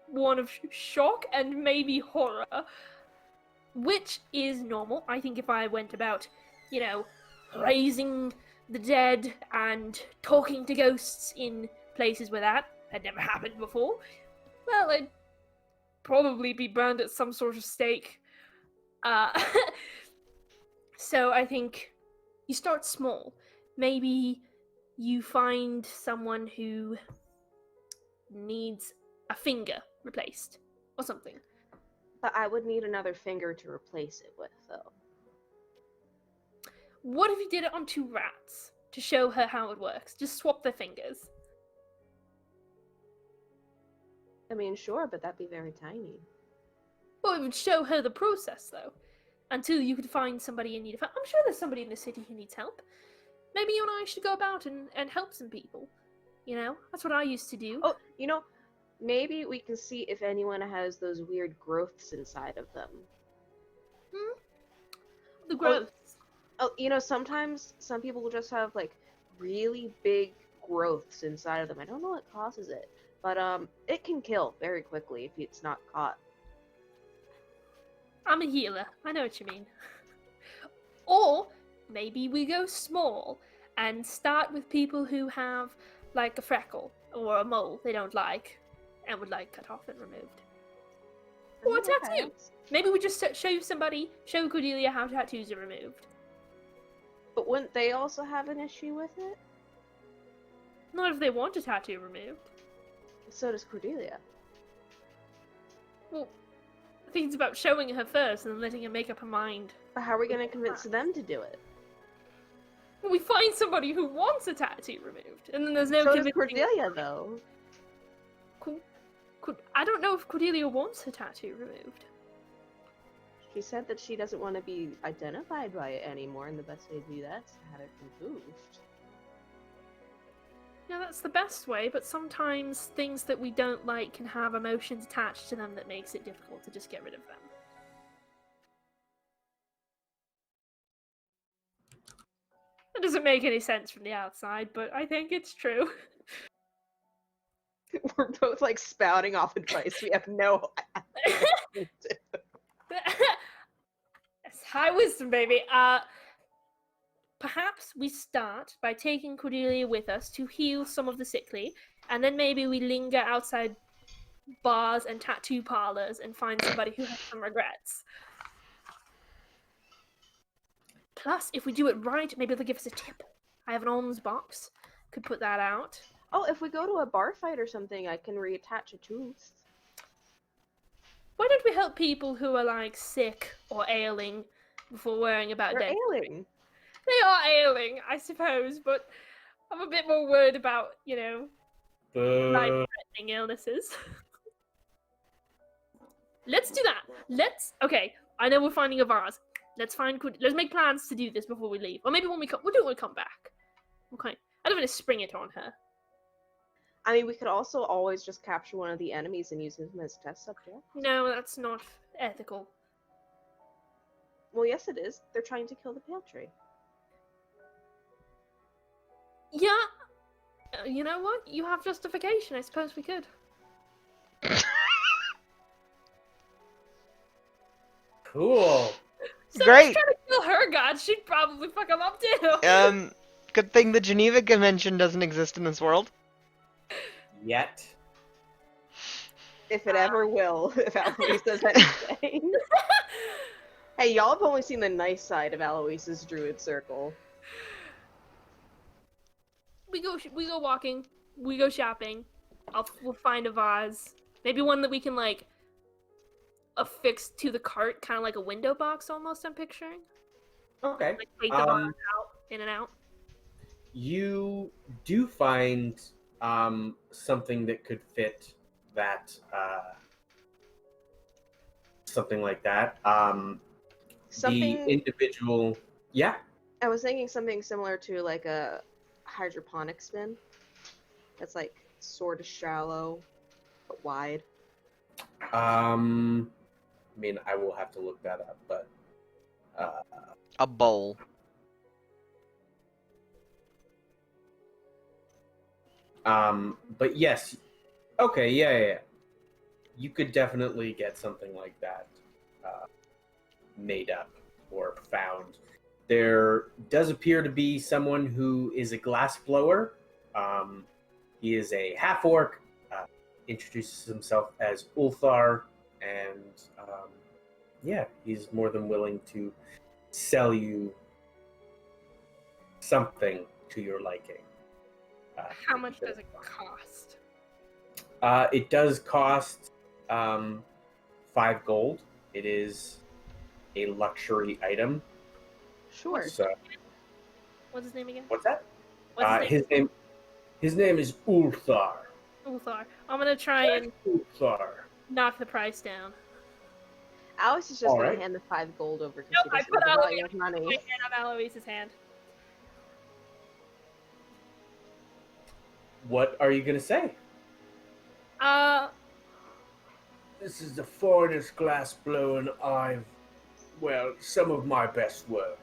one of shock and maybe horror. Which is normal. I think if I went about, raising the dead and talking to ghosts in places where that had never happened before, well, I'd probably be burned at some sort of stake. So I think you start small. Maybe you find someone who needs a finger replaced or something. But I would need another finger to replace it with, though. What if you did it on 2 rats to show her how it works? Just swap their fingers. I mean, sure, but that'd be very tiny. Well, it would show her the process, though. Until you could find somebody in need of help. I'm sure there's somebody in the city who needs help. Maybe you and I should go about and help some people. That's what I used to do. Oh, maybe we can see if anyone has those weird growths inside of them. The growth. Oh, sometimes some people will just have, like, really big growths inside of them. I don't know what causes it, but it can kill very quickly if it's not caught. I'm a healer. I know what you mean. Or maybe we go small and start with people who have, like, a freckle or a mole they don't like and would like cut off and removed. Or a tattoo. Maybe we just show Cordelia how tattoos are removed. But wouldn't they also have an issue with it? Not if they want a tattoo removed. So does Cordelia. Well, I think it's about showing her first and then letting her make up her mind. But how are we going to convince them to do it? Well, we find somebody who wants a tattoo removed, and then there's no So does convincing... Cordelia, though. I don't know if Cordelia wants her tattoo removed. She said that she doesn't want to be identified by it anymore, and the best way to do that is to have it removed. Yeah, that's the best way, but sometimes things that we don't like can have emotions attached to them that makes it difficult to just get rid of them. That doesn't make any sense from the outside, but I think it's true. We're both, like, spouting off advice. We have no... It's high wisdom, baby. Perhaps we start by taking Cordelia with us to heal some of the sickly, and then maybe we linger outside bars and tattoo parlors and find somebody who has some regrets. Plus, if we do it right, maybe they'll give us a tip. I have an alms box. Could put that out. Oh, if we go to a bar fight or something, I can reattach a tooth. Why don't we help people who are, like, sick or ailing before worrying about They're dead? ailing. They are ailing, I suppose, but I'm a bit more worried about, life-threatening illnesses. Let's do that. Okay, I know we're finding a vase. Let's make plans to do this before we leave. Or maybe when we come, we'll do it when we come back. Okay. I don't want to spring it on her. I mean, we could also always just capture one of the enemies and use him as a test subject. No, that's not ethical. Well, yes, it is. They're trying to kill the pale tree. Yeah. You know what? You have justification. I suppose we could. Cool. Someone's Great. trying to kill her god. She'd probably fuck him up too. Good thing the Geneva Convention doesn't exist in this world. Yet. If it ever will, if Alois says anything. Hey, y'all have only seen the nice side of Alois's druid circle. We go walking. We go shopping. We'll find a vase. Maybe one that we can like affix to the cart, kind of like a window box almost. I'm picturing. Okay. Like take the vase out, in and out. You do find something that could fit that something like that. Something. The individual. Yeah. I was thinking something similar to like a hydroponic spin. That's like sort of shallow, but wide. I mean, I will have to look that up, but A bowl. but yes, okay, yeah. You could definitely get something like that made up or found. There does appear to be someone who is a glass blower. He is a half-orc, introduces himself as Ulthar, and yeah, he's more than willing to sell you something to your liking. How much does it cost? It does cost 5 gold. It is a luxury item. Sure. So, What's his name again? what's that? What's his name? His name is Ulthar. Ulthar. I'm gonna try and Ulthar. knock the price down. Alois is just All gonna right. hand the 5 gold over because Nope, he I doesn't put have the Alois value of money. right out of Alois's hand. What are you gonna say? This is the finest glass blowing some of my best work.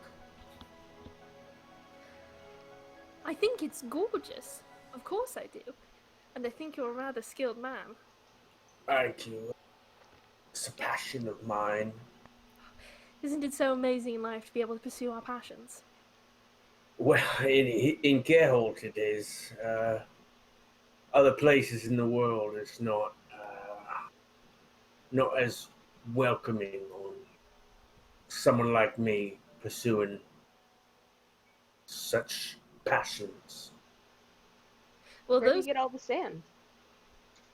I think it's gorgeous. Of course I do. And I think you're a rather skilled man. Thank you. It's a passion of mine. Isn't it so amazing in life to be able to pursue our passions? Well, in Geralt it is. Other places in the world it's not as welcoming on someone like me pursuing such passions. Well, Where do you get all the sand?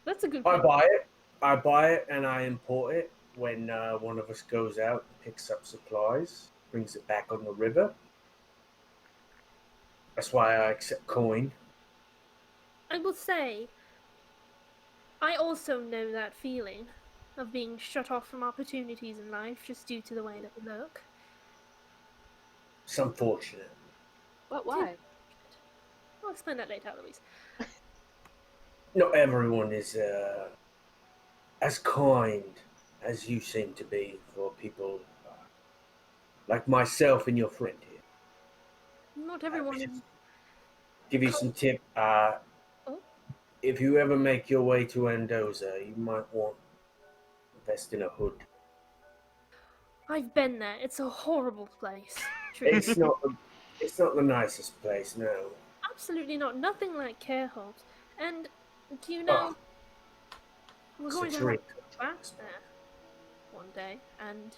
that's a good I point. buy it and I import it when one of us goes out and picks up supplies, brings it back on the river. That's why I accept coin. I will say, I also know that feeling of being shut off from opportunities in life just due to the way that we look. It's unfortunate. But why? I'll explain that later, Louise. Not everyone is as kind as you seem to be for people like myself and your friend here. Not everyone is... Give you some tip. If you ever make your way to Andoza, you might want to invest in a hood. I've been there. It's a horrible place. Truly. It's not the nicest place, no. Absolutely not. Nothing like Careholt. And do you know, we're It's a going to have drink. class there one day, and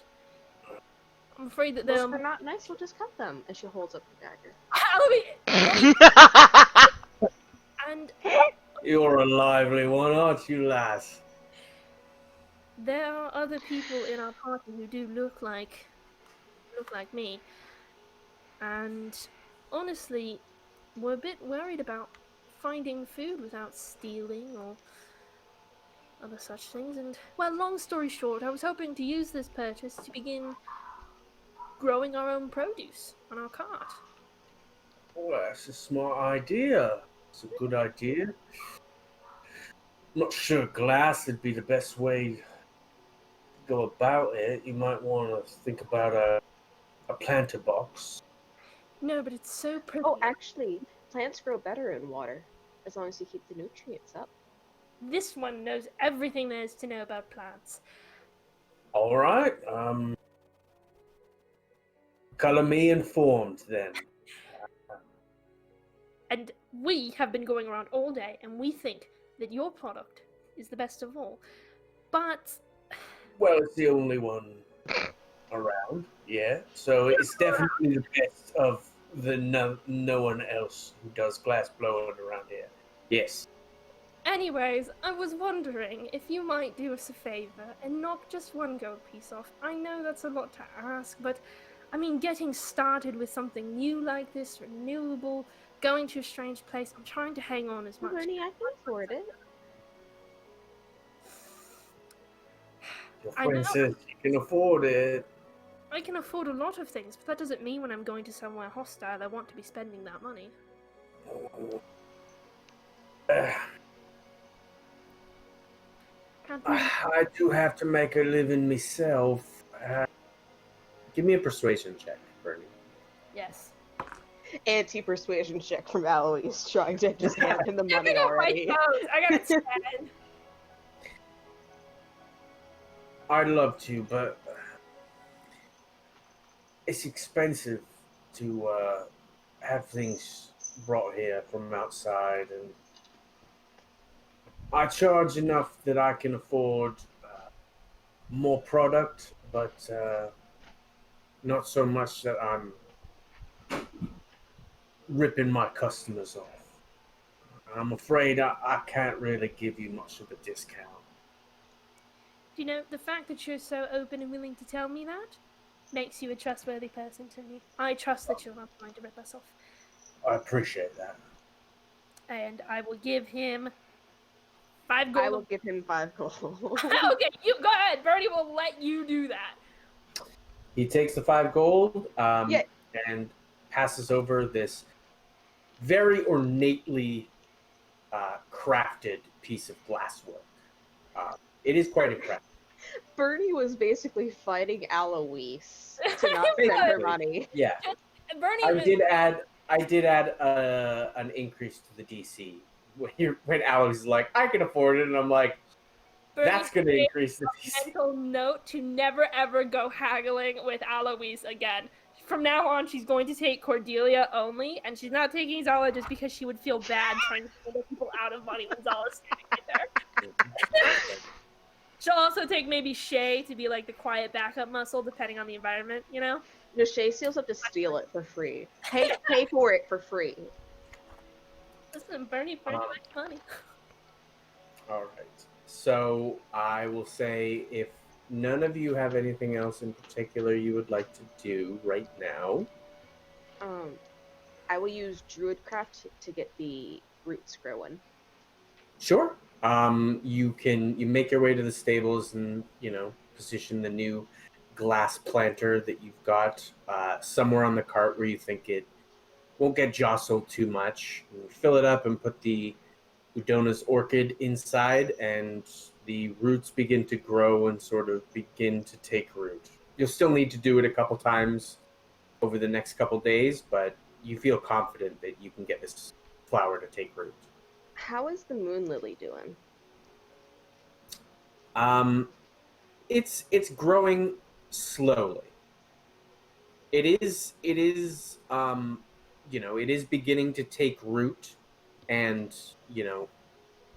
I'm afraid that Well, they'll... if they're not nice, we'll just cut them. And she holds up the dagger. And You're a lively one, aren't you, lass? there are other people in our party who do look like me, and honestly, we're a bit worried about finding food without stealing or other such things. And well, long story short, I was hoping to use this purchase to begin growing our own produce on our cart. Well, that's a smart idea. It's a good idea. Not sure glass would be the best way to go about it. You might want to think about a planter box. No, but it's so pretty. Oh, actually, plants grow better in water, as long as you keep the nutrients up. This one knows everything there is to know about plants. All right. Color me informed, then. And we have been going around all day, and we think that your product is the best of all. But Well, it's the only one around, yeah. So it's definitely the best of the no one else who does glass blowing around here. Yes. anyways, I was wondering if you might do us a favor and knock just one gold piece off. I know that's a lot to ask, but I mean, getting started with something new like this, renewable, going to a strange place, I'm trying to hang on as much. Bernie, I can afford it. Your I friend know. says you can afford it. I can afford a lot of things, but that doesn't mean when I'm going to somewhere hostile I want to be spending that money. Can't do I do have to make a living myself. Give me a persuasion check, Bernie. Yes. Anti-persuasion check from Alois, trying to just hand him the money Pick up my already. toes. I got a 10. I'd love to, but it's expensive to have things brought here from outside, and I charge enough that I can afford more product, but not so much that I'm ripping my customers off. I'm afraid I can't really give you much of a discount. Do you know, the fact that you're so open and willing to tell me that makes you a trustworthy person to me. I trust that you're not going to rip us off. I appreciate that. And I will give him 5 gold. I will give him 5 gold. Okay, you go ahead. Bernie will let you do that. He takes the 5 gold Yeah. and passes over this very ornately crafted piece of glasswork. It is quite impressive. Bernie was basically fighting Alois to not spend her money. Yeah, Bernie I was- did add an increase to the DC when Alex is like, I can afford it, and I'm like, Bernie that's going to made increase the a DC. mental note to never ever go haggling with Alois again. From now on, she's going to take Cordelia only, and she's not taking Zala just because she would feel bad trying to pull people out of money when Zala's standing right there. She'll also take maybe Shay to be like the quiet backup muscle, depending on the environment, you know? No, Shay Seals have to steal it for free. Pay for it for free. Listen, Bernie likes money. All right. So I will say, if none of you have anything else in particular you would like to do right now, I will use Druidcraft to get the roots growing. sure. You make your way to the stables and position the new glass planter that you've got somewhere on the cart where you think it won't get jostled too much. You fill it up and put the Udona's orchid inside, and the roots begin to grow and sort of begin to take root. You'll still need to do it a couple times over the next couple days, but you feel confident that you can get this flower to take root. How is the moon lily doing? It's growing slowly. It is it is beginning to take root, and you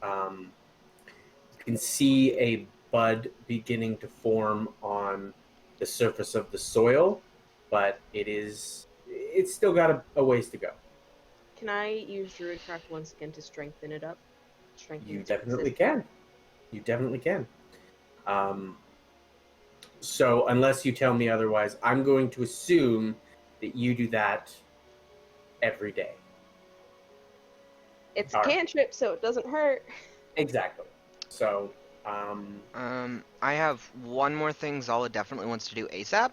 can see a bud beginning to form on the surface of the soil, but it's still got a ways to go. Can I use Druidcraft once again to strengthen it up? You definitely can. You definitely can. So unless you tell me otherwise, I'm going to assume that you do that every day. It's a cantrip, so it doesn't hurt. Exactly. So, I have one more thing Zala definitely wants to do ASAP.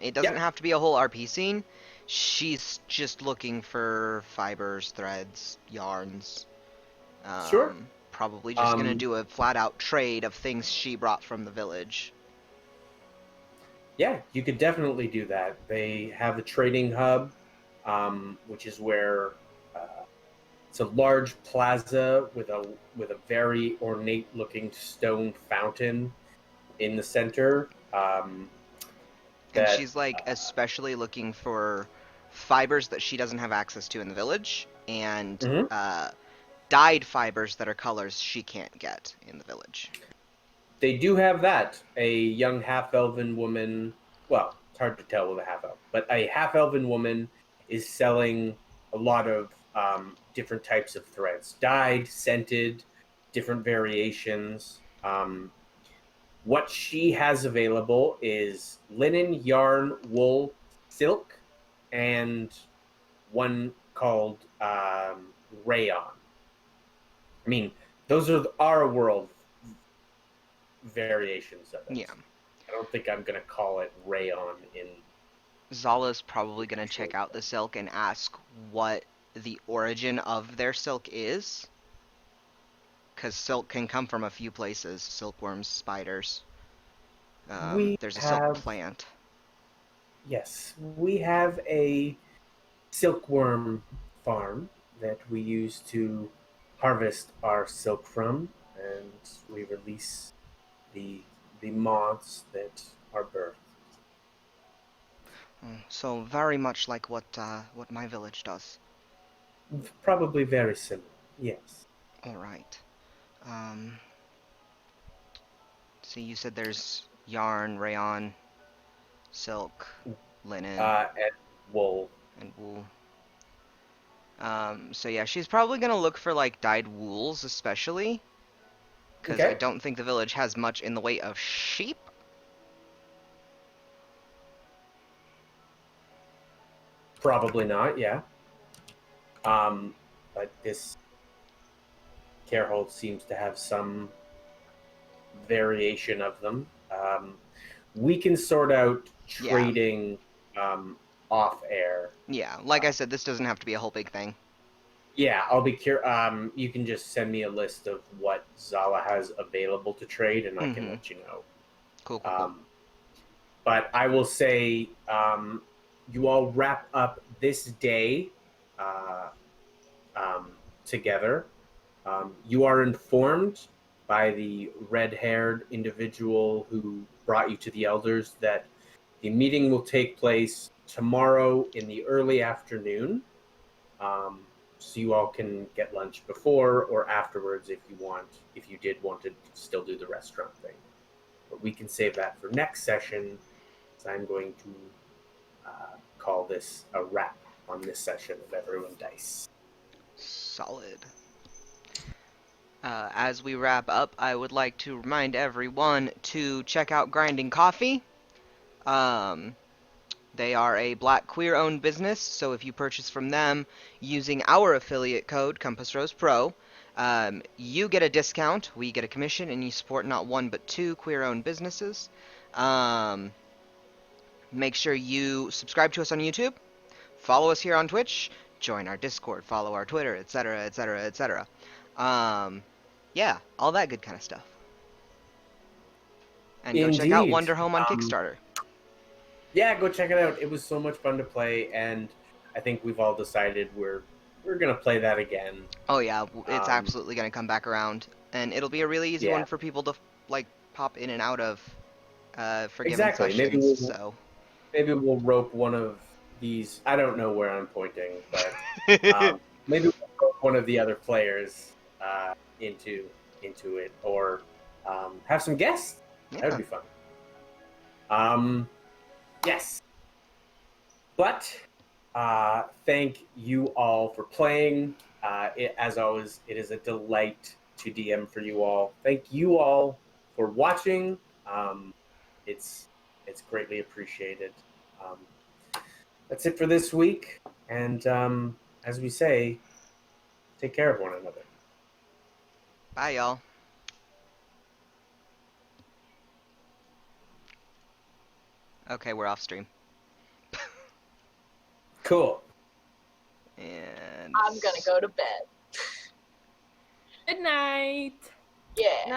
It doesn't have to be a whole RP scene. She's just looking for fibers, threads, yarns. Sure. Probably just gonna do a flat-out trade of things she brought from the village. Yeah, you could definitely do that. They have a trading hub, which is where it's a large plaza with a very ornate-looking stone fountain in the center. And that she's like especially looking for fibers that she doesn't have access to in the village, and Mhm. dyed fibers that are colors she can't get in the village. they do have that. A young half-elven woman. Well, it's hard to tell with a half-elf, but a half-elven woman is selling a lot of different types of threads, dyed, scented, different variations. What she has available is linen, yarn, wool, silk, and one called rayon. I mean, those are our world variations of it. Yeah. I don't think I'm gonna call it rayon in. Zala's probably gonna check out the silk and ask what the origin of their silk is. Because silk can come from a few places. Silkworms, spiders. There's a silk plant. Yes, we have a silkworm farm that we use to harvest our silk from, and we release the moths that are birthed. So very much like what my village does. Probably very similar. Yes. All right. So you said there's yarn, rayon, silk, linen, And wool. and wool. So yeah, she's probably gonna look for like dyed wools, especially, because I Okay. don't think the village has much in the way of sheep. Probably not. Yeah. But this Carehold seems to have some variation of them. We can sort out Yeah. trading off air. Yeah, like I said, this doesn't have to be a whole big thing. Yeah, I'll be curious. You can just send me a list of what Zala has available to trade, and I can Mhm. let you know. Cool, cool, cool. But I will say, you all wrap up this day together. You are informed by the red-haired individual who brought you to the elders that the meeting will take place tomorrow in the early afternoon. So you all can get lunch before or afterwards if you want, if you did want to still do the restaurant thing. But we can save that for next session, so I'm going to call this a wrap on this session of Everyone Dice. Solid. As we wrap up, I would like to remind everyone to check out Grinding Coffee. They are a black queer-owned business, so if you purchase from them using our affiliate code, Compass Rose Pro, you get a discount, we get a commission, and you support not one but two queer-owned businesses. Make sure you subscribe to us on YouTube, follow us here on Twitch, join our Discord, follow our Twitter, etc., etc., etc. Yeah, all that good kind of stuff. And go check out Indeed. Wonder Home on Kickstarter. Yeah, go check it out. It was so much fun to play, and I think we've all decided we're gonna play that again. Oh yeah, it's absolutely gonna come back around, and it'll be a really easy Yeah. one for people to like pop in and out of for given Exactly. sessions. Maybe we'll rope one of these. I don't know where I'm pointing, but maybe we'll rope one of the other players into it, or have some guests. Yeah. That would be fun. Yes. But thank you all for playing. As always, it is a delight to DM for you all. Thank you all for watching. It's greatly appreciated. That's it for this week. And as we say, take care of one another. Bye, y'all. Okay, we're off stream. Cool. And I'm gonna go to bed. Good night. Yeah.